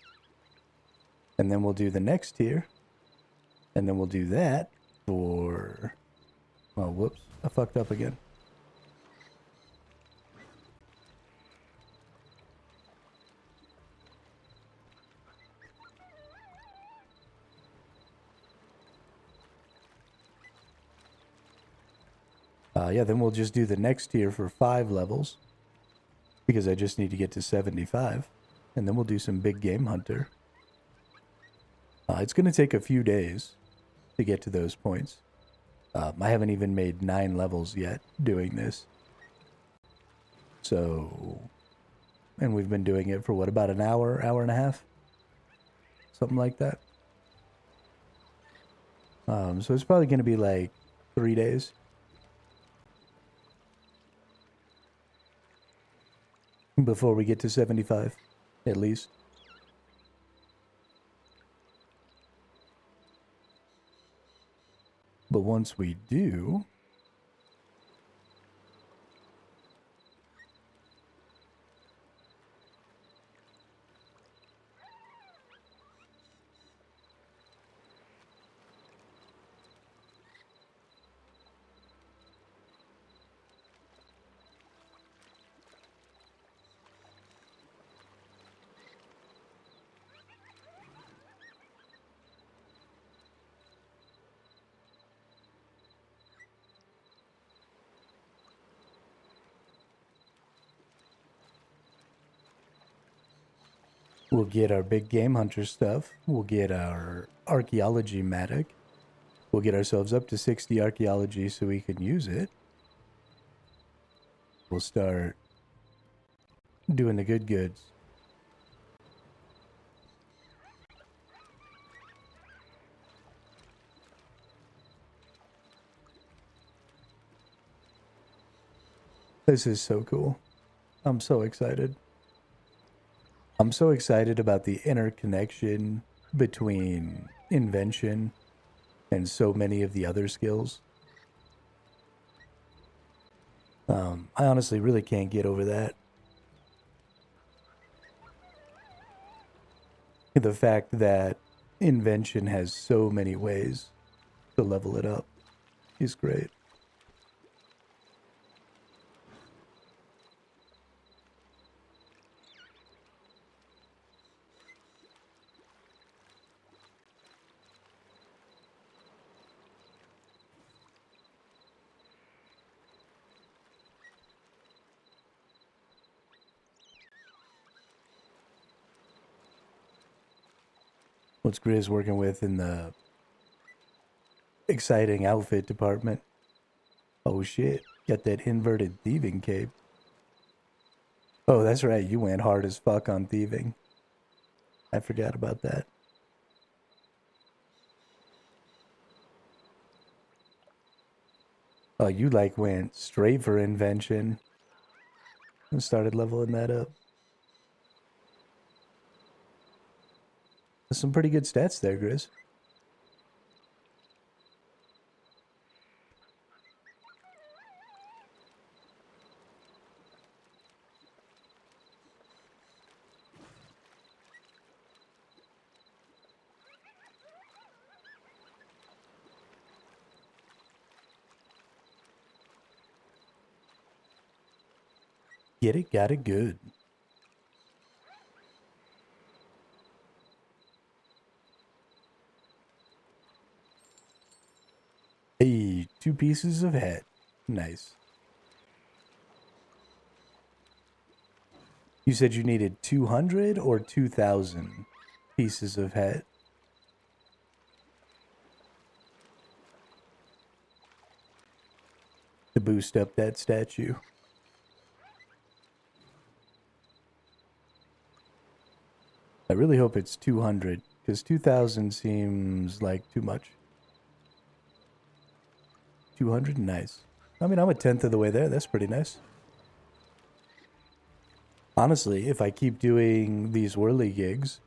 And then we'll do the next tier. And then we'll do that for... Oh, whoops. I fucked up again. Yeah, then we'll just do the next tier for 5 levels. Because I just need to get to 75. And then we'll do some big game hunter. It's going to take a few days to get to those points. I haven't even made 9 levels yet doing this. So... And we've been doing it for what, about an hour, hour and a half? Something like that. So it's probably going to be like 3 days. Before we get to 75, at least. But once we do... We'll get our big game hunter stuff. We'll get our archaeology matic. We'll get ourselves up to 60 archaeology so we can use it. We'll start doing the good goods. This is so cool. I'm so excited. I'm so excited about the interconnection between invention and so many of the other skills. I honestly really can't get over that. The fact that invention has so many ways to level it up is great. What's Grizz working with in the exciting outfit department? Oh shit, got that inverted thieving cape. Oh, that's right, you went hard as fuck on thieving. I forgot about that. Oh, you like went straight for invention and started leveling that up. There's some pretty good stats there, Grizz. Get it, got it good. Hey, 2 pieces of hat. Nice. You said you needed 200 or 2,000 pieces of hat? To boost up that statue. I really hope it's 200, because 2,000 seems like too much. 200, nice. I mean, I'm a 10th of the way there. That's pretty nice. Honestly, if I keep doing these whirly gigs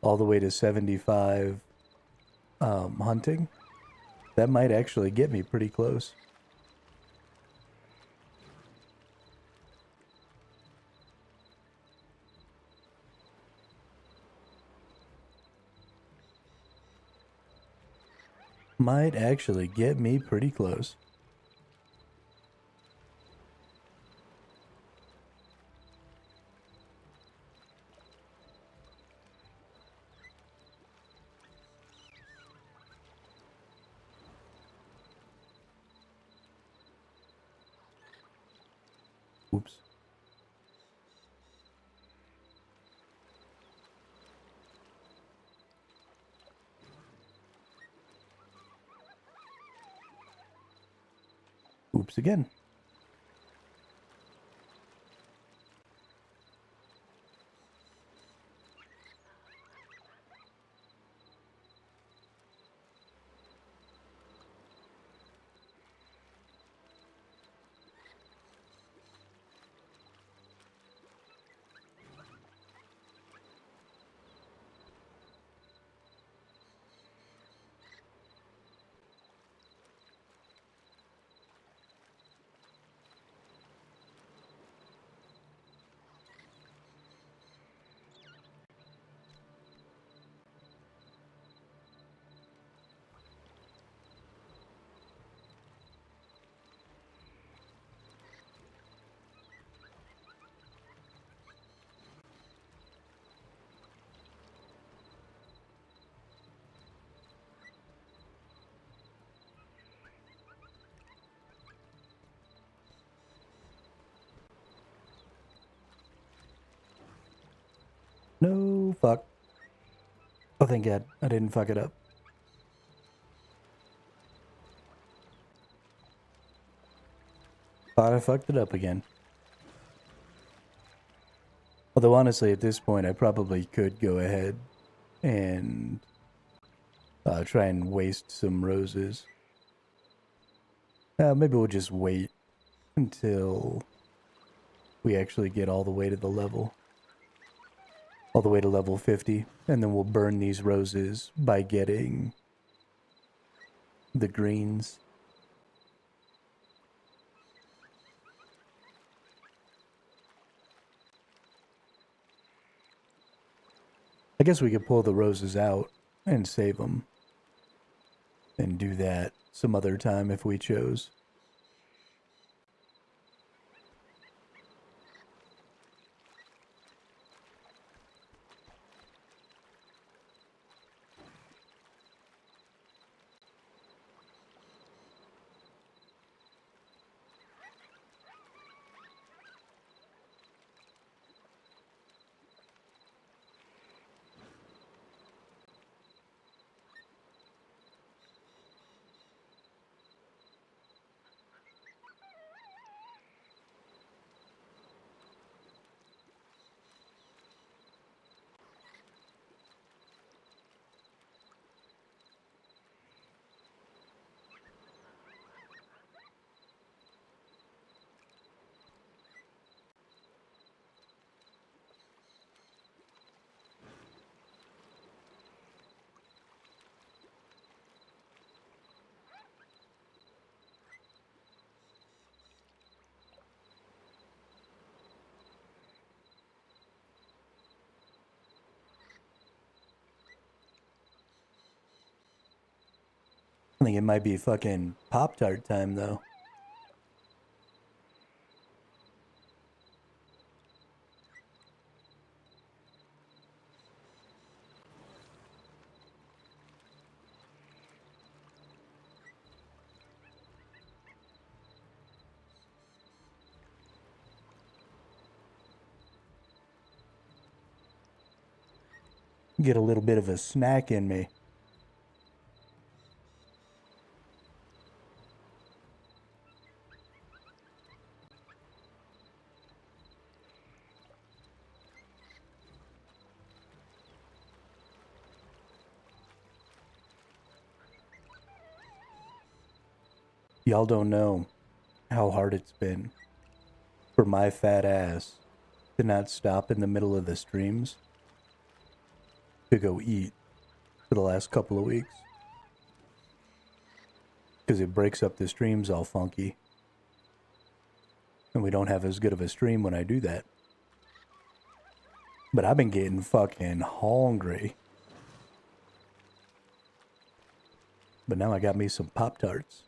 all the way to 75 hunting, that might actually get me pretty close. Might actually get me pretty close. Oops. Oops again. No, fuck. Oh, thank God. I didn't fuck it up. Thought I fucked it up again. Although, honestly, at this point, I probably could go ahead and try and waste some roses. Maybe we'll just wait until we actually get all the way to the level. All the way to level 50. And then we'll burn these roses by getting the greens. guess we could pull the roses out and save them. And do that some other time if we chose. I think it might be fucking Pop-Tart time, though. Get a little bit of a snack in me. Y'all don't know how hard it's been for my fat ass to not stop in the middle of the streams to go eat for the last couple of weeks. Because it breaks up the streams all funky. And we don't have as good of a stream when I do that. But I've been getting fucking hungry. But now I got me some Pop-Tarts.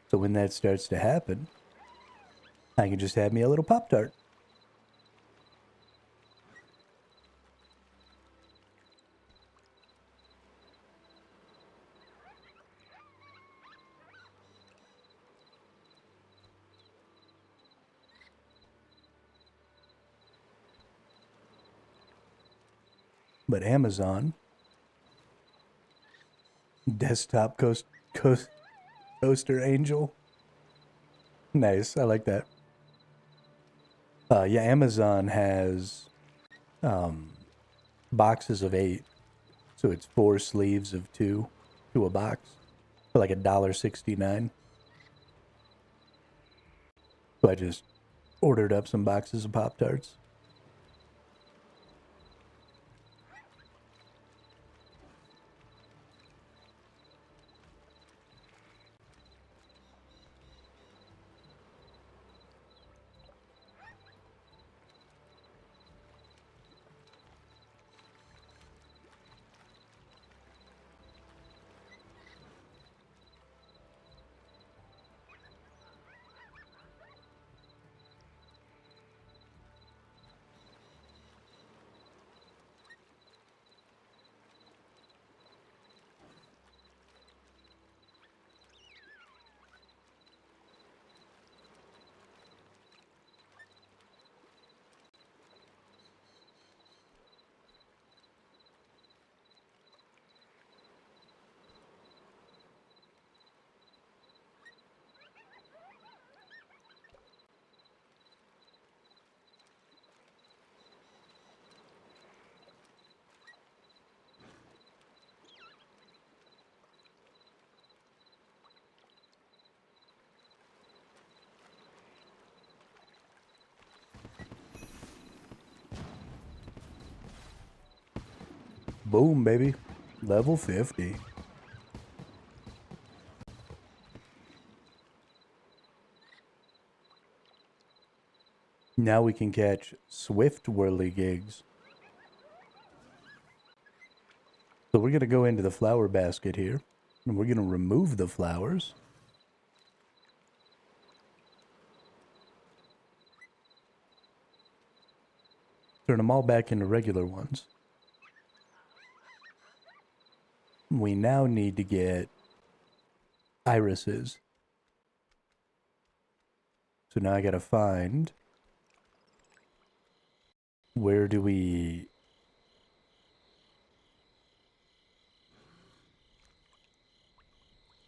So when that starts to happen, I can just have me a little Pop-Tart. But Amazon, desktop coaster angel. Nice, I like that. Yeah, Amazon has boxes of 8. So it's 4 sleeves of 2 to a box for like $1.69. So I just ordered up some boxes of Pop-Tarts. Boom, baby. Level 50. Now we can catch swift whirligigs. So we're going to go into the flower basket here, and we're going to remove the flowers. Turn them all back into regular ones. We now need to get irises. So now I gotta find, where do we...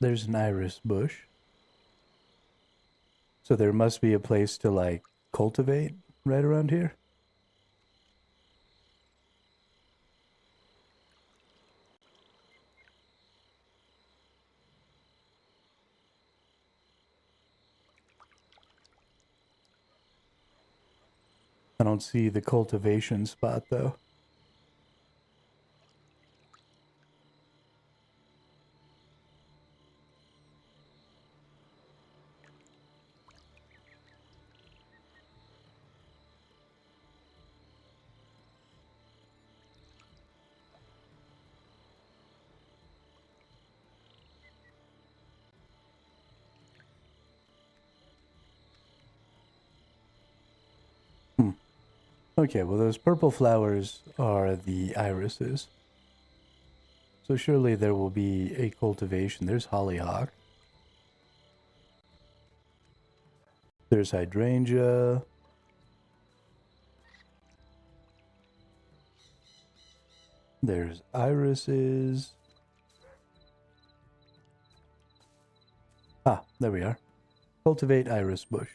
There's an iris bush. So there must be a place to, like, cultivate right around here. I don't see the cultivation spot, though. Okay, well, those purple flowers are the irises. So surely there will be a cultivation. There's hollyhock. There's hydrangea. There's irises. Ah, there we are. Cultivate iris bush.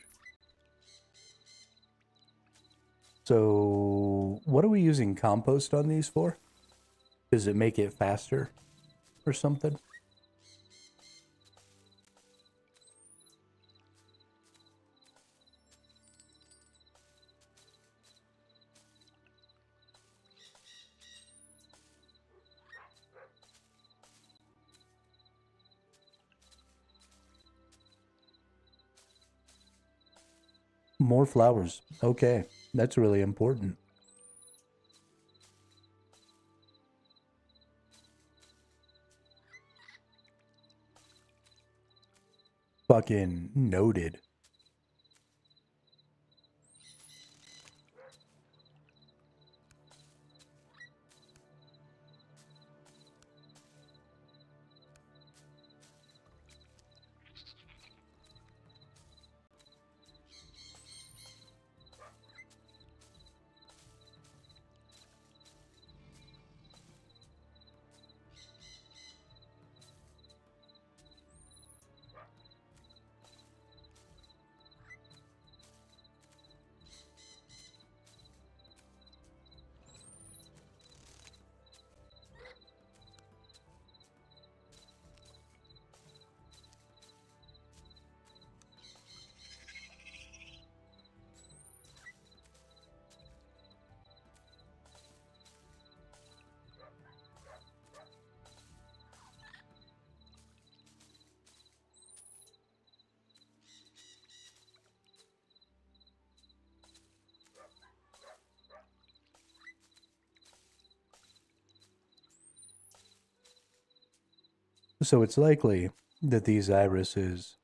So, what are we using compost on these for? Does it make it faster or something? More flowers. Okay, that's really important. Fucking noted. So it's likely that these irises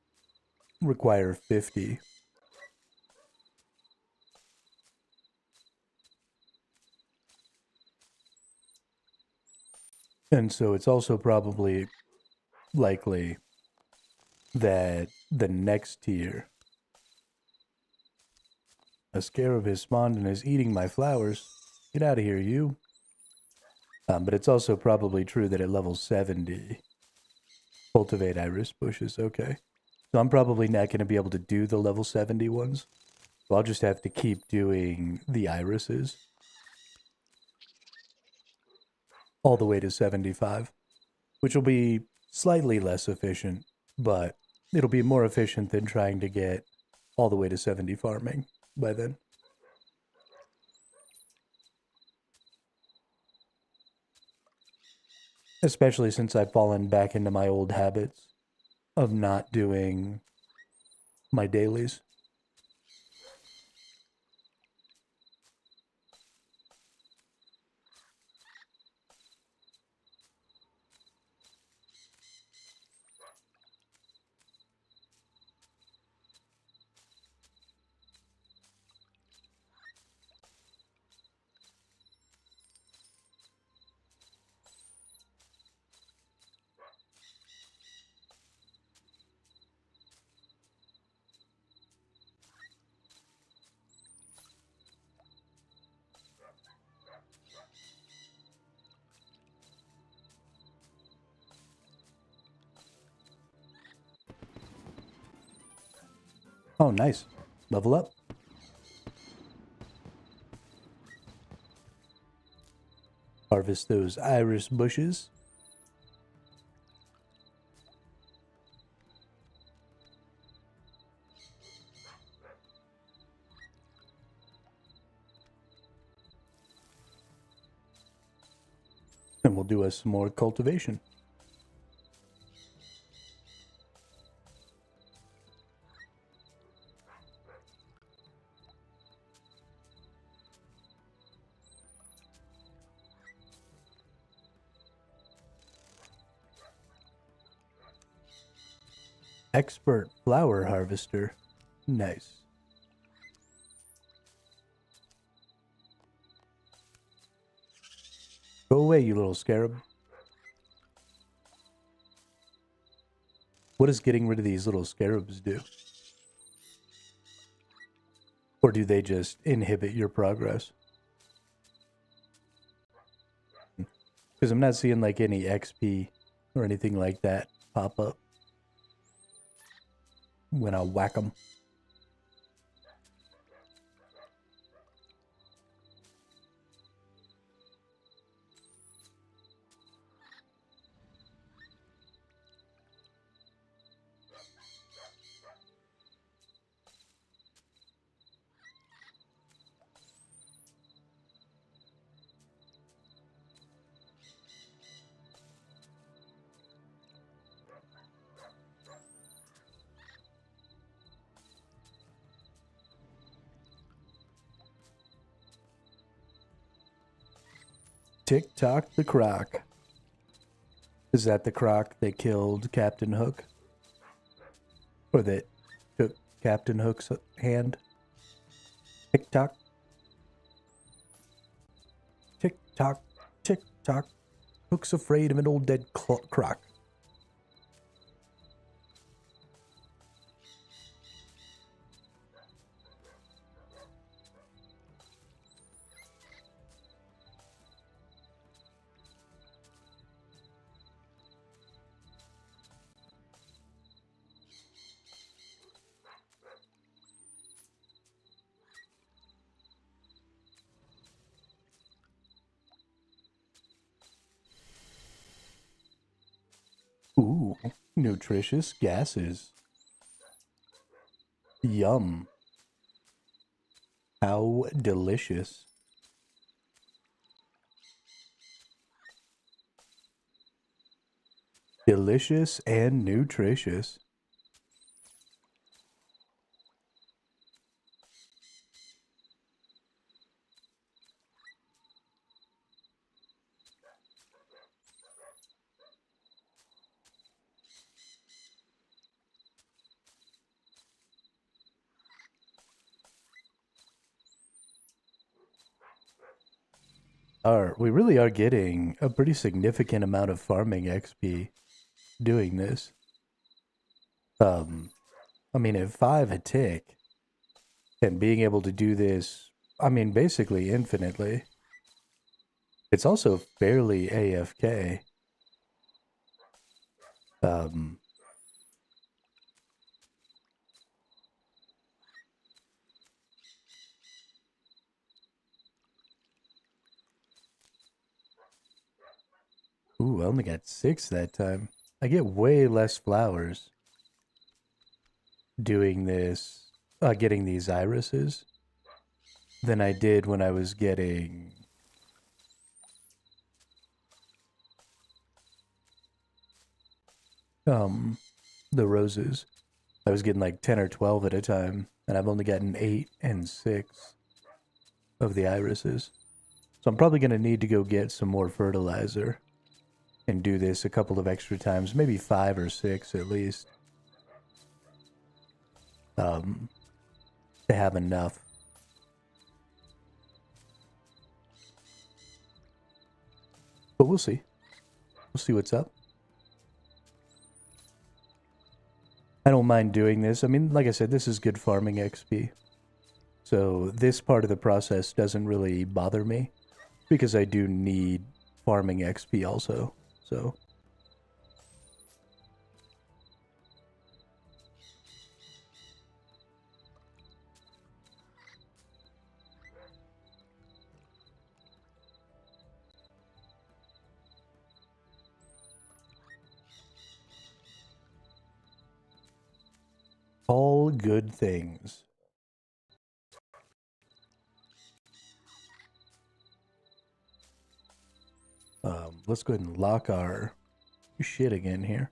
require 50. And so it's also probably likely that the next tier, a scarab has spawned and is eating my flowers. Get out of here, you. But it's also probably true that at level 70, cultivate iris bushes. Okay. So I'm probably not going to be able to do the level 70 ones. So I'll just have to keep doing the irises all the way to 75, which will be slightly less efficient, but it'll be more efficient than trying to get all the way to 70 farming by then. Especially since I've fallen back into my old habits of not doing my dailies. Oh, nice. Level up. Harvest those iris bushes. And we'll do us some more cultivation. Expert flower harvester. Nice. Go away, you little scarab. What does getting rid of these little scarabs do? Or do they just inhibit your progress? Because I'm not seeing like any XP or anything like that pop up when I whack them. Tick-tock the croc. Is that the croc that killed Captain Hook? Or that took Captain Hook's hand? Tick-tock. Tick-tock, tick-tock. Hook's afraid of an old dead croc. Ooh, nutritious gases. Yum. How delicious. Delicious and nutritious. We really are getting a pretty significant amount of farming XP doing this. I mean, at 5 a tick, and being able to do this, I mean, basically infinitely. It's also fairly AFK. Ooh, I only got 6 that time. I get way less flowers doing this, getting these irises than I did when I was getting the roses. I was getting like 10 or 12 at a time, and I've only gotten 8 and 6 of the irises. So I'm probably going to need to go get some more fertilizer and do this a couple of extra times, maybe 5 or 6 at least, to have enough. But we'll see. We'll see what's up. I don't mind doing this. I mean, like I said, this is good farming XP. So this part of the process doesn't really bother me because I do need farming XP also. So All good things. Let's go ahead and lock our shit again here.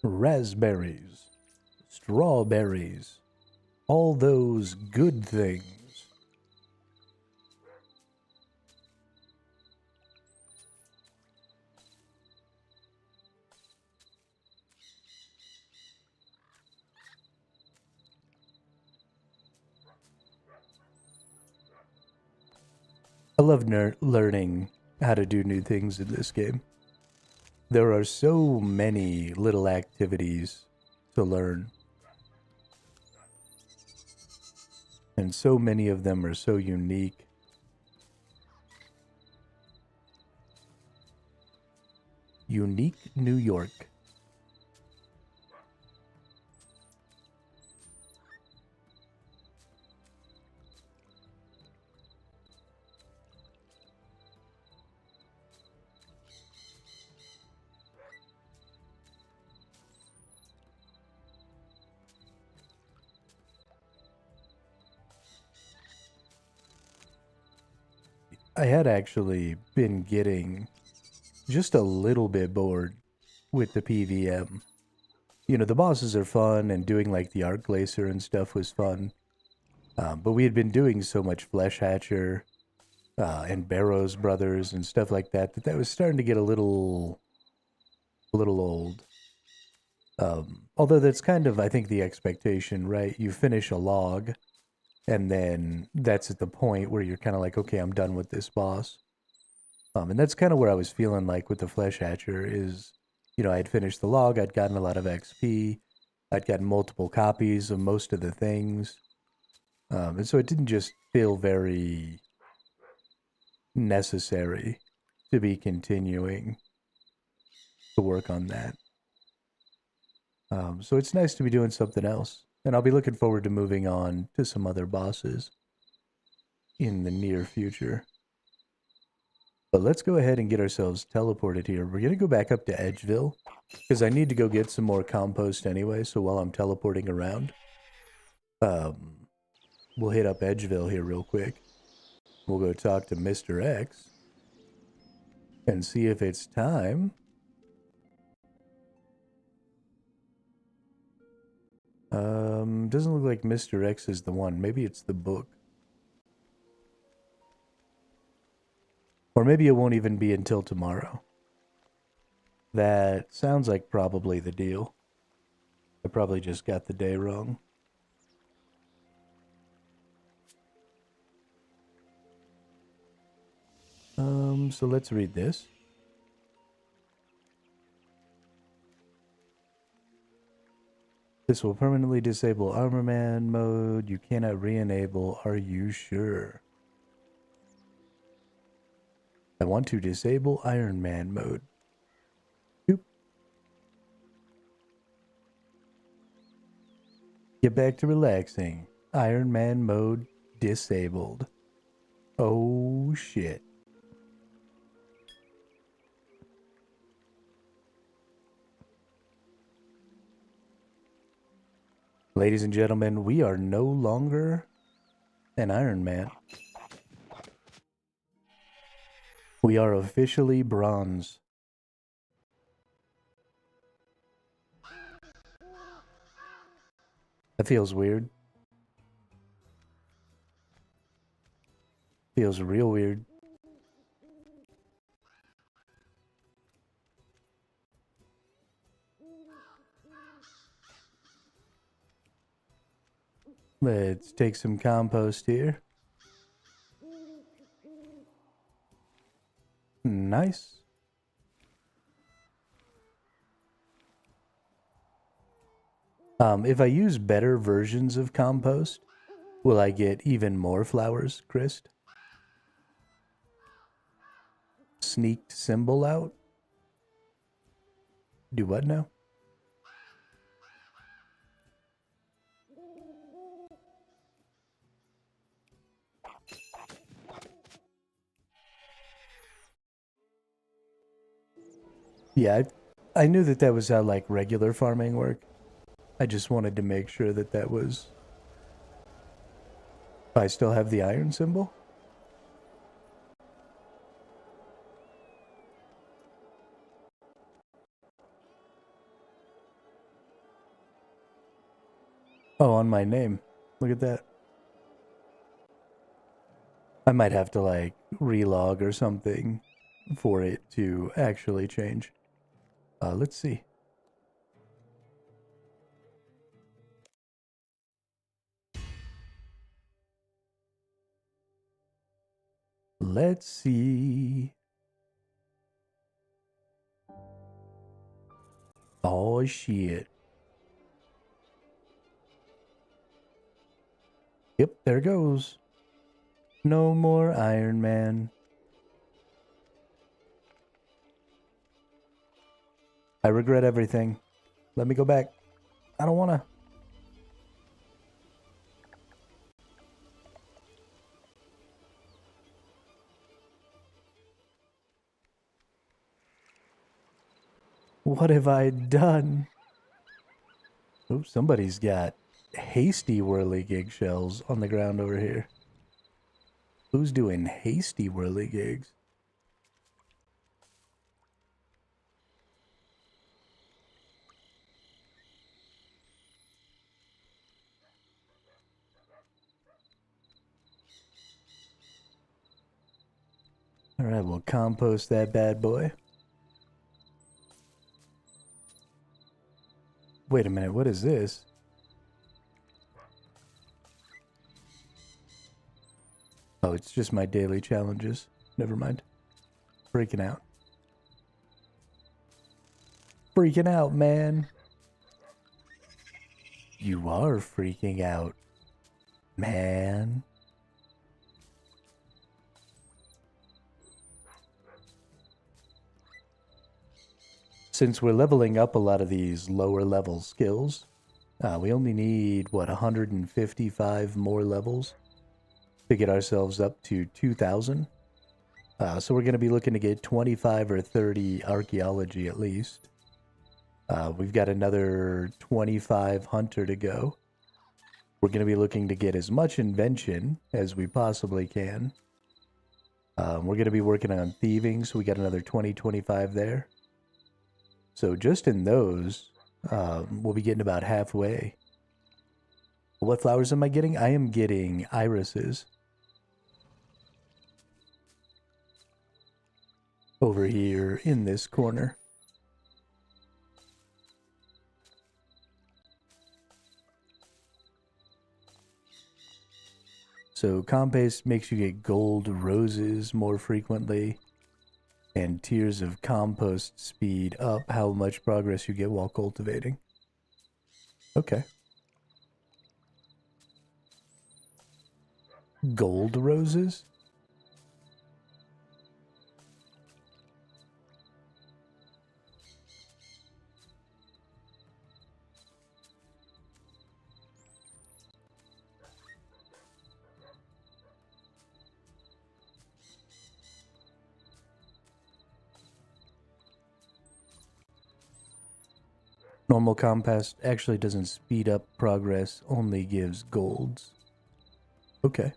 Raspberries, strawberries, all those good things. I love learning how to do new things in this game. There are so many little activities to learn. And so many of them are so unique. Unique New York. I had actually been getting just a little bit bored with the PVM. You know, the bosses are fun, and doing like the Art Glacier and stuff was fun. But we had been doing so much Flesh Hatcher and Barrows Brothers and stuff like that that was starting to get a little old. Although that's kind of, I think, the expectation, right? You finish a log, and then that's at the point where you're kind of like, okay, I'm done with this boss. And that's kind of where I was feeling like with the Flesh Hatcher is, you know, I had finished the log, I'd gotten a lot of XP, I'd gotten multiple copies of most of the things. And so it didn't just feel very necessary to be continuing to work on that. So it's nice to be doing something else. And I'll be looking forward to moving on to some other bosses in the near future. But let's go ahead and get ourselves teleported here. We're going to go back up to Edgeville, because I need to go get some more compost anyway, so while I'm teleporting around, we'll hit up Edgeville here real quick. We'll go talk to Mr. X and see if it's time. Doesn't look like Mr. X is the one. Maybe it's the book. Or maybe it won't even be until tomorrow. That sounds like probably the deal. I probably just got the day wrong. So let's read this. This will permanently disable Armor Man mode. You cannot re-enable. Are you sure? I want to disable Iron Man mode. Boop. Get back to relaxing. Iron Man mode disabled. Oh shit. Ladies and gentlemen, we are no longer an Iron Man. We are officially bronze. That feels weird. Feels real weird. Let's take some compost here. Nice. If I use better versions of compost, will I get even more flowers, Chris? Sneaked symbol out? Do what now? Yeah, I knew that that was how, like, regular farming worked. I just wanted to make sure that that was... I still have the iron symbol? Oh, on my name. Look at that. I might have to, like, relog or something for it to actually change. Let's see. Let's see. Oh, shit. Yep, there goes. No more Iron Man. I regret everything. Let me go back. I don't wanna. What have I done? Oops, somebody's got hasty whirligig shells on the ground over here. Who's doing hasty whirligigs? Alright, we'll compost that bad boy. Wait a minute, what is this? Oh, it's just my daily challenges. Never mind. Freaking out. Freaking out, man. You are freaking out, man. Since we're leveling up a lot of these lower level skills, we only need, what, 155 more levels to get ourselves up to 2,000. So we're going to be looking to get 25 or 30 archaeology at least. We've got another 25 hunter to go. We're going to be looking to get as much invention as we possibly can. We're going to be working on thieving, so we got another 20-25 there. So just in those, we'll be getting about halfway. What flowers am I getting? I am getting irises. Over here in this corner. So compost makes you get gold roses more frequently. And tiers of compost speed up how much progress you get while cultivating. Okay. Gold roses? Normal compost actually doesn't speed up progress, only gives golds. Okay.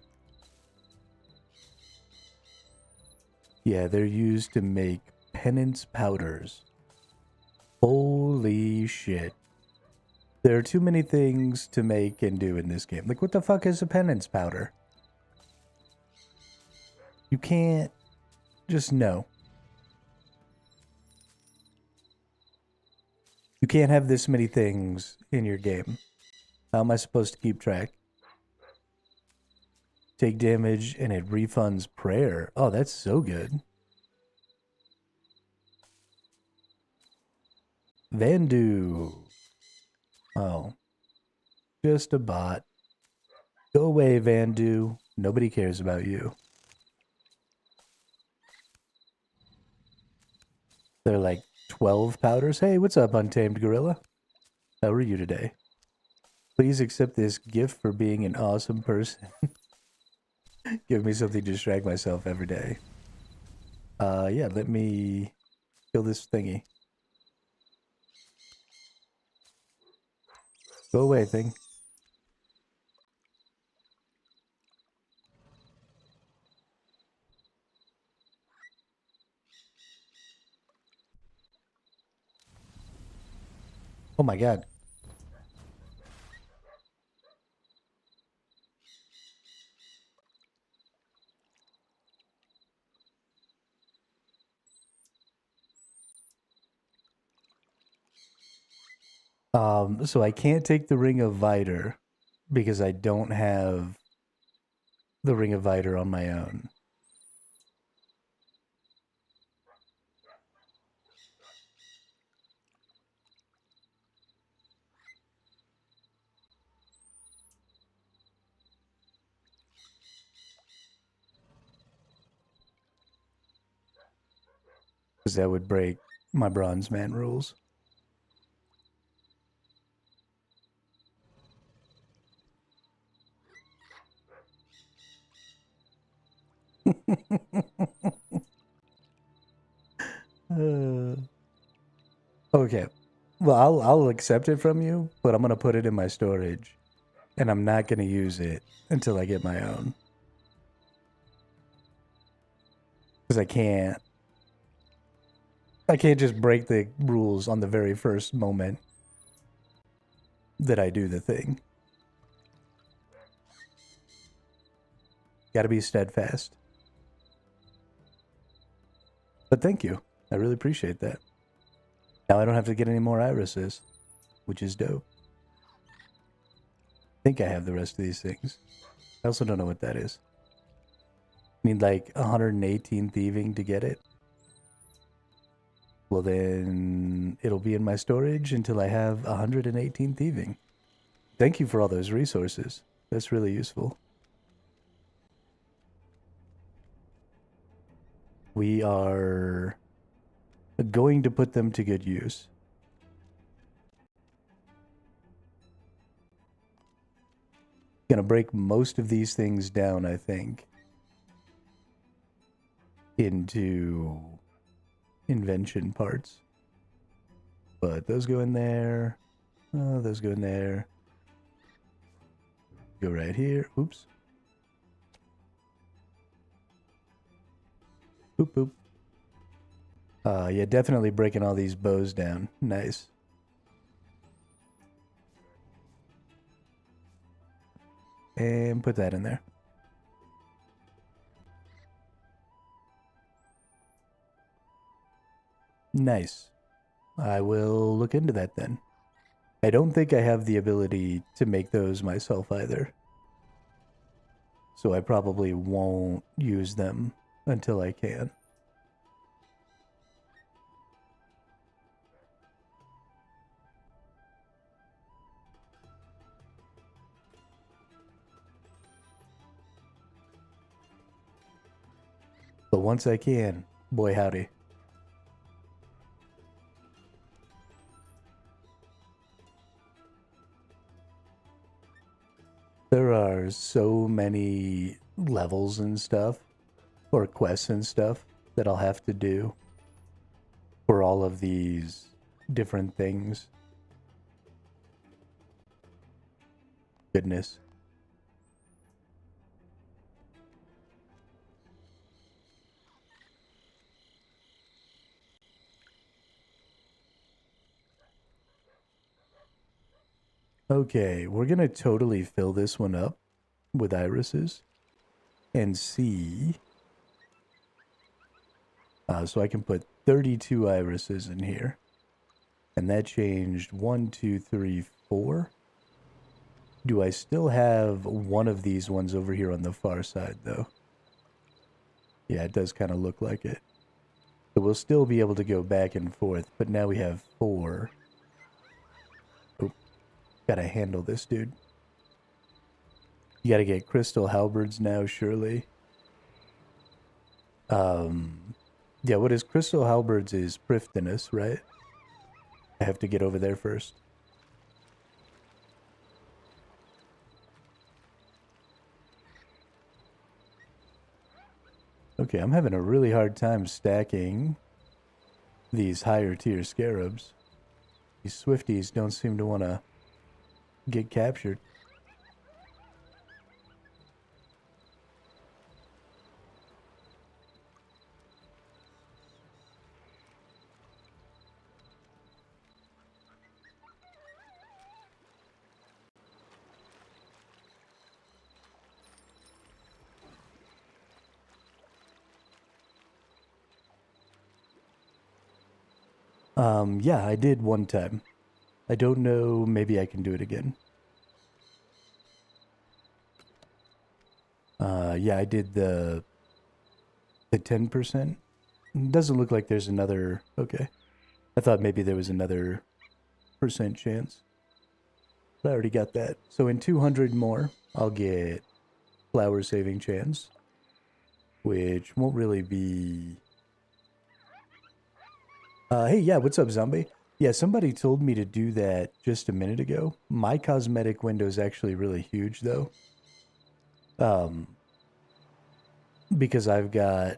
Yeah, they're used to make penance powders. Holy shit. There are too many things to make and do in this game. Like, what the fuck is a penance powder? You can't just know. You can't have this many things in your game. How am I supposed to keep track? Take damage and it refunds prayer. Oh, that's so good. Vandu. Oh. Just a bot. Go away, Vandu. Nobody cares about you. They're like, 12 powders. Hey, what's up, Untamed Gorilla? How are you today? Please accept this gift for being an awesome person. Give me something to distract myself every day. Yeah, let me kill this thingy. Go away, thing. Oh my god. So I can't take the Ring of Viter because I don't have the Ring of Viter on my own. Because that would break my Bronzeman rules. Okay. Well, I'll accept it from you, but I'm gonna put it in my storage, and I'm not gonna use it until I get my own. Because I can't just break the rules on the very first moment that I do the thing. Gotta be steadfast. But thank you. I really appreciate that. Now I don't have to get any more irises, which is dope. I think I have the rest of these things. I also don't know what that is. Need like 118 thieving to get it. Well, then it'll be in my storage until I have 118 thieving. Thank you for all those resources. That's really useful. We are going to put them to good use. Gonna break most of these things down, I think, into invention parts. But those go in there. Oh, those go in there. Go right here. Oops. Boop, boop. Yeah, definitely breaking all these bows down. Nice. And put that in there. Nice. I will look into that then. I don't think I have the ability to make those myself either. So I probably won't use them until I can. But once I can, boy howdy. There are so many levels and stuff, or quests and stuff, that I'll have to do for all of these different things. Goodness. Okay, we're gonna totally fill this one up with irises and see. So I can put 32 irises in here. And that changed 1, 2, 3, 4. Do I still have one of these ones over here on the far side, though? Yeah, it does kind of look like it. So we'll still be able to go back and forth, but now we have 4. Oh, gotta handle this, dude. You gotta get crystal halberds now, surely. Yeah, what is Crystal Halberds is Prifdinus, right? I have to get over there first. Okay, I'm having a really hard time stacking these higher tier scarabs. These Swifties don't seem to want to get captured. Yeah, I did one time. I don't know, maybe I can do it again. Yeah, I did the 10%. Doesn't look like there's another, okay. I thought maybe there was another percent chance. But I already got that. So in 200 more, I'll get flower saving chance, which won't really be... hey, yeah, what's up, zombie? Yeah, somebody told me to do that just a minute ago. My cosmetic window is actually really huge, though. Because I've got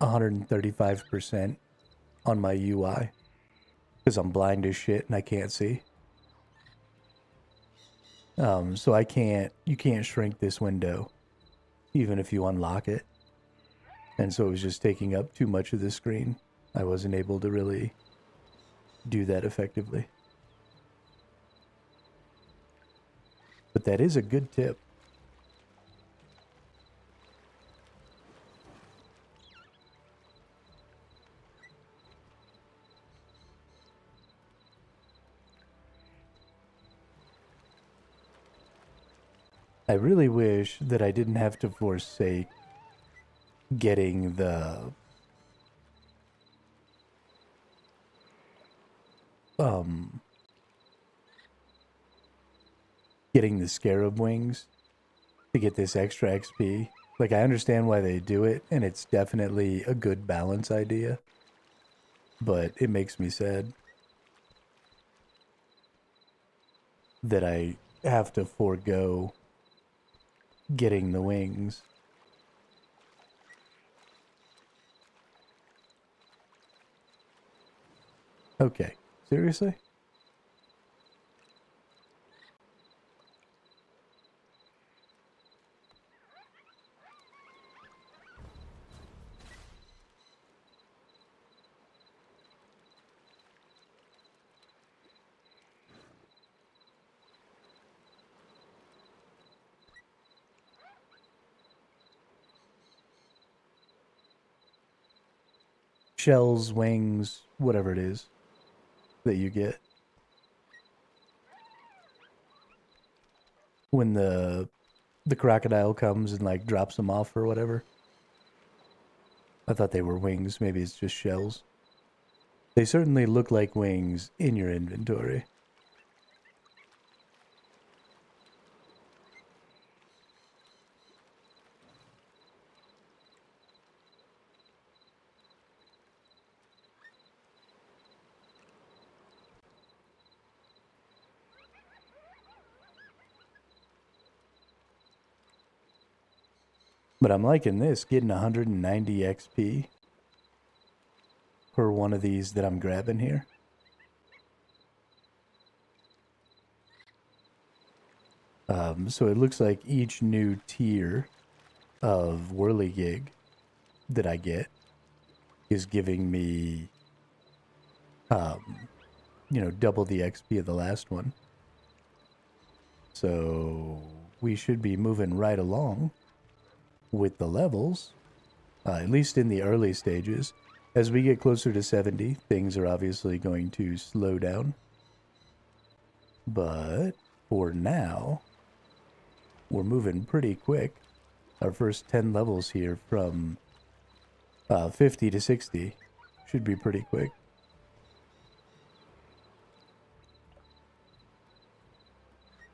135% on my UI. Because I'm blind as shit and I can't see. So you can't shrink this window, even if you unlock it. And so it was just taking up too much of the screen. I wasn't able to really do that effectively. But that is a good tip. I really wish that I didn't have to forsake getting the getting the scarab wings to get this extra XP. Like, I understand why they do it, and it's definitely a good balance idea, but it makes me sad that I have to forego getting the wings. Okay, seriously? Shells, wings, whatever it is that you get when the crocodile comes and like drops them off or whatever. I thought they were wings. Maybe it's just shells. They certainly look like wings in your inventory. But I'm liking this, getting 190 XP per one of these that I'm grabbing here. So it looks like each new tier of whirligig that I get is giving me, you know, double the XP of the last one. So we should be moving right along with the levels, at least in the early stages. As we get closer to 70, things are obviously going to slow down. But for now, we're moving pretty quick. Our first 10 levels here from 50 to 60 should be pretty quick.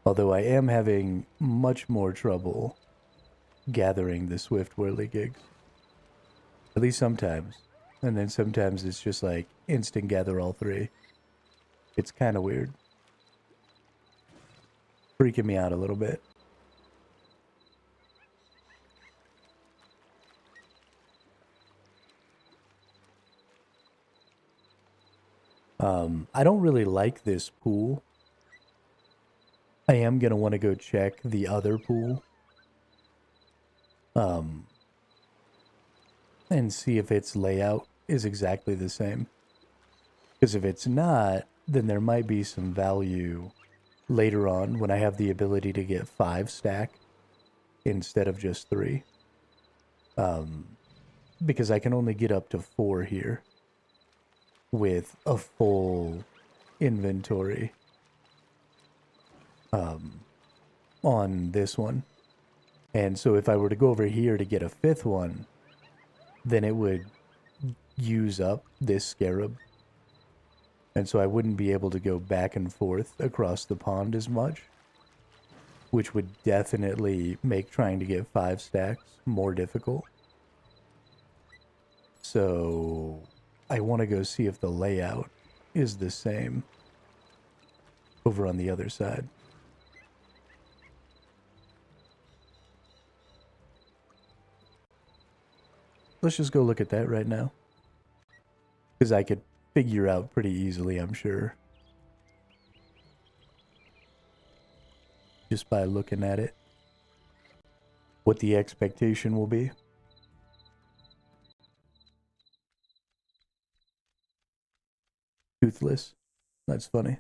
Although I am having much more trouble gathering the swift whirligigs. At least sometimes. and then sometimes it's just like instant gather all three. It's kind of weird. Freaking me out a little bit. I don't really like this pool. I am going to want to go check the other pool. And see if its layout is exactly the same. Because if it's not, then there might be some value later on when I have the ability to get 5 stack instead of just 3. Because I can only get up to 4 here with a full inventory on this one. And so if I were to go over here to get a 5th one, then it would use up this scarab. And so I wouldn't be able to go back and forth across the pond as much, which would definitely make trying to get 5 stacks more difficult. So I want to go see if the layout is the same over on the other side. Let's just go look at that right now. Because I could figure out pretty easily, I'm sure. Just by looking at it. What the expectation will be. Toothless. That's funny.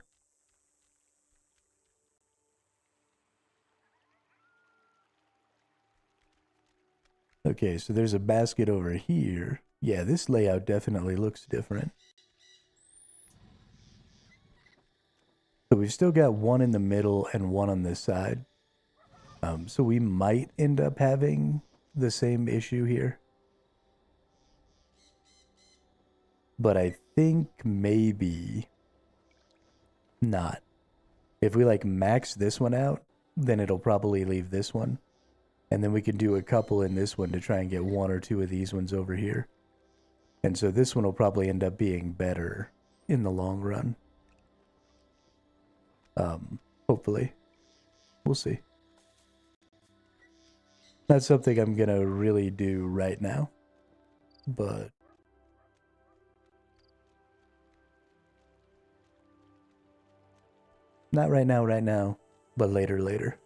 Okay, so there's a basket over here. Yeah, this layout definitely looks different. So we've still got one in the middle and one on this side. So we might end up having the same issue here. But I think maybe not. If we like max this one out, then it'll probably leave this one. And then we can do a couple in this one to try and get 1 or 2 of these ones over here. And so this one will probably end up being better in the long run. Hopefully. We'll see. Not something I'm gonna really do right now. But not right now, but later.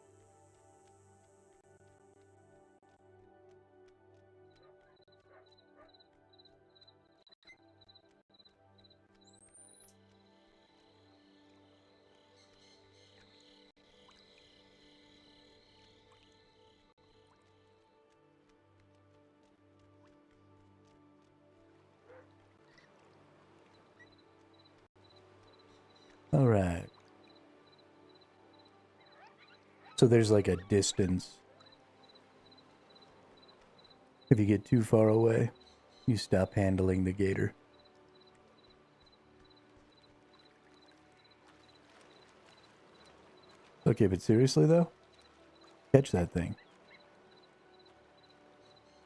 All right. So there's like a distance. If you get too far away, you stop handling the gator. Okay, but seriously though? Catch that thing.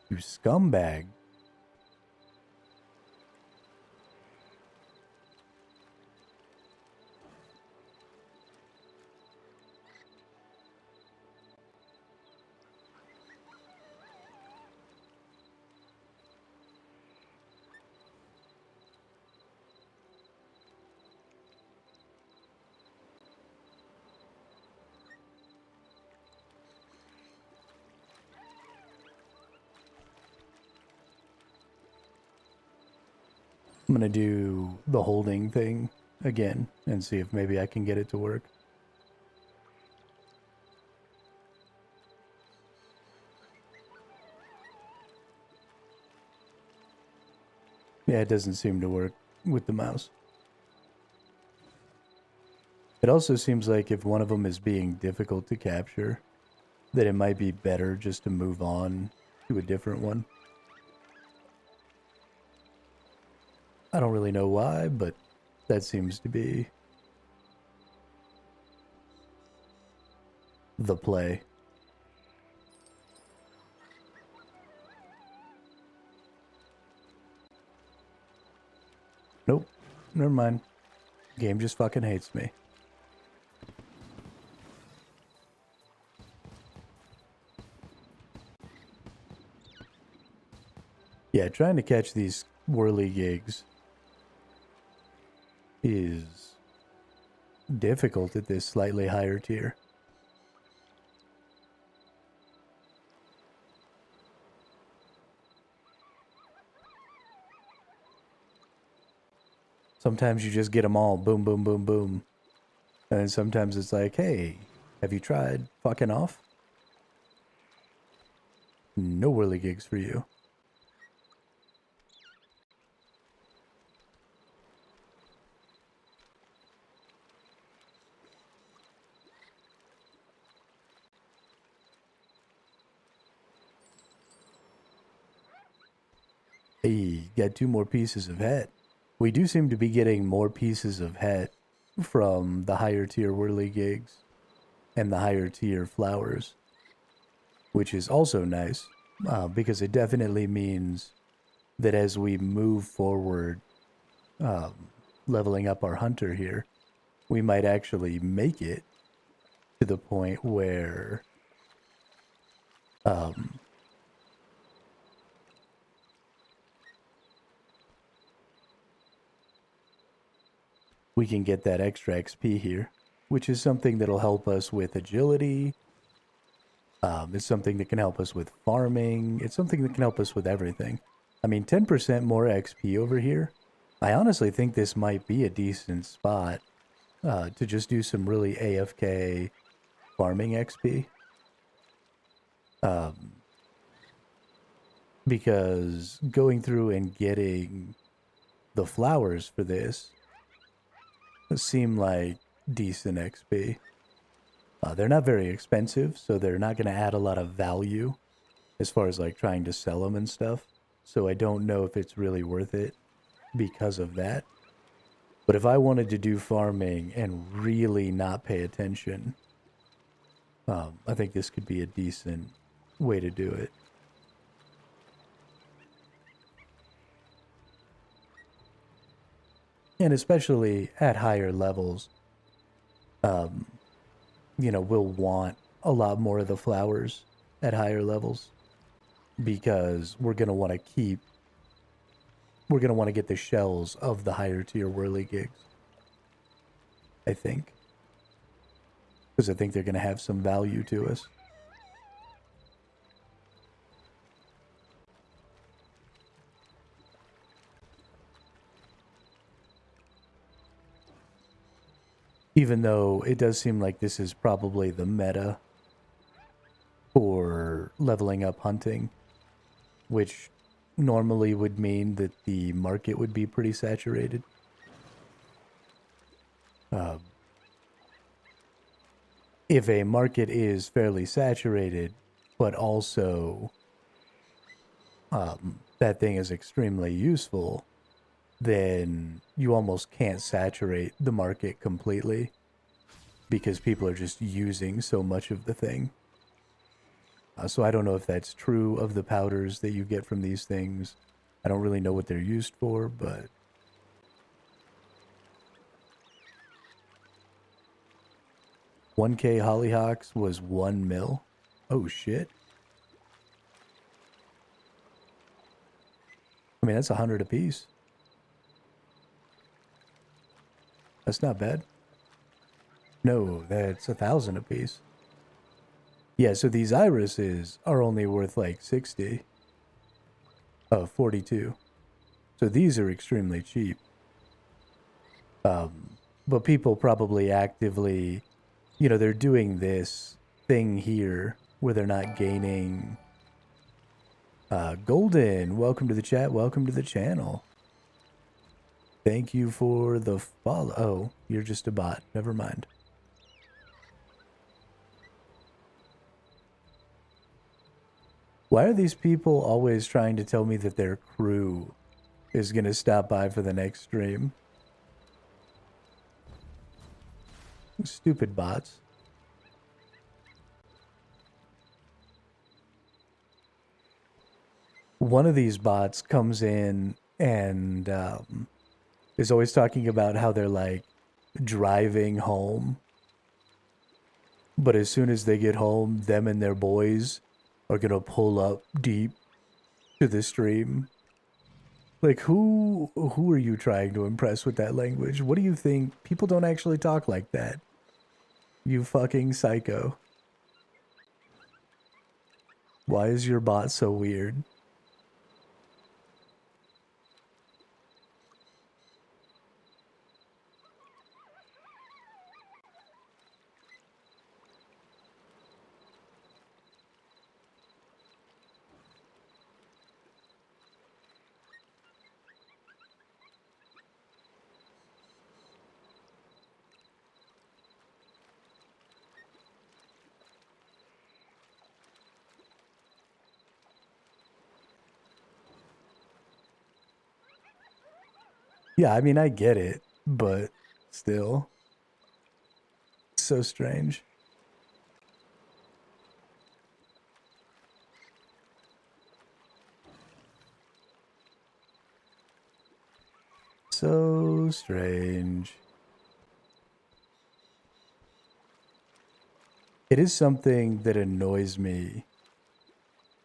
You scumbag. I'm gonna do the holding thing again and see if maybe I can get it to work. Yeah, it doesn't seem to work with the mouse. It also seems like if one of them is being difficult to capture, that it might be better just to move on to a different one. I don't really know why, but that seems to be the play. Nope. Never mind. Game just fucking hates me. Yeah, trying to catch these whirligigs is difficult at this slightly higher tier. Sometimes you just get them all, boom, boom, boom, boom. And then sometimes it's like, hey, have you tried fucking off? No whirligigs for you. Hey, got 2 more pieces of het. We do seem to be getting more pieces of het from the higher tier whirligigs and the higher tier flowers, which is also nice because it definitely means that as we move forward, leveling up our hunter here, we might actually make it to the point where we can get that extra XP here, which is something that'll help us with agility. It's something that can help us with farming. It's something that can help us with everything. I mean, 10% more XP over here. I honestly think this might be a decent spot to just do some really AFK farming XP. Because going through and getting the flowers for this seem like decent XP. They're not very expensive, so they're not going to add a lot of value as far as like trying to sell them and stuff. So I don't know if it's really worth it because of that. But if I wanted to do farming and really not pay attention, I think this could be a decent way to do it. And especially at higher levels, you know, we'll want a lot more of the flowers at higher levels because we're going to want to get the shells of the higher tier whirligigs, I think. Because I think they're going to have some value to us. Even though it does seem like this is probably the meta for leveling up hunting, which normally would mean that the market would be pretty saturated. If a market is fairly saturated, but also that thing is extremely useful, then you almost can't saturate the market completely because people are just using so much of the thing. So I don't know if that's true of the powders that you get from these things. I don't really know what they're used for, but... $1K hollyhocks was 1 mil. Oh shit. I mean, that's 100 apiece. That's not bad. No, that's 1,000 apiece. Yeah, so these irises are only worth like 60. 42. So these are extremely cheap. But people probably actively, you know, they're doing this thing here where they're not gaining. Golden, welcome to the chat. Welcome to the channel. Thank you for the follow. Oh, you're just a bot. Never mind. Why are these people always trying to tell me that their crew is going to stop by for the next stream? Stupid bots. One of these bots comes in and is always talking about how they're like driving home. But as soon as they get home, them and their boys are gonna pull up deep to the stream. Like, who are you trying to impress with that language? What do you think? People don't actually talk like that. You fucking psycho. Why is your bot so weird? Yeah, I mean, I get it, but still, so strange. So strange. It is something that annoys me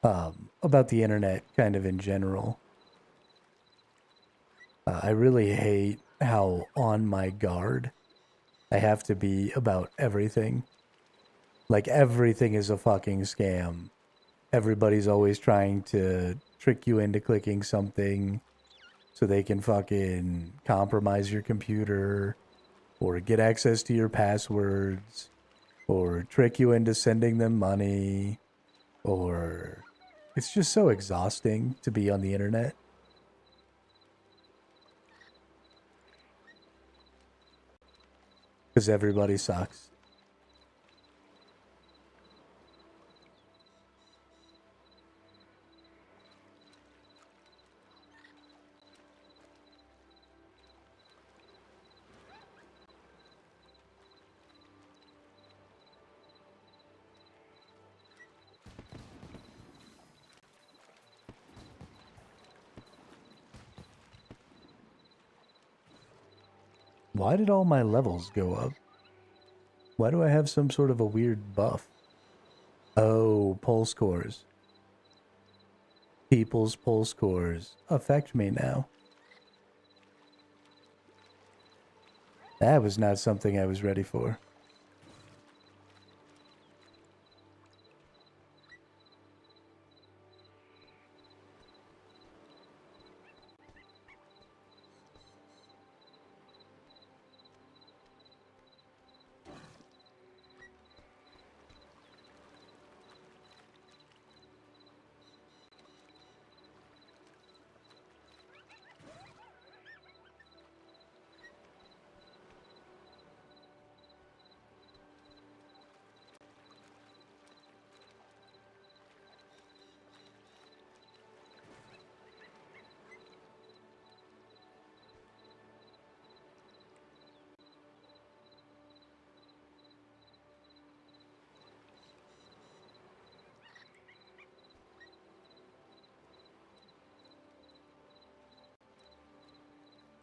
about the internet kind of in general. I really hate how on my guard I have to be about everything. Like, everything is a fucking scam. Everybody's always trying to trick you into clicking something so they can fucking compromise your computer or get access to your passwords or trick you into sending them money, or it's just so exhausting to be on the internet. Because everybody sucks. Why did all my levels go up? Why do I have some sort of a weird buff? Oh, poll scores. People's poll scores affect me now. That was not something I was ready for.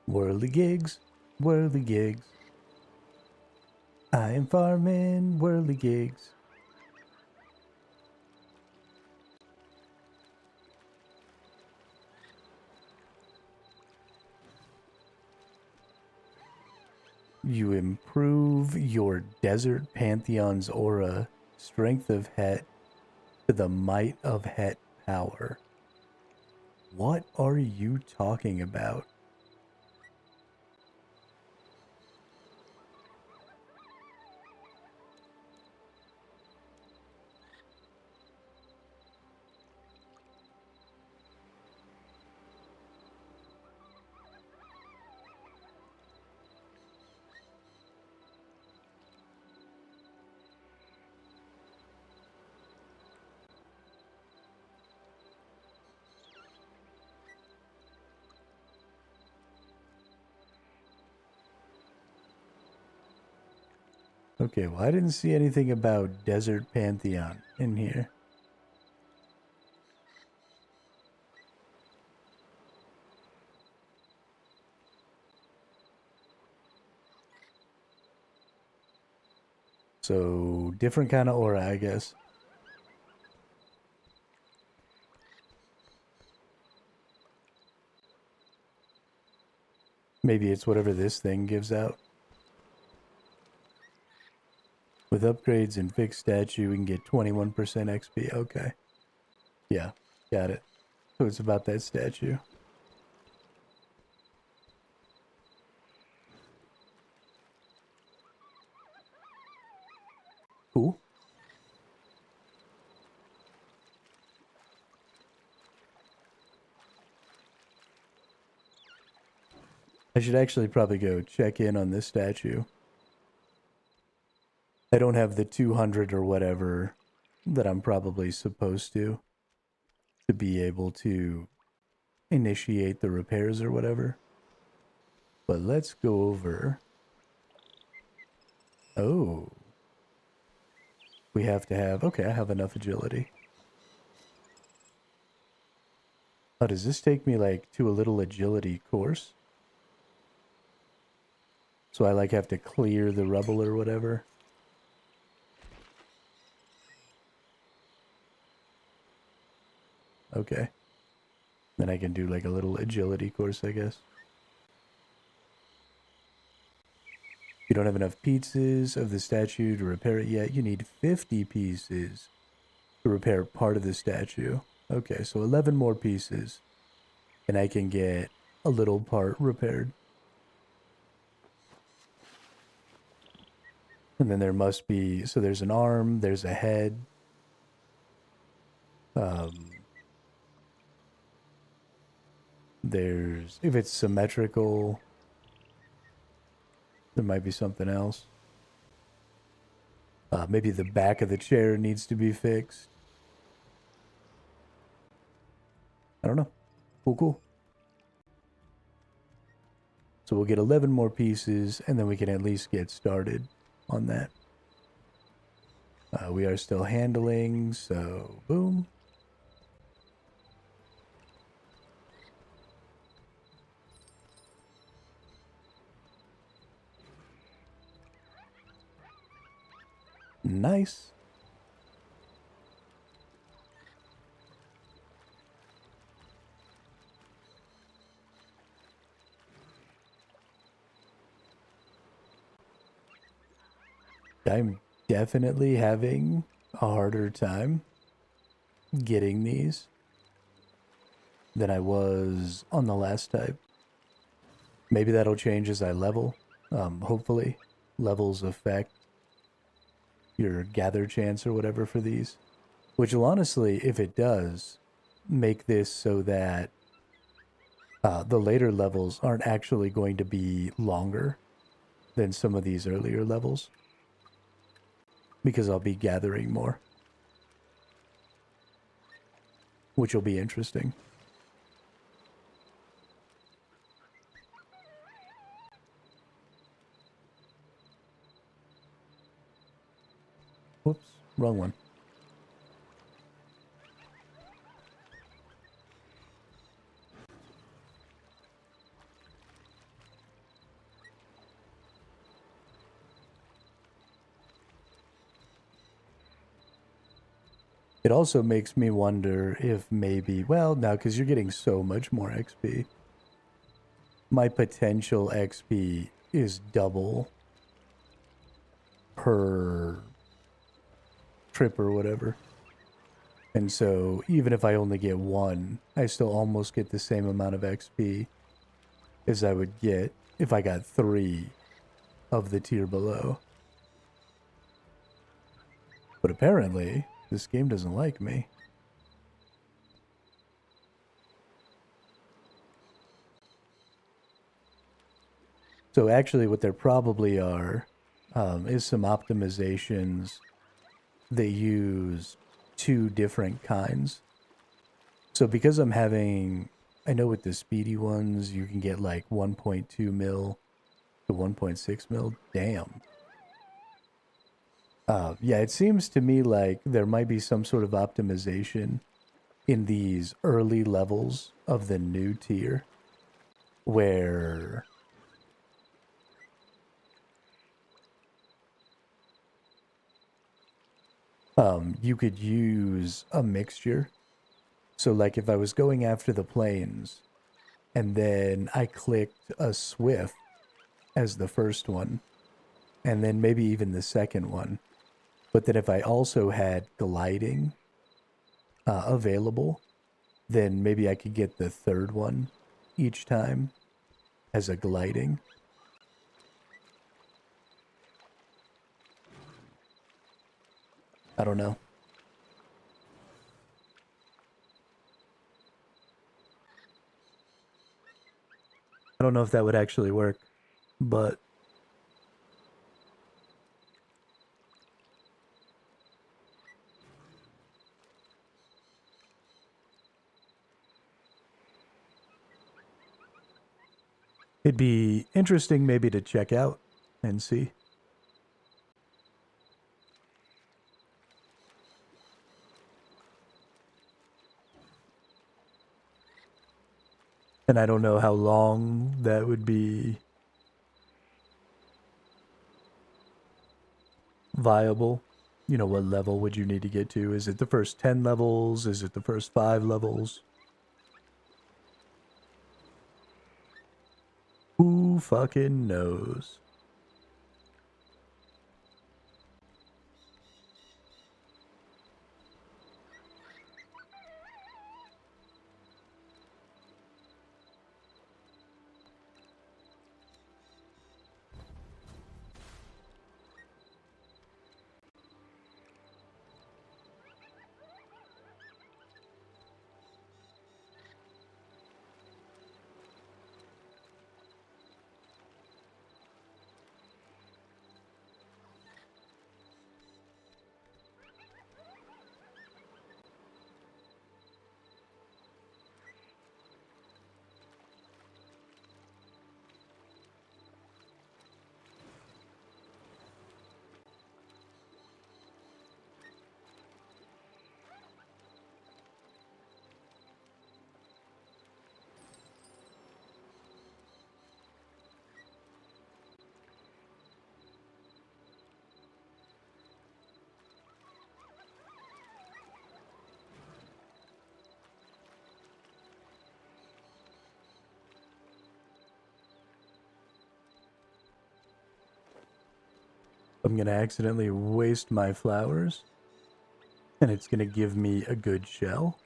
Worldly gigs, worldly gigs. I am farming worldly gigs. You improve your desert pantheon's aura, strength of Het, to the might of Het power. What are you talking about? Okay, well, I didn't see anything about Desert Pantheon in here. So, different kind of aura, I guess. Maybe it's whatever this thing gives out. With upgrades and fixed statue, we can get 21% XP. Okay. Yeah, got it. So it's about that statue. Cool. I should actually probably go check in on this statue. I don't have the 200 or whatever that I'm probably supposed to be able to initiate the repairs or whatever. But let's go over. Oh. We have to have... Okay, I have enough agility. Oh, does this take me, like, to a little agility course? So I, like, have to clear the rubble or whatever? Okay. Then I can do, like, a little agility course, I guess. You don't have enough pieces of the statue to repair it yet. You need 50 pieces to repair part of the statue. Okay, so 11 more pieces. And I can get a little part repaired. And then there must be... So there's an arm, there's a head. There's... If it's symmetrical... There might be something else. Maybe the back of the chair needs to be fixed. I don't know. Cool. So we'll get 11 more pieces, and then we can at least get started on that. We are still handling, so boom. Nice. I'm definitely having a harder time getting these than I was on the last type. Maybe that'll change as I level. Hopefully, levels affect your gather chance or whatever for these. Which will honestly, if it does, make this so that the later levels aren't actually going to be longer than some of these earlier levels. Because I'll be gathering more. Which will be interesting. Whoops, wrong one. It also makes me wonder if maybe, well, now because you're getting so much more XP, my potential XP is double per trip or whatever. And so even if I only get one, I still almost get the same amount of XP as I would get if I got 3 of the tier below. But apparently, this game doesn't like me. So actually what there probably are is some optimizations that use 2 different kinds. So because I'm having, I know with the speedy ones, you can get like 1.2 mil to 1.6 mil. Damn. Yeah, it seems to me like there might be some sort of optimization in these early levels of the new tier where... You could use a mixture. So like if I was going after the planes and then I clicked a swift as the first one and then maybe even the second one, but then if I also had gliding available, then maybe I could get the third one each time as a gliding. I don't know. I don't know if that would actually work, but it'd be interesting maybe to check out and see. And I don't know how long that would be viable. You know, what level would you need to get to? Is it the first 10 levels? Is it the first 5 levels? Who fucking knows? I'm gonna accidentally waste my flowers, and it's gonna give me a good shell.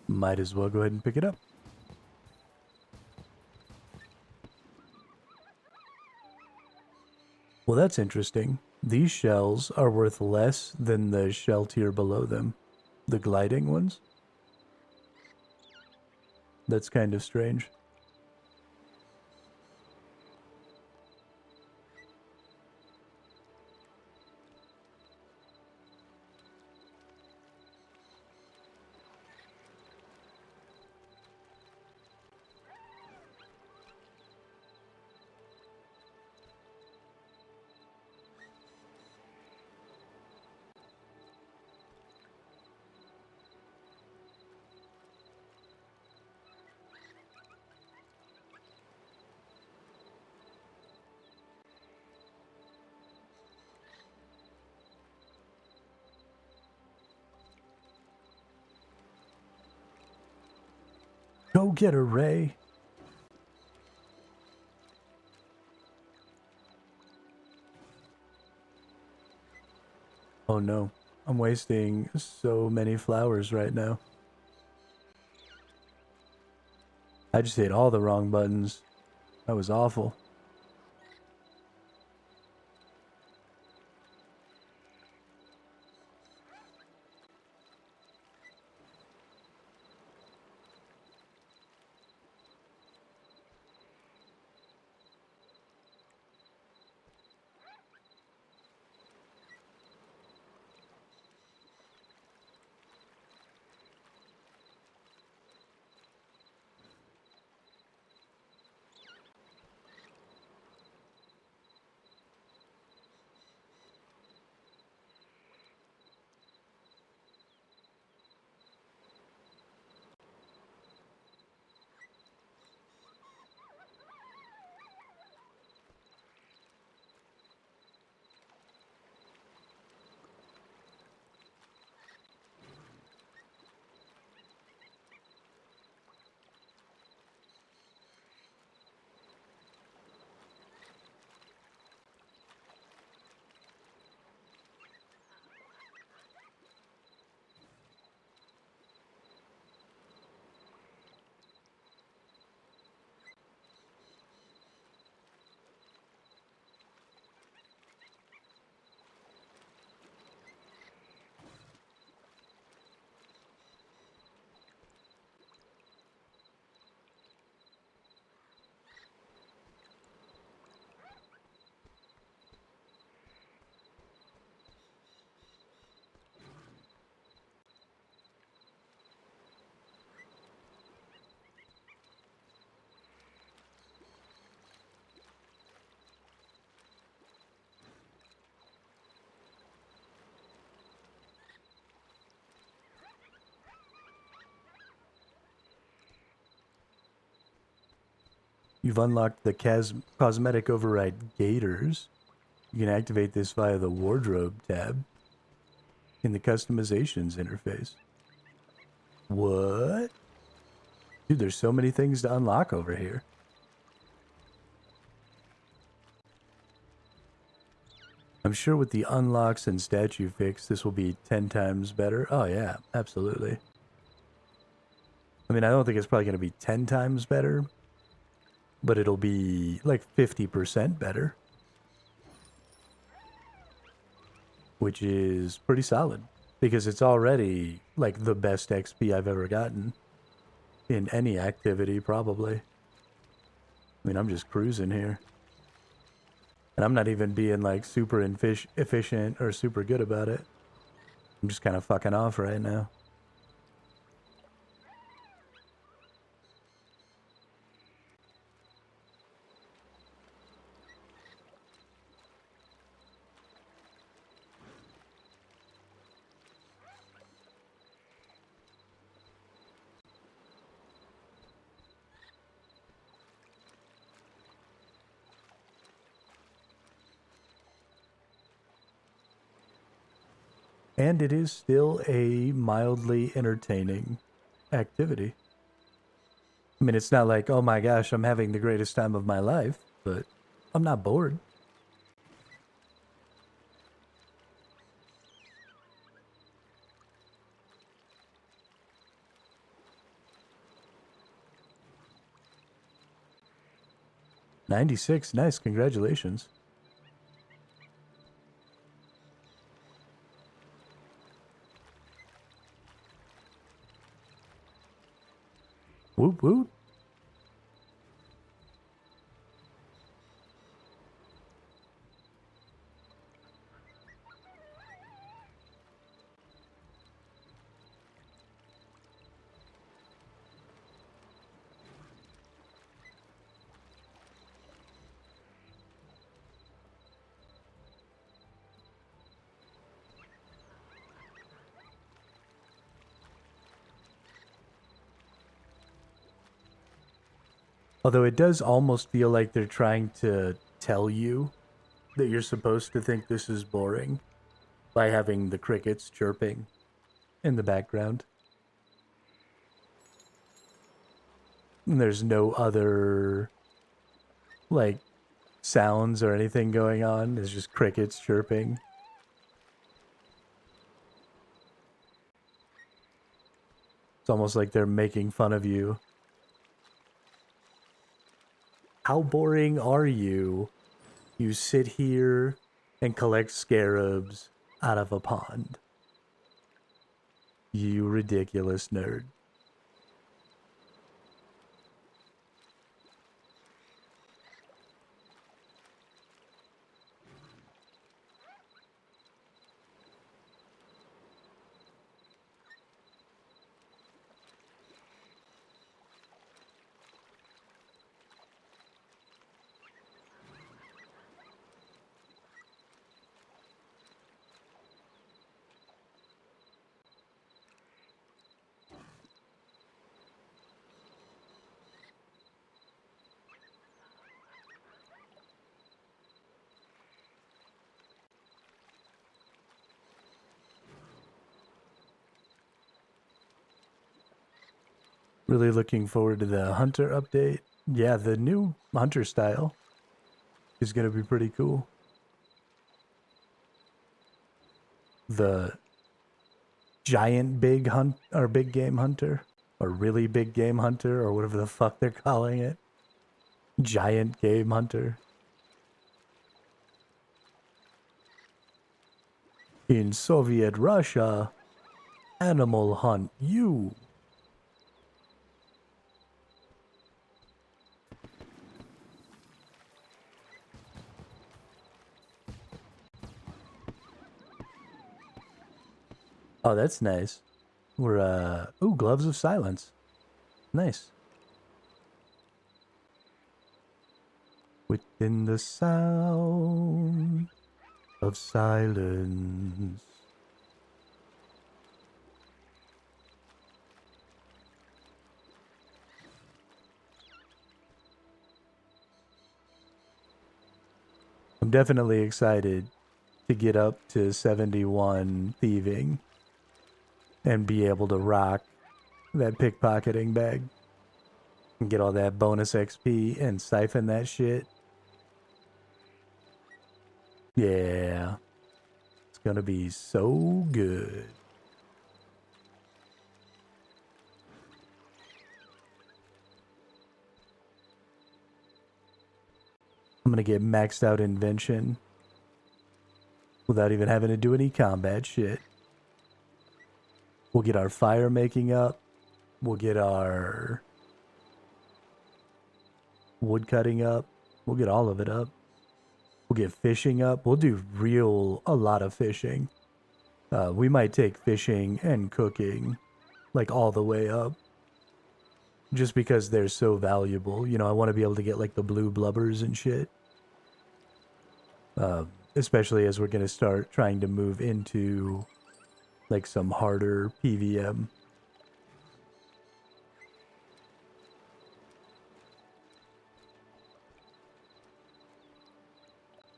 Might as well go ahead and pick it up. Well, that's interesting. These shells are worth less than the shell tier below them. The gliding ones? That's kind of strange. Go get her, Ray. Oh no, I'm wasting so many flowers right now. I just hit all the wrong buttons. That was awful. You've unlocked the cosmetic override gators. You can activate this via the wardrobe tab in the customizations interface. What? Dude, there's so many things to unlock over here. I'm sure with the unlocks and statue fix, this will be 10 times better. Oh yeah, absolutely. I mean, I don't think it's probably going to be 10 times better, but it'll be like 50% better. Which is pretty solid, because it's already like the best XP I've ever gotten in any activity, probably. I mean, I'm just cruising here. And I'm not even being like super efficient or super good about it. I'm just kind of fucking off right now. And it is still a mildly entertaining activity. I mean, it's not like, oh my gosh, I'm having the greatest time of my life, but I'm not bored. '96, nice, congratulations. Whoop whoop. Although it does almost feel like they're trying to tell you that you're supposed to think this is boring by having the crickets chirping in the background. And there's no other, like, sounds or anything going on. It's just crickets chirping. It's almost like they're making fun of you. How boring are you? You sit here and collect scarabs out of a pond. You ridiculous nerd. Really looking forward to the Hunter update. Yeah, the new Hunter style is going to be pretty cool. The giant big hunt or big game hunter or really big game hunter or whatever the fuck they're calling it. Giant game hunter. In Soviet Russia, animal hunt you. Oh, that's nice. We're, ooh, gloves of silence. Nice. Within the sound of silence. I'm definitely excited to get up to 71 thieving and be able to rock that pickpocketing bag and get all that bonus XP and siphon that shit. Yeah. It's gonna be so good. I'm gonna get maxed out invention without even having to do any combat shit. We'll get our fire making up. We'll get our wood cutting up. We'll get all of it up. We'll get fishing up. We'll do a lot of fishing. We might take fishing and cooking like all the way up. Just because they're so valuable. You know, I want to be able to get like the blue blubbers and shit. Especially as we're going to start trying to move into like some harder PVM.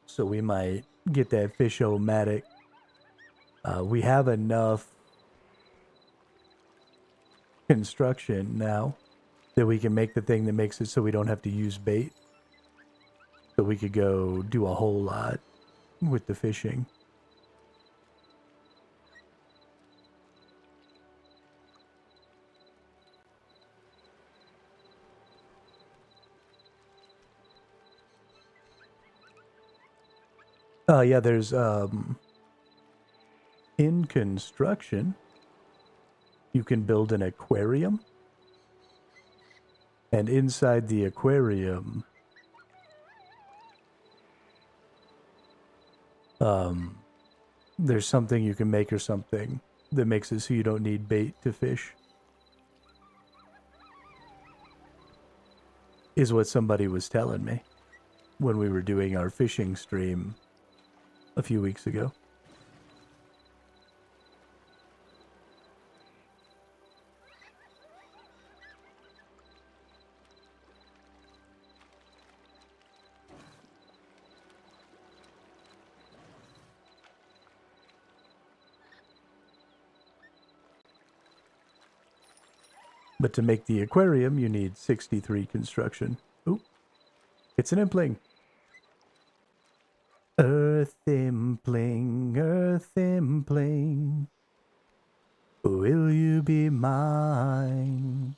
So we might get that fish-o-matic. We have enough construction now that we can make the thing that makes it so we don't have to use bait. So we could go do a whole lot with the fishing. Yeah, there's in construction you can build an aquarium, and inside the aquarium there's something you can make or something that makes it so you don't need bait to fish. Is what somebody was telling me when we were doing our fishing stream a few weeks ago. But to make the aquarium, you need 63 construction. Ooh, it's an impling. Earth impling, will you be mine?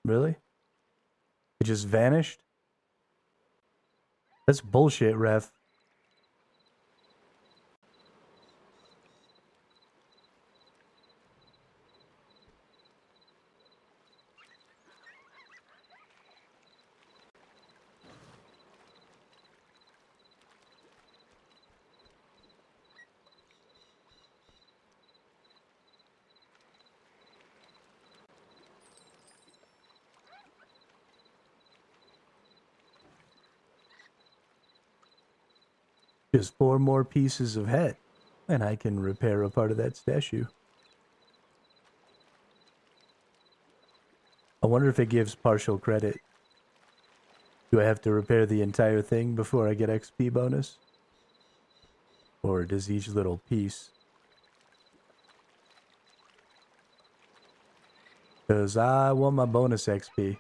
Really? It just vanished? That's bullshit, ref. Just 4 more pieces of head, and I can repair a part of that statue. I wonder if it gives partial credit. Do I have to repair the entire thing before I get XP bonus? Or does each little piece? Because I want my bonus XP.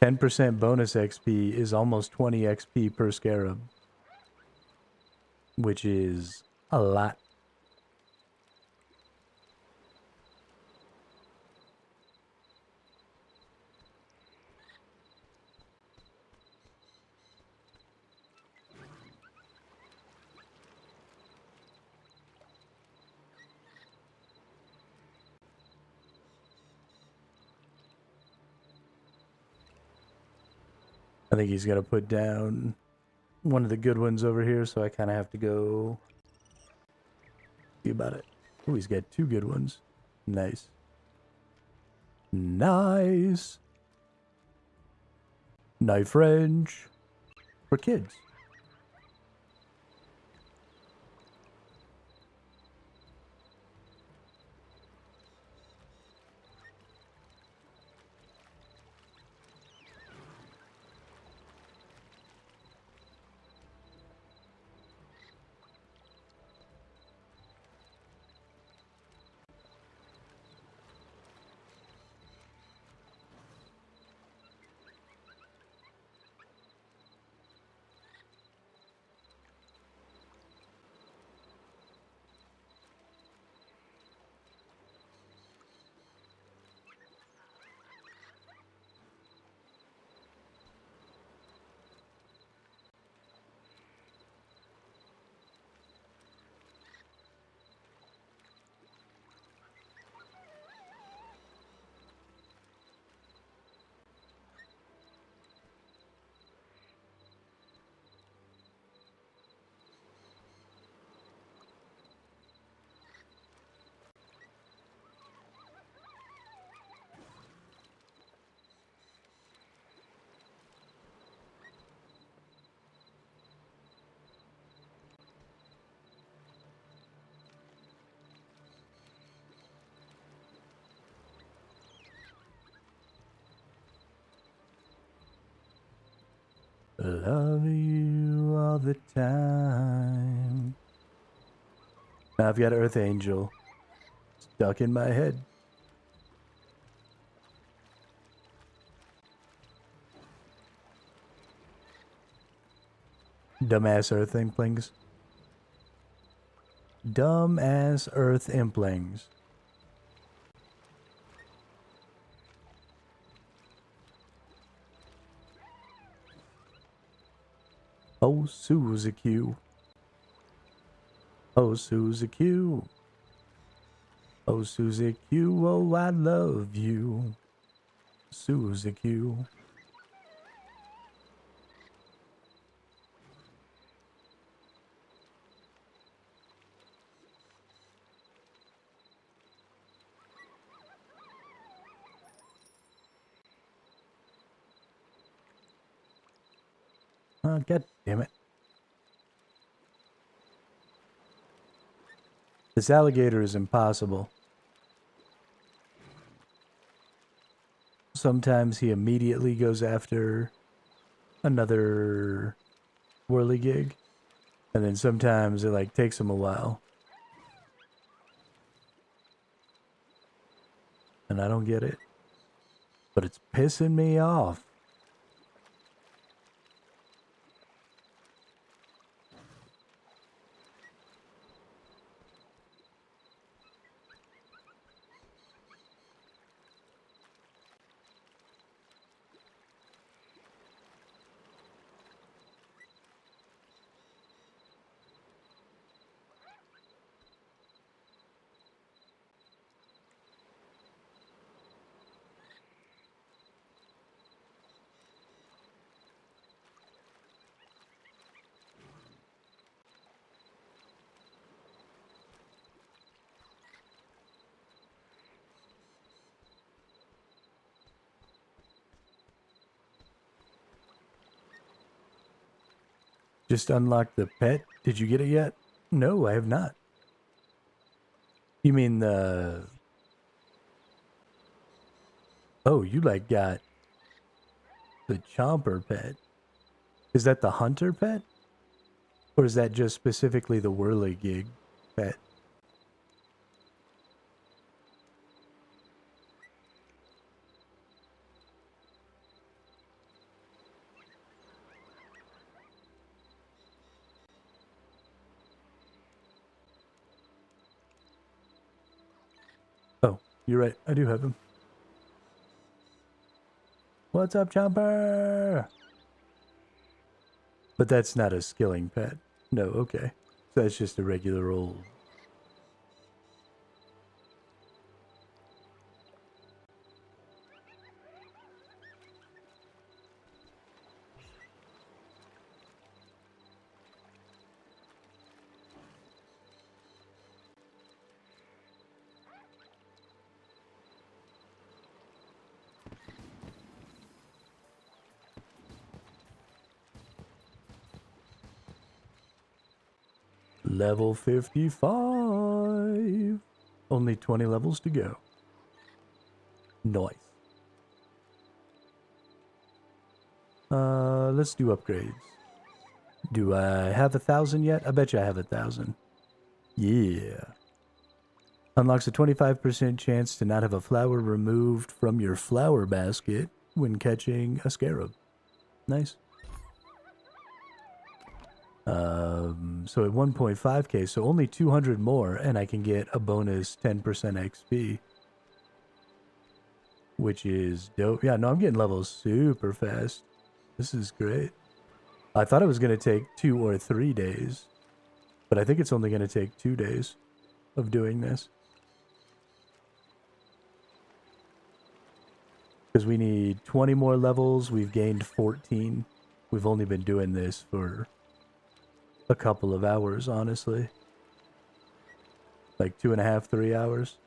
%10 bonus XP is almost 20 XP per scarab, which is a lot. I think he's going to put down one of the good ones over here, so I kind of have to go see about it. Oh, he's got 2 good ones. Nice. Nice. Knife range for kids. Love you all the time. Now I've got Earth Angel stuck in my head. Dumbass Earth Implings. Dumbass Earth Implings. Oh, Suzy Q. Oh, Suzy Q. Oh, Suzy Q. Oh, I love you. Suzy Q. Oh, God damn it. This alligator is impossible. Sometimes he immediately goes after another whirligig, and then sometimes it like takes him a while. And I don't get it. But it's pissing me off. Just unlocked the pet. Did you get it yet? No, I have not. You mean the... Oh, you like got the Chomper pet. Is that the Hunter pet? Or is that just specifically the Whirligig pet? Oh, you're right. I do have him. What's up, Chomper? But that's not a skilling pet. No, okay. So that's just a regular old... Level 55. Only 20 levels to go. Nice. Let's do upgrades. Do I have 1,000 yet? I bet you I have 1,000. Yeah. Unlocks a 25% chance to not have a flower removed from your flower basket when catching a scarab. Nice. So at 1.5k, so only 200 more, and I can get a bonus 10% XP. Which is dope. Yeah, no, I'm getting levels super fast. This is great. I thought it was going to take 2 or 3 days. But I think it's only going to take 2 days of doing this. Because we need 20 more levels. We've gained 14. We've only been doing this for a couple of hours, honestly. Like 2.5, 3 hours.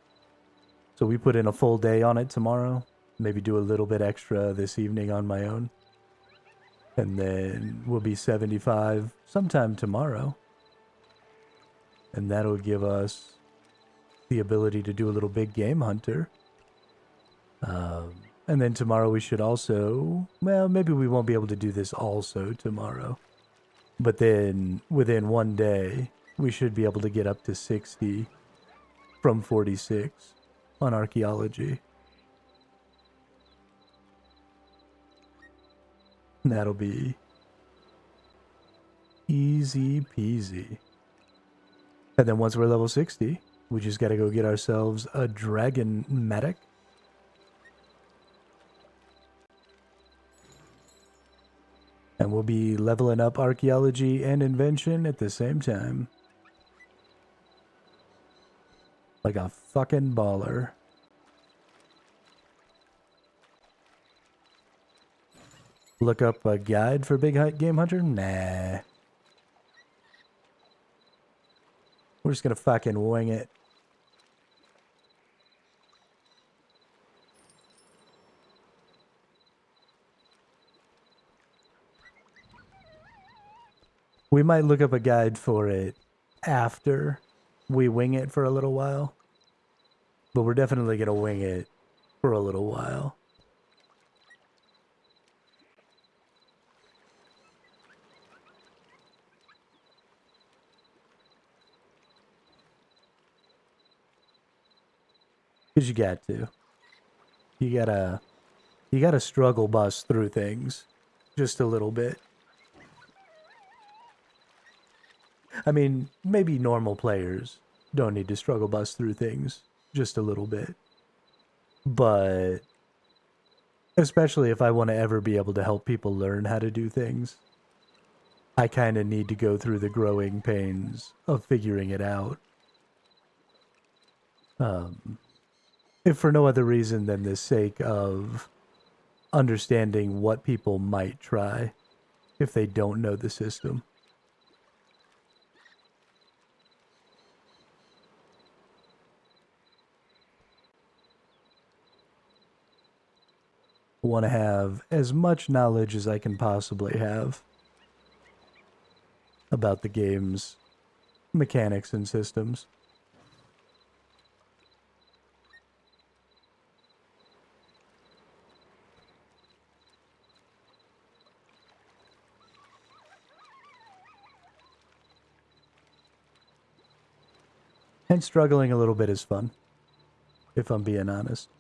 So we put in a full day on it tomorrow. Maybe do a little bit extra this evening on my own. And then we'll be 75 sometime tomorrow. And that'll give us the ability to do a little big game hunter. And then tomorrow we should also, well, maybe we won't be able to do this also tomorrow. But then within one day, we should be able to get up to 60 from 46 on archaeology. That'll be easy peasy. And then once we're level 60, we just gotta go get ourselves a dragon medic. And we'll be leveling up archaeology and invention at the same time. Like a fucking baller. Look up a guide for big game hunter? Nah. We're just gonna fucking wing it. We might look up a guide for it after we wing it for a little while. But we're definitely gonna wing it for a little while. Because you got to. You gotta struggle bus through things just a little bit. I mean, maybe normal players don't need to struggle bus through things just a little bit. But especially if I want to ever be able to help people learn how to do things, I kind of need to go through the growing pains of figuring it out. If for no other reason than the sake of understanding what people might try if they don't know the system. I want to have as much knowledge as I can possibly have about the game's mechanics and systems. And struggling a little bit is fun, if I'm being honest.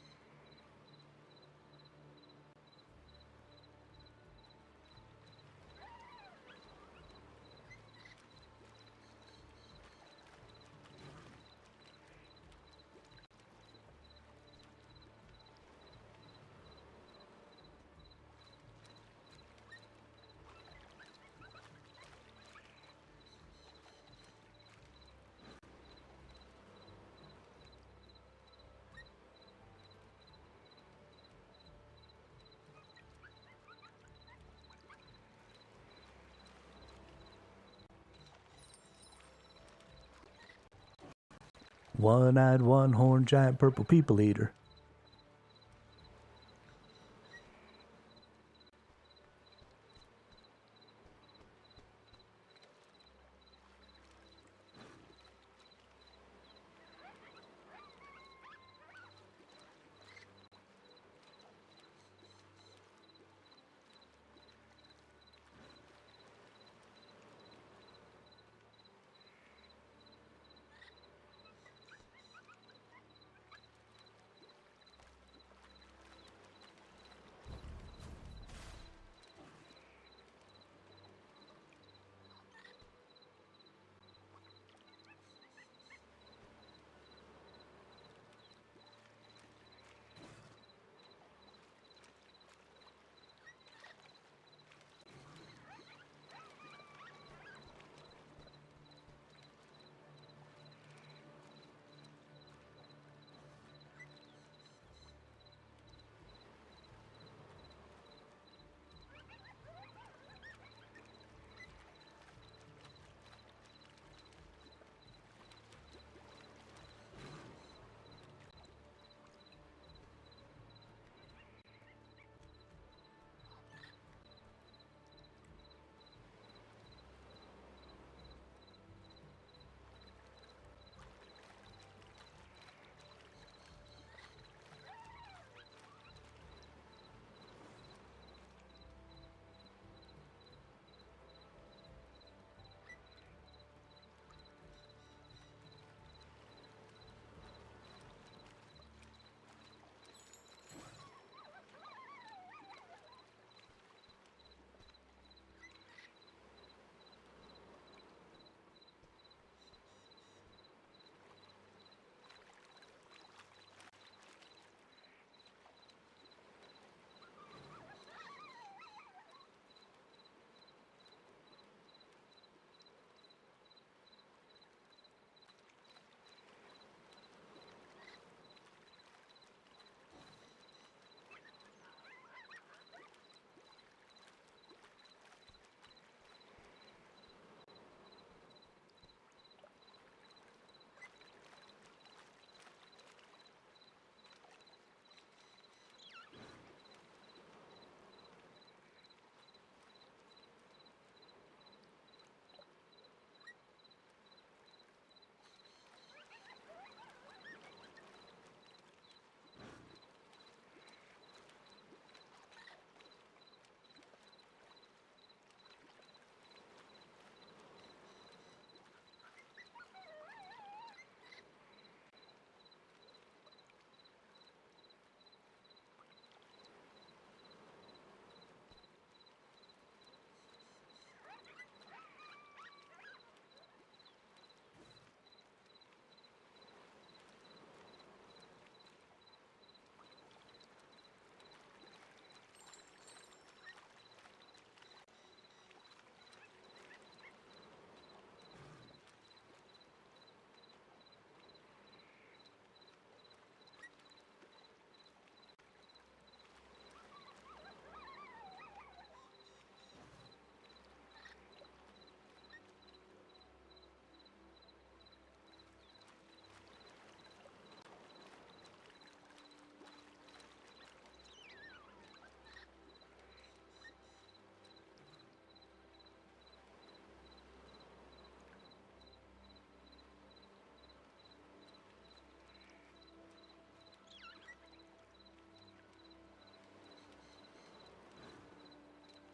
One-eyed, one-horned, giant purple people eater.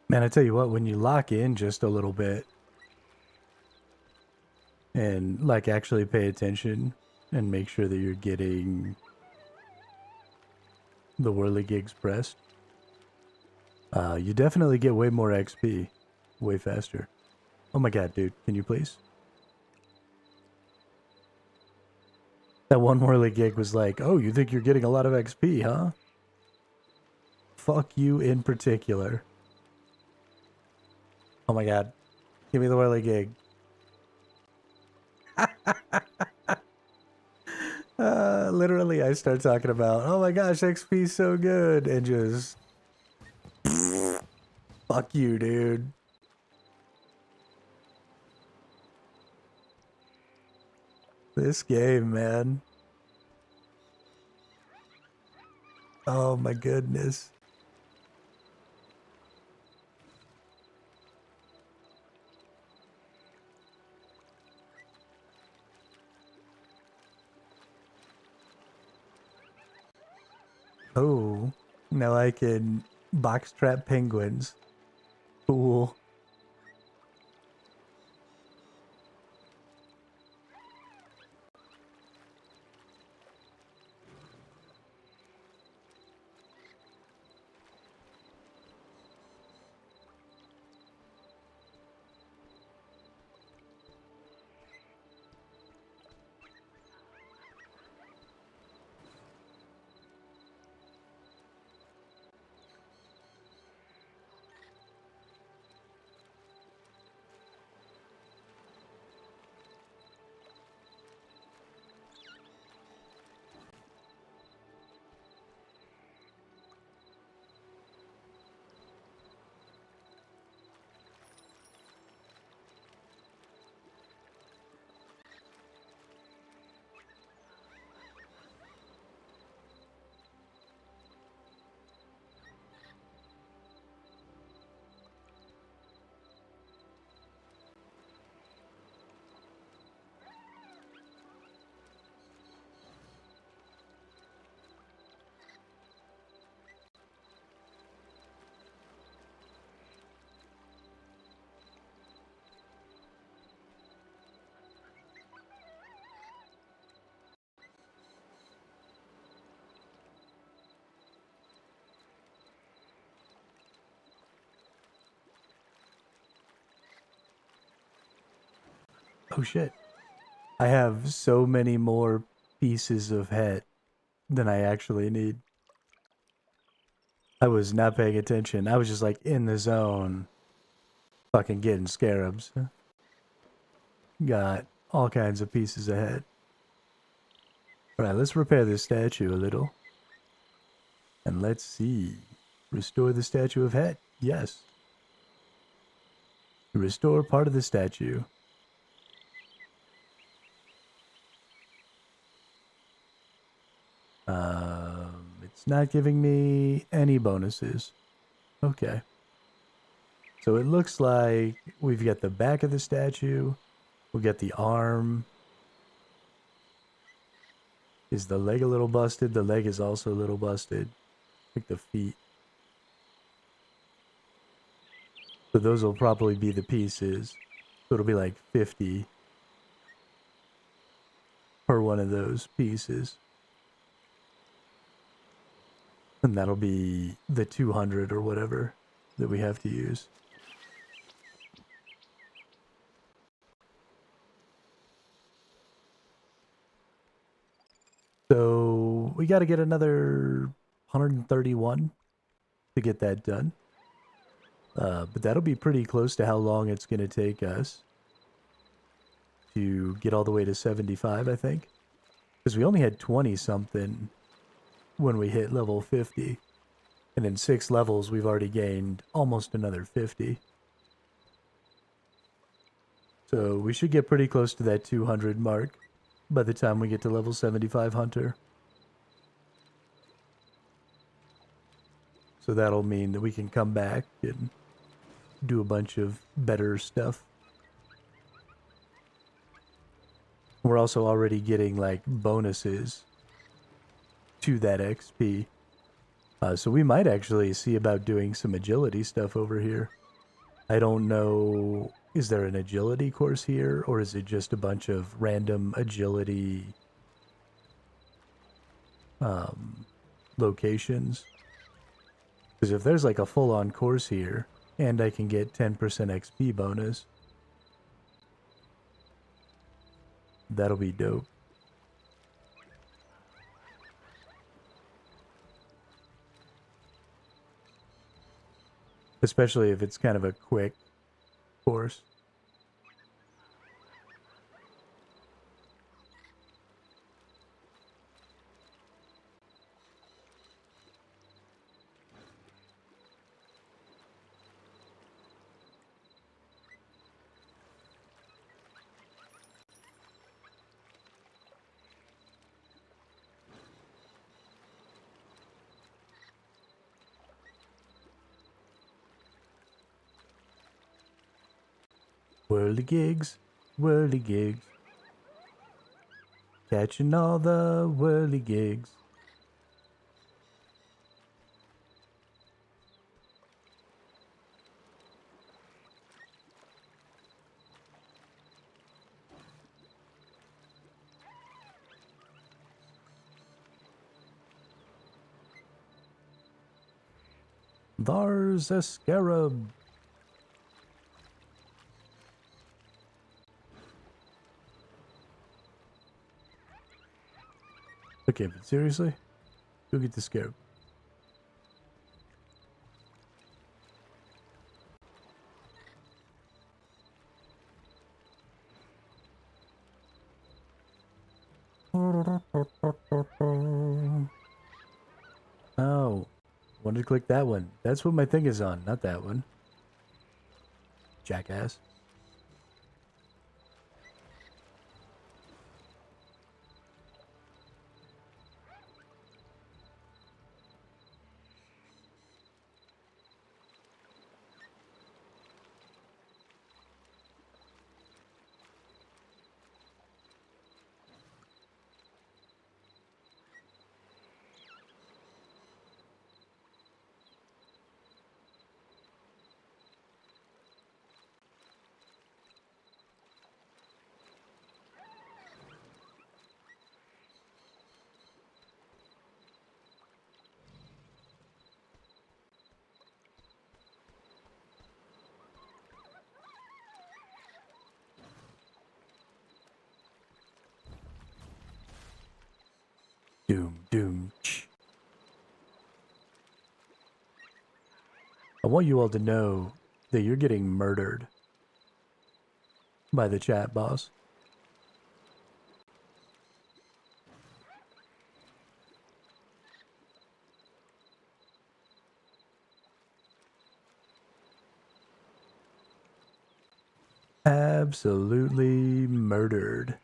Man, I tell you what, when you lock in just a little bit and like actually pay attention and make sure that you're getting the whirligigs pressed, you definitely get way more XP, way faster. Oh my god, dude, can you please? That one whirligig was like, oh, you think you're getting a lot of XP, huh? Fuck you in particular. Oh my god. Give me the whirligig. Literally, I start talking about, oh my gosh, XP is so good, and just... fuck you, dude. This game, man. Oh my goodness. Oh, now I can box trap penguins. Cool. Oh shit. I have so many more pieces of het than I actually need. I was not paying attention. I was just like in the zone. Fucking getting scarabs. Got all kinds of pieces of het. Alright, let's repair this statue a little. And let's see. Restore the statue of het. Yes. Restore part of the statue. It's not giving me any bonuses. Okay. So it looks like we've got the back of the statue. We've got the arm. Is the leg a little busted? The leg is also a little busted. Like the feet. So those will probably be the pieces. So it'll be like 50 per one of those pieces. And that'll be the 200 or whatever that we have to use. So we got to get another 131 to get that done. But that'll be pretty close to how long it's going to take us to get all the way to 75, I think. Because we only had 20 something when we hit level 50. And in 6 levels, we've already gained almost another 50. So we should get pretty close to that 200 mark by the time we get to level 75 Hunter. So that'll mean that we can come back and do a bunch of better stuff. We're also already getting like bonuses to that XP So we might actually see about doing some agility stuff over here. I don't know, is there an agility course here, or is it just a bunch of random agility locations? Because if there's like a full-on course here, and I can get 10% XP bonus, that'll be dope. Especially if it's kind of a quick course. Whirly gigs, catching all the whirligigs. There's a scarab. Okay, but seriously? Go get the scarab. Oh, wanted to click that one. That's what my thing is on, not that one. Jackass. Doom, doom, ch. I want you all to know that you're getting murdered by the chat boss. Absolutely murdered.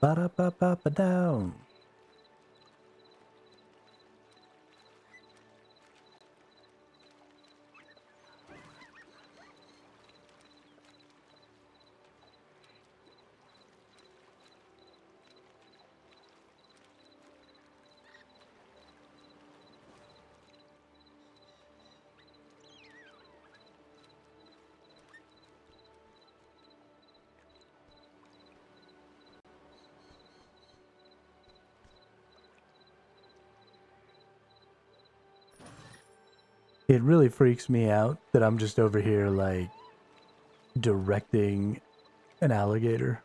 Ba-da-ba-ba-ba-down. It really freaks me out that I'm just over here, like, directing an alligator.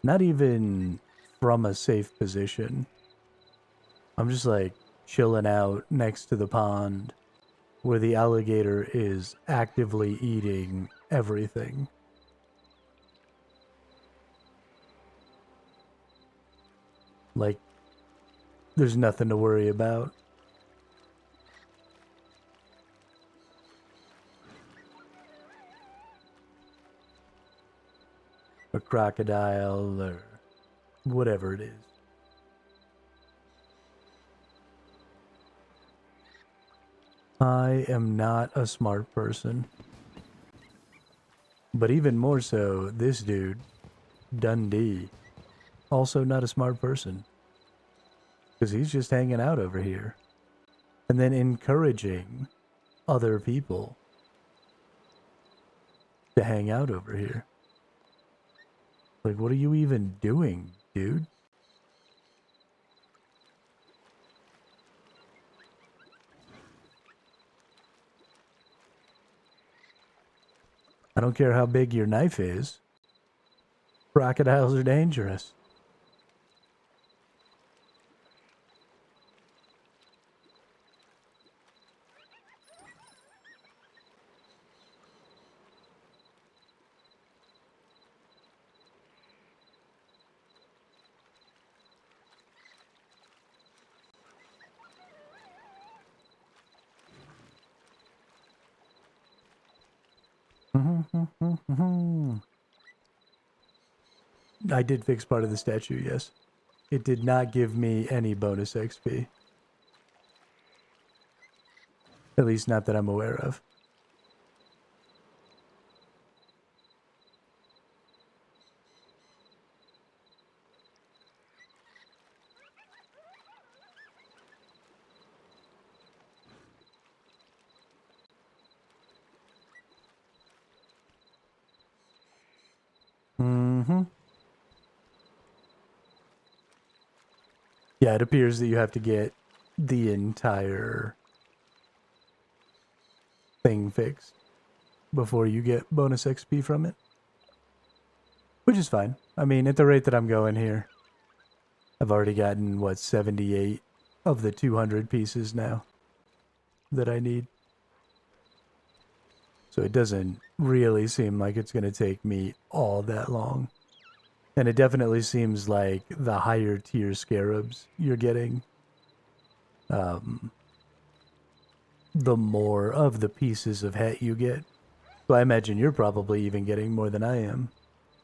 Not even from a safe position. I'm just, like, chilling out next to the pond where the alligator is actively eating everything. Like, there's nothing to worry about. A crocodile or whatever it is. I am not a smart person. But even more so, this dude, Dundee, also not a smart person. Because he's just hanging out over here. And then encouraging other people to hang out over here. Like, what are you even doing, dude? I don't care how big your knife is. Crocodiles are dangerous. I did fix part of the statue, yes. It did not give me any bonus XP. At least not that I'm aware of. Yeah, it appears that you have to get the entire thing fixed before you get bonus XP from it. Which is fine. I mean, at the rate that I'm going here, I've already gotten, what, 78 of the 200 pieces now that I need. So it doesn't really seem like it's going to take me all that long. And it definitely seems like the higher tier scarabs you're getting, the more of the pieces of het you get. So I imagine you're probably even getting more than I am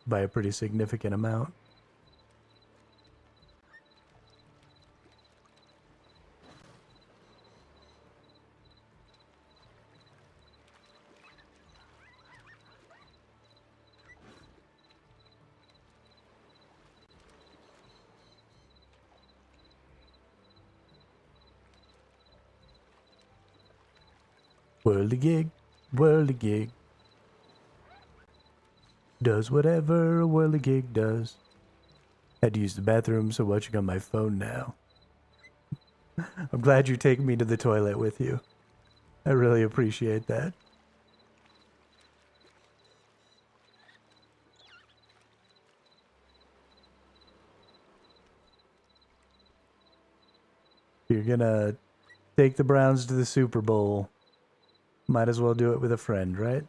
by a pretty significant amount. Whirly-gig, whirly-gig. Does whatever a whirly-gig does. Had to use the bathroom, so watching on my phone now. I'm glad you're taking me to the toilet with you. I really appreciate that. If you're gonna take the Browns to the Super Bowl, might as well do it with a friend, right?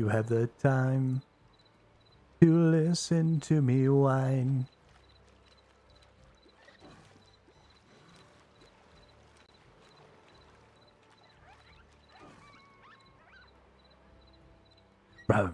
you have the time to listen to me whine? Bro.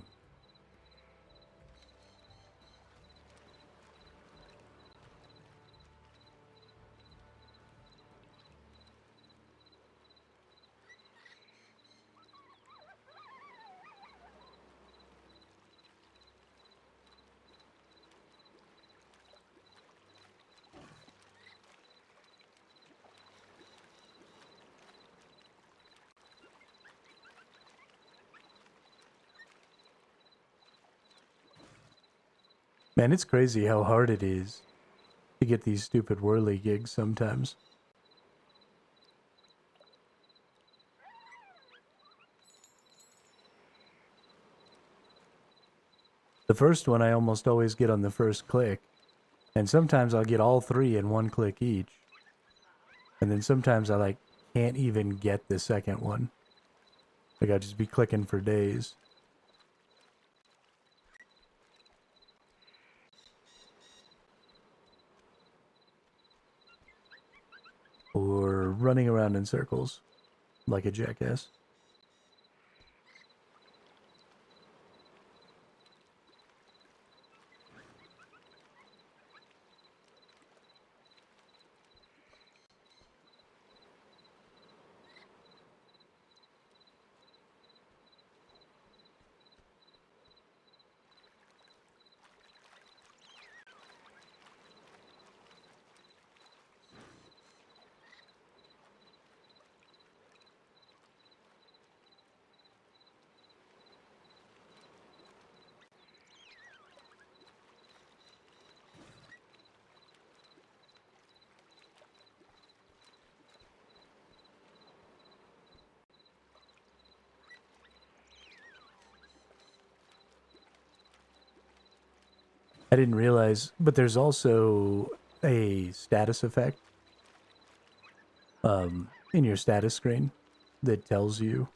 Man, it's crazy how hard it is to get these stupid whirly gigs sometimes. The first one I almost always get on the first click, and sometimes I'll get all three in one click each. And then sometimes I like can't even get the second one. Like I'll just be clicking for days. Or running around in circles like a jackass. I didn't realize, but there's also a status effect in your status screen that tells you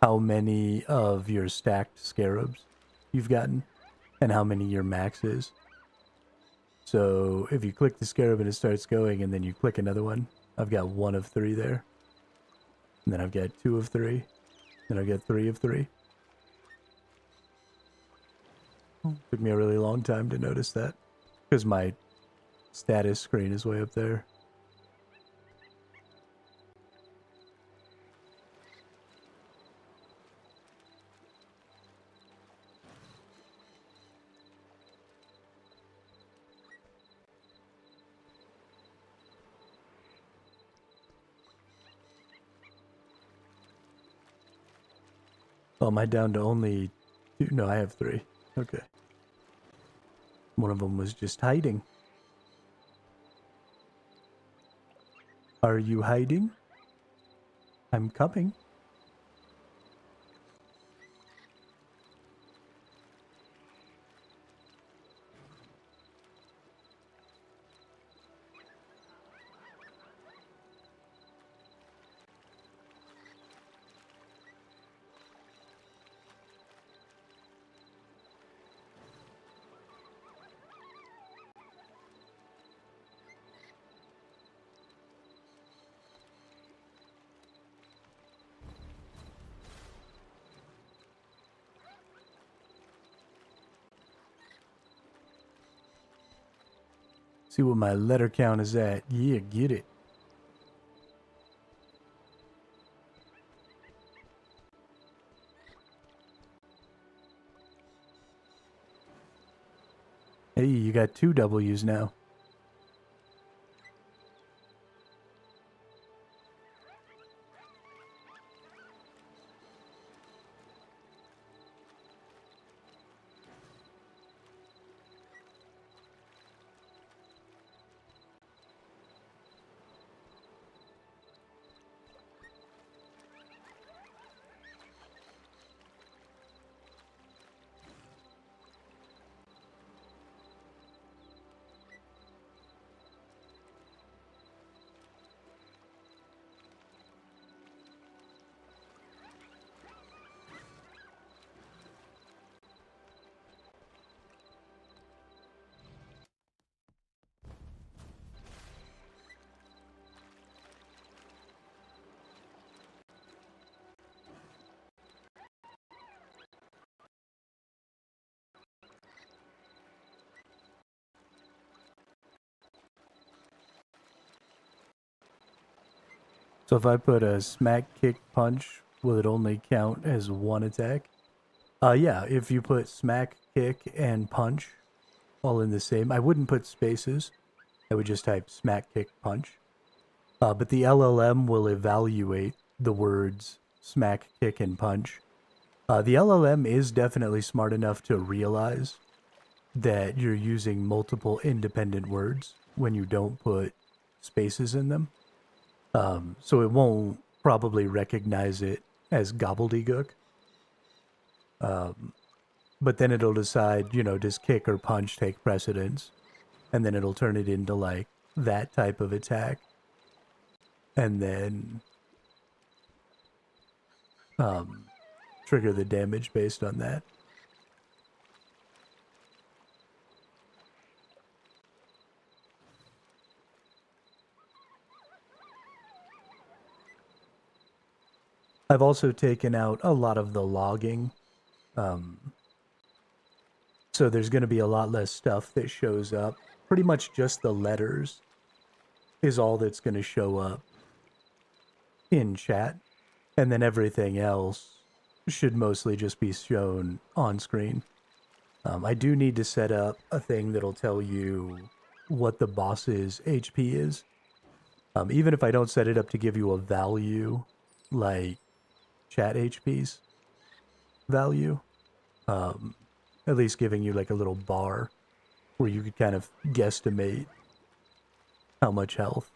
how many of your stacked scarabs you've gotten and how many your max is. So if you click the scarab and it starts going and then you click another one, I've got 1 of 3 there. And then I've got 2 of 3. Then I've got 3 of 3. Took me a really long time to notice that because my status screen is way up there. Oh, am I down to only 2? No, I have 3. Okay. One of them was just hiding. Are you hiding? I'm coming. See what my letter count is at. Yeah, get it. Hey, you got 2 W's now. So if I put a smack, kick, punch, will it only count as one attack? Yeah, if you put smack, kick, and punch all in the same, I wouldn't put spaces. I would just type smack, kick, punch. But the LLM will evaluate the words smack, kick, and punch. The LLM is definitely smart enough to realize that you're using multiple independent words when you don't put spaces in them. So it won't probably recognize it as gobbledygook. But then it'll decide, does kick or punch take precedence? And then it'll turn it into like that type of attack. And then trigger the damage based on that. I've also taken out a lot of the logging. So there's going to be a lot less stuff that shows up. Pretty much just the letters is all that's going to show up in chat. And then everything else should mostly just be shown on screen. I do need to set up a thing that'll tell you what the boss's HP is. Even if I don't set it up to give you a value, like chat HP's value, at least giving you like a little bar where you could kind of guesstimate how much health.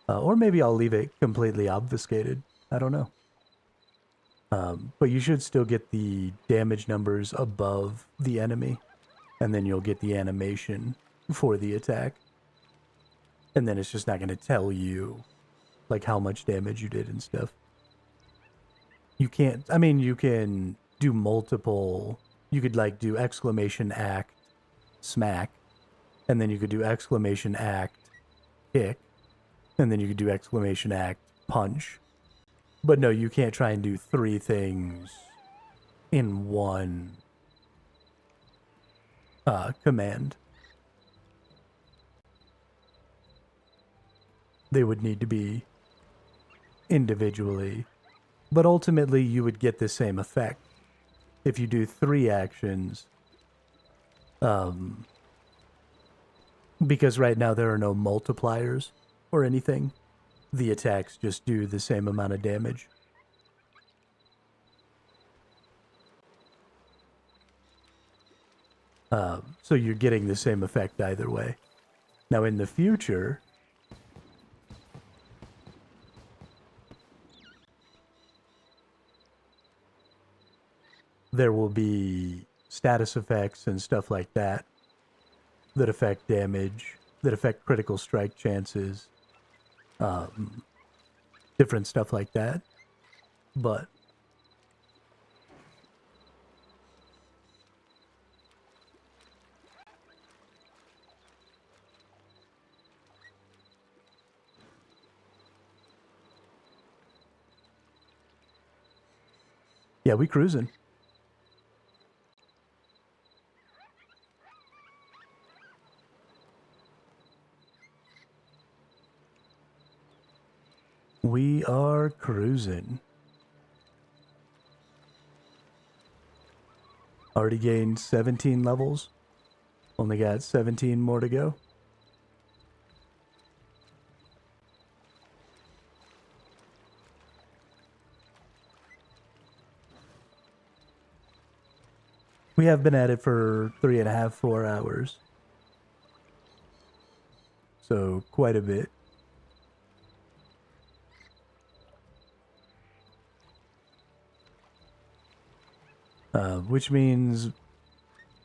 Or maybe I'll leave it completely obfuscated. I don't know. But you should still get the damage numbers above the enemy, and then you'll get the animation for the attack. And then it's just not going to tell you like how much damage you did and stuff. You can't, I mean, you can do multiple, you could like do exclamation act, smack, and then you could do exclamation act, kick, and then you could do exclamation act, punch. But no, you can't try and do 3 things in one command. They would need to be individually. But ultimately, you would get the same effect if you do 3 actions. Because right now there are no multipliers or anything. The attacks just do the same amount of damage. So you're getting the same effect either way. Now in the future, there will be status effects and stuff like that that affect damage, that affect critical strike chances, different stuff like that. But yeah, we cruising. We are cruising. Already gained 17 levels. Only got 17 more to go. We have been at it for 3.5, 4 hours. So quite a bit. Which means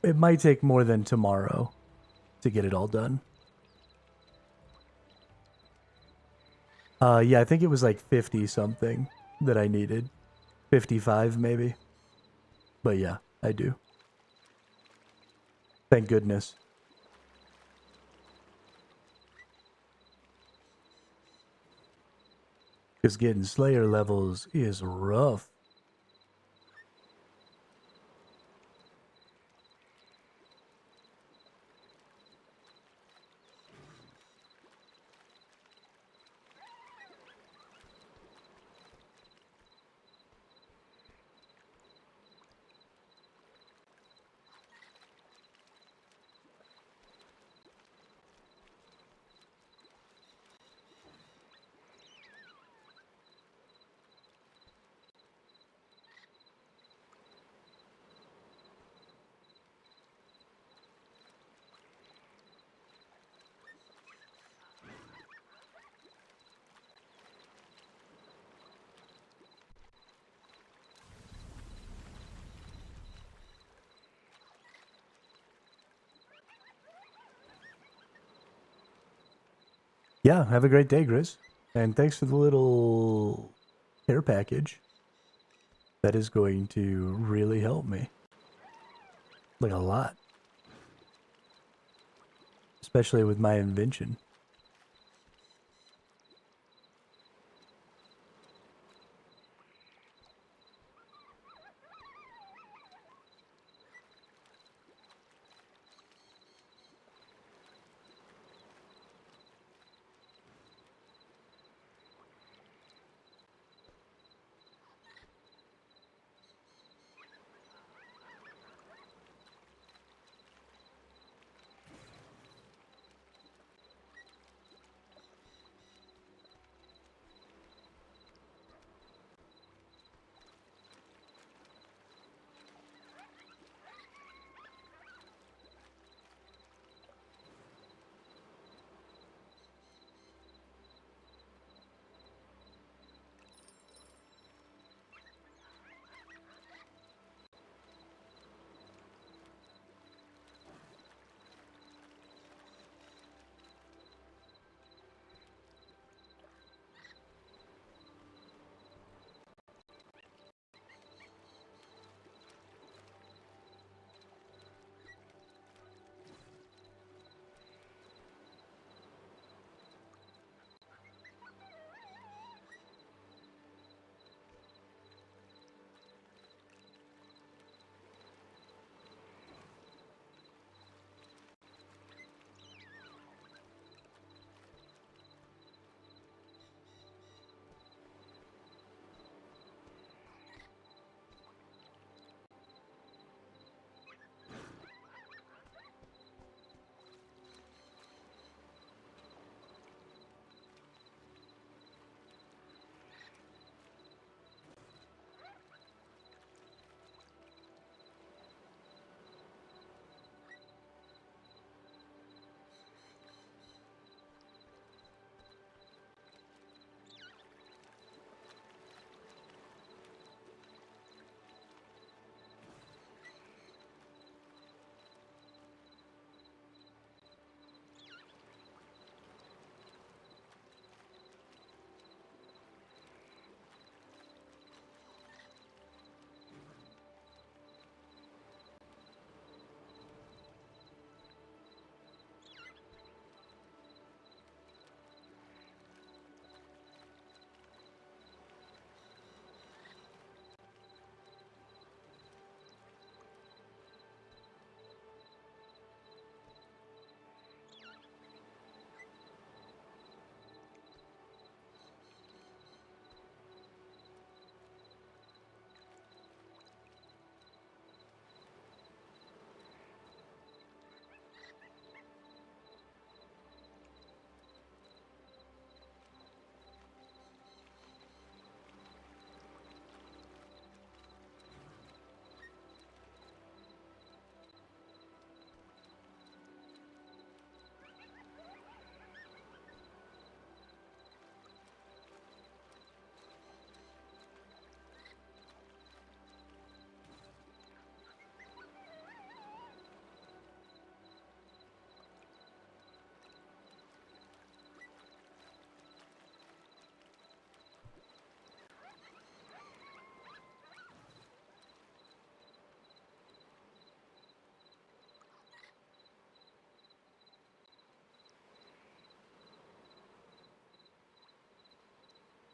it might take more than tomorrow to get it all done. Yeah, I think it was like 50 something that I needed. 55 maybe. But yeah, I do. Thank goodness. Because getting Slayer levels is rough. Yeah, have a great day, Grizz. And thanks for the little care package. That is going to really help me. Like a lot. Especially with my invention.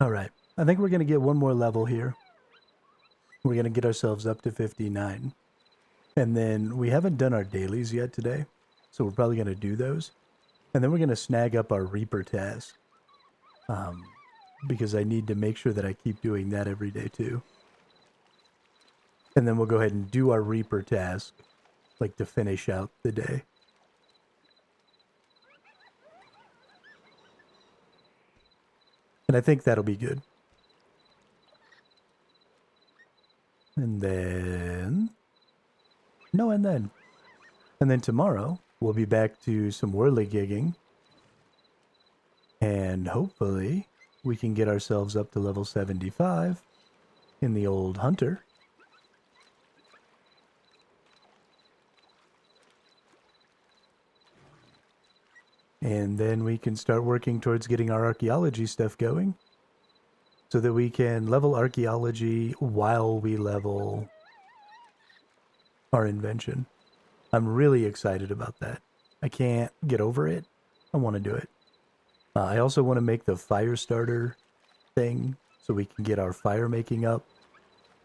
All right. I think we're going to get one more level here. We're going to get ourselves up to 59. And then we haven't done our dailies yet today. So we're probably going to do those. And then we're going to snag up our Reaper task. Because I need to make sure that I keep doing that every day too. And then we'll go ahead and do our Reaper task. Like to finish out the day. And I think that'll be good. And then... No, and then. And then tomorrow, we'll be back to some whirly gigging. And hopefully, we can get ourselves up to level 75 in the old hunter. And then we can start working towards getting our archaeology stuff going so that we can level archaeology while we level our invention. I'm really excited about that. I can't get over it. I want to do it. I also want to make the fire starter thing so we can get our fire making up.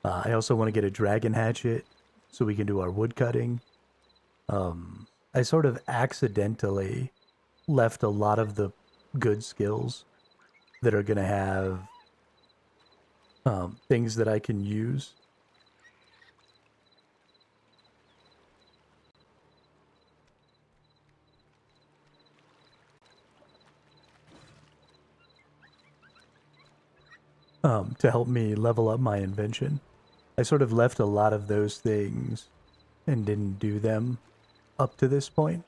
I also want to get a dragon hatchet so we can do our wood cutting. I sort of accidentally left a lot of the good skills that are going to have things that I can use. To help me level up my invention. I sort of left a lot of those things and didn't do them up to this point,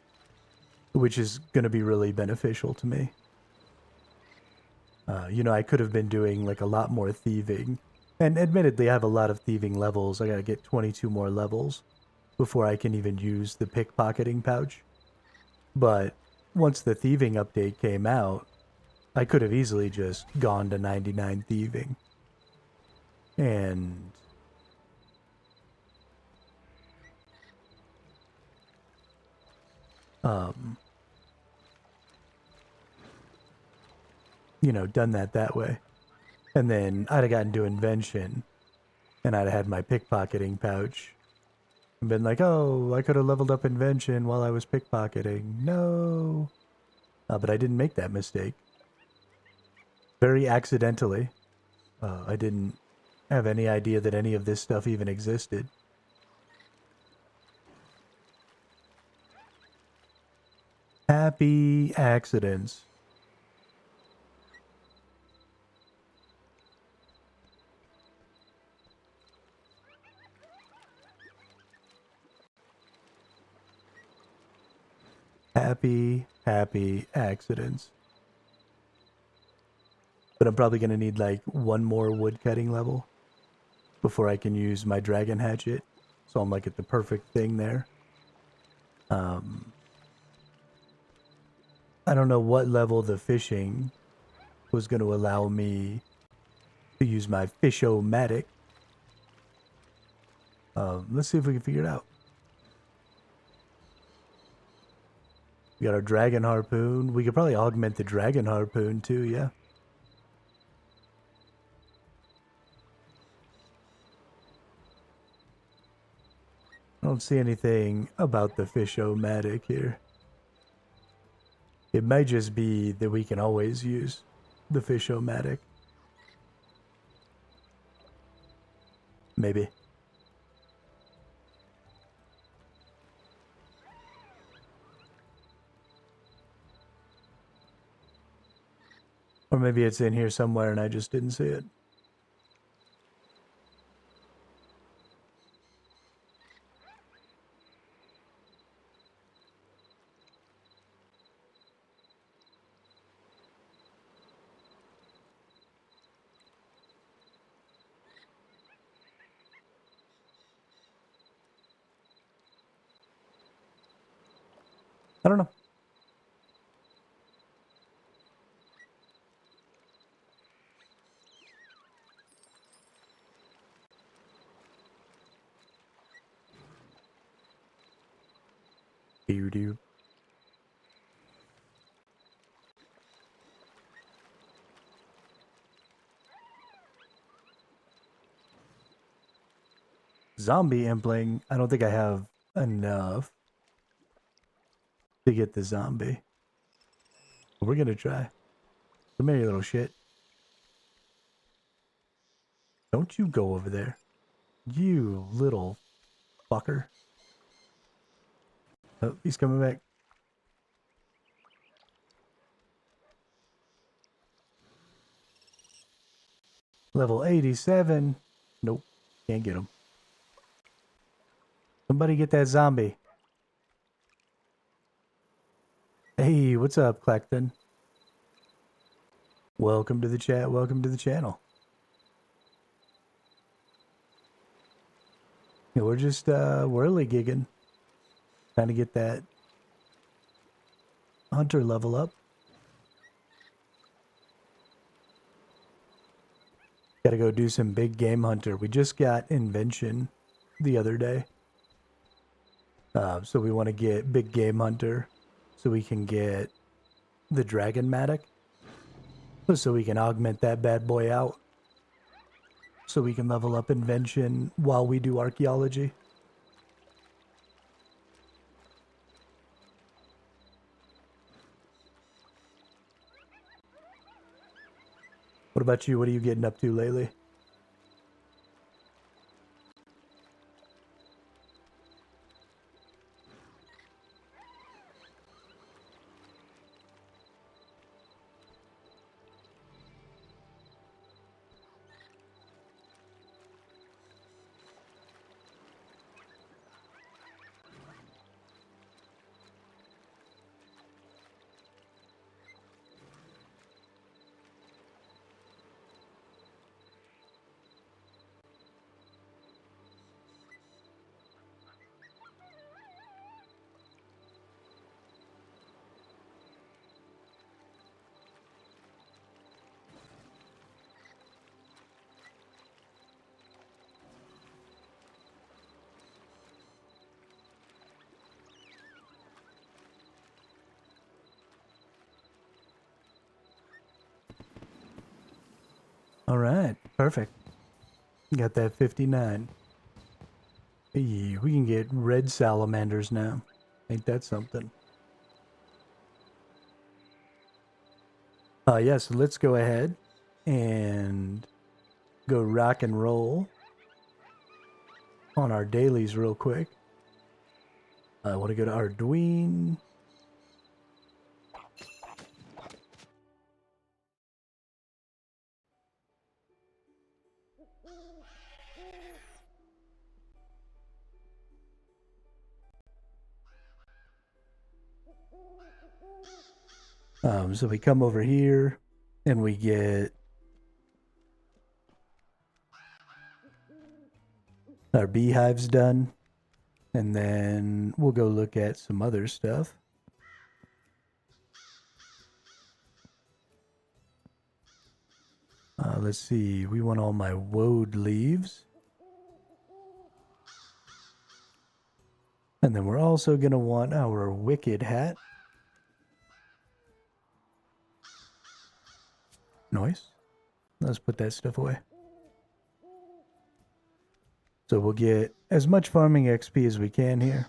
which is going to be really beneficial to me. You know, I could have been doing like a lot more thieving, and admittedly I have a lot of thieving levels. I gotta get 22 more levels before I can even use the pickpocketing pouch. But once the thieving update came out, I could have easily just gone to 99 thieving. And you know, done that way. And then I'd have gotten to invention and I'd have had my pickpocketing pouch and been like, oh, I could have leveled up invention while I was pickpocketing. No. But I didn't make that mistake. Very accidentally. I didn't have any idea that any of this stuff even existed. Happy accidents. Happy accidents. But I'm probably going to need like one more wood cutting level before I can use my dragon hatchet. So I'm like at the perfect thing there. I don't know what level the fishing was going to allow me to use my fish-o-matic. Let's see if we can figure it out. We got our dragon harpoon. We could probably augment the dragon harpoon too, yeah. I don't see anything about the fish-o-matic here. It might just be that we can always use the fish-o-matic. Maybe. Or maybe it's in here somewhere and I just didn't see it. I don't know. Do. Zombie impling. I don't think I have enough to get the zombie. But we're gonna try. Come here, you little shit. Don't you go over there. You little fucker. Oh, he's coming back. Level 87. Nope. Can't get him. Somebody get that zombie. Hey, what's up, Clacton? Welcome to the chat. Welcome to the channel. Yeah, we're just whirly gigging. Trying to get that hunter level up. Gotta go do some big game hunter. We just got invention the other day. So we want to get big game hunter so we can get the dragon matic. So we can augment that bad boy out. So we can level up invention while we do archaeology. What about you? What are you getting up to lately? All right, perfect. Got that 59. Hey, we can get red salamanders now. Ain't that something? Yeah, so let's go ahead and go rock and roll on our dailies real quick. I want to go to Arduino. So we come over here and we get our beehives done, and then we'll go look at some other stuff. Let's see, we want all my woad leaves. And then we're also going to want our wicked hat. Nice. Let's put that stuff away. So we'll get as much farming XP as we can here.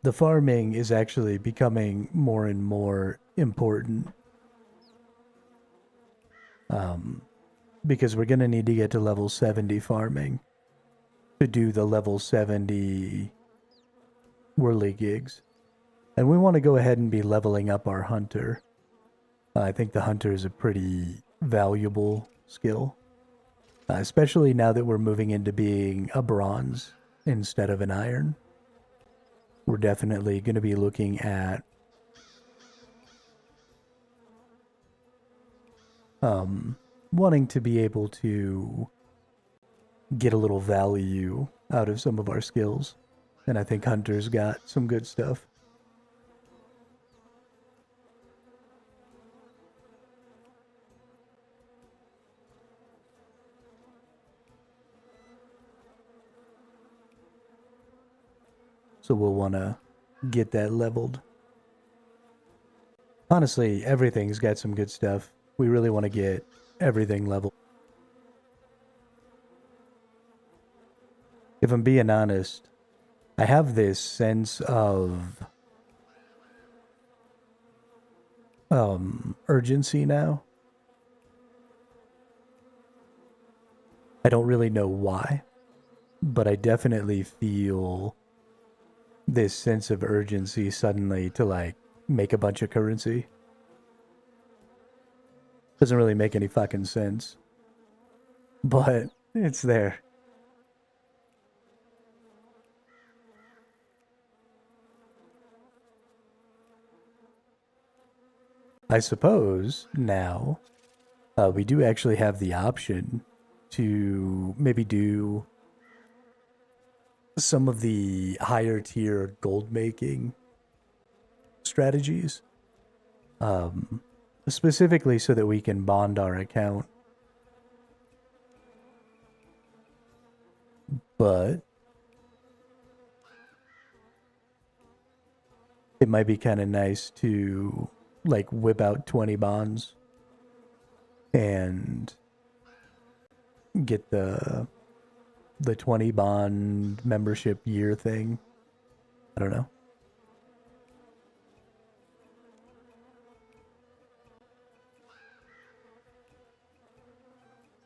The farming is actually becoming more and more important. Because we're going to need to get to level 70 farming to do the level 70 whirly gigs. And we want to go ahead and be leveling up our hunter. I think the hunter is a pretty valuable skill. Especially now that we're moving into being a bronze instead of an iron. We're definitely going to be looking at wanting to be able to get a little value out of some of our skills. And I think Hunter's got some good stuff. So we'll want to get that leveled. Honestly, everything's got some good stuff. We really want to get everything leveled. If I'm being honest, I have this sense of urgency now. I don't really know why, but I definitely feel this sense of urgency suddenly to like make a bunch of currency. Doesn't really make any fucking sense, but it's there. I suppose now we do actually have the option to maybe do some of the higher tier gold making strategies. Specifically so that we can bond our account. But it might be kind of nice to like whip out 20 bonds and get the 20 bond membership year thing. I don't know.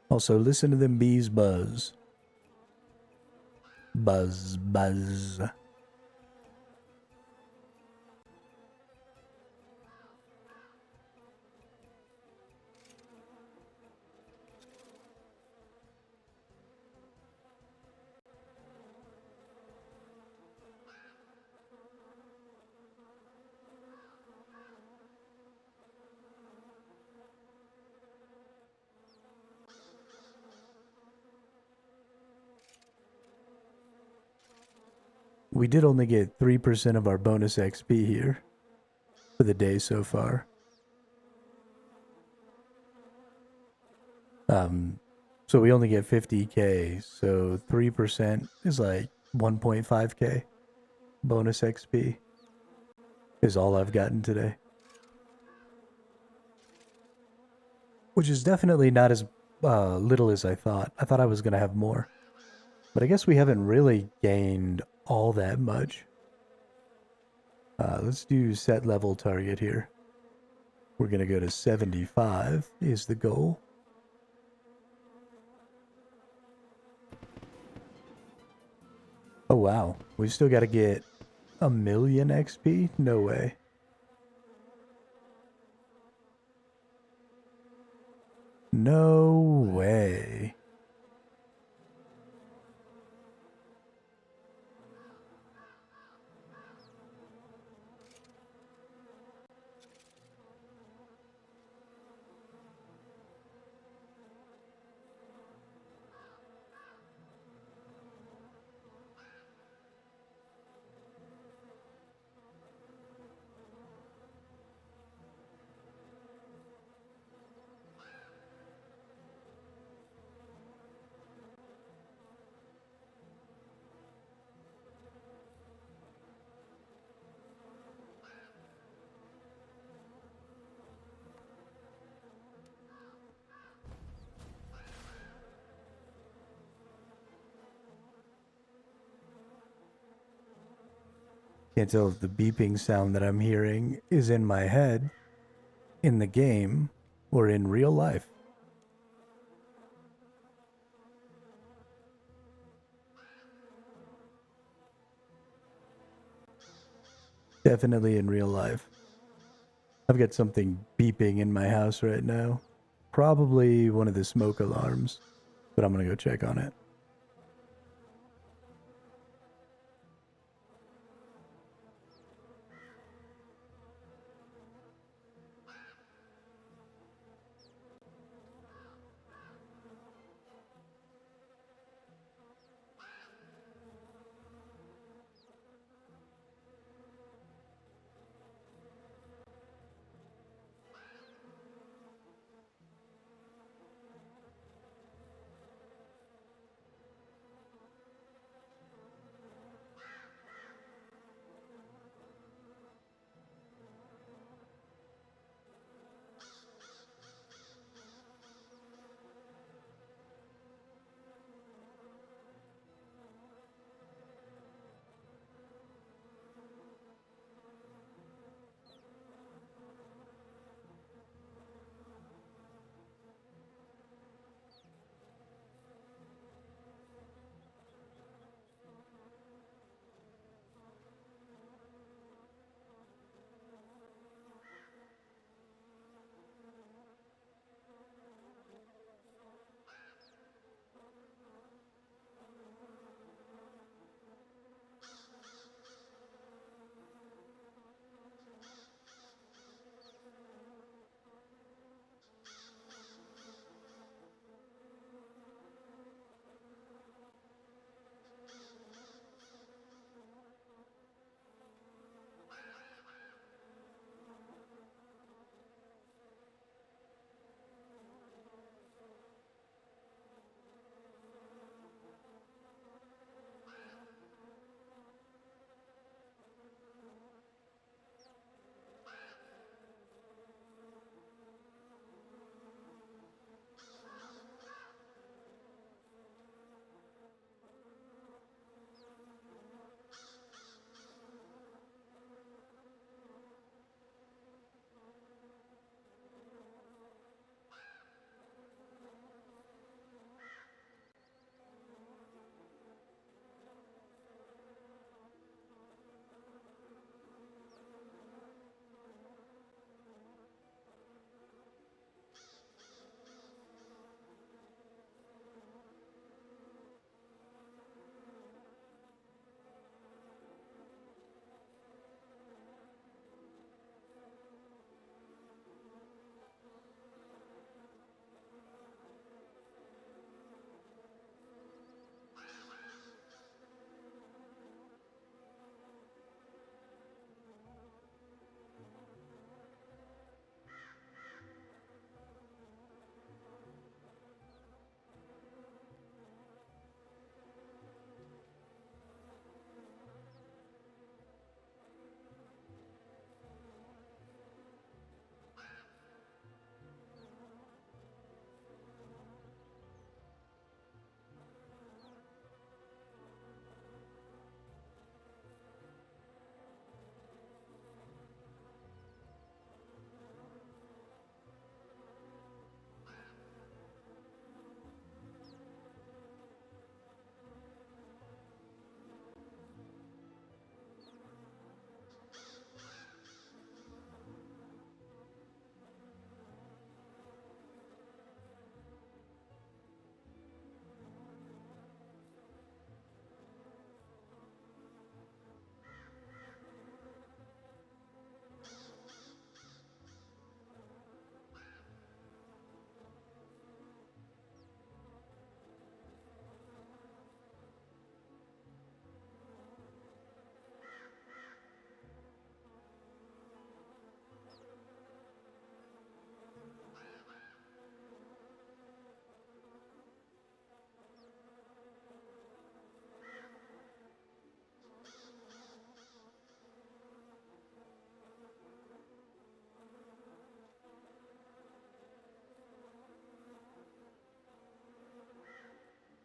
Also, listen to them bees buzz. Buzz, buzz. We did only get 3% of our bonus XP here for the day so far. So we only get 50k, so 3% is like 1.5k bonus XP is all I've gotten today. Which is definitely not as little as I thought. I thought I was going to have more. But I guess we haven't really gained all that much. Let's do set level target here. We're going to go to 75 is the goal. Oh wow, we still got to get 1,000,000 XP? No way. No way. Can't tell if the beeping sound that I'm hearing is in my head, in the game, or in real life. Definitely in real life. I've got something beeping in my house right now. Probably one of the smoke alarms, but I'm gonna go check on it.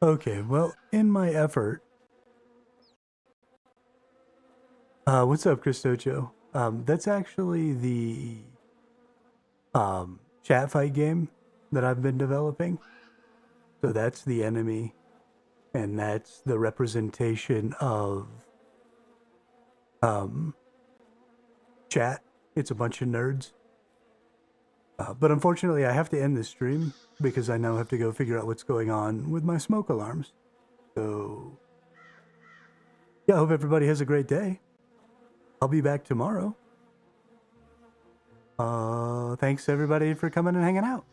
Okay, well, in my effort... what's up, Christocho? That's actually the chat fight game that I've been developing. So that's the enemy, and that's the representation of chat. It's a bunch of nerds. But unfortunately, I have to end this stream because I now have to go figure out what's going on with my smoke alarms. So, yeah, I hope everybody has a great day. I'll be back tomorrow. Thanks everybody for coming and hanging out.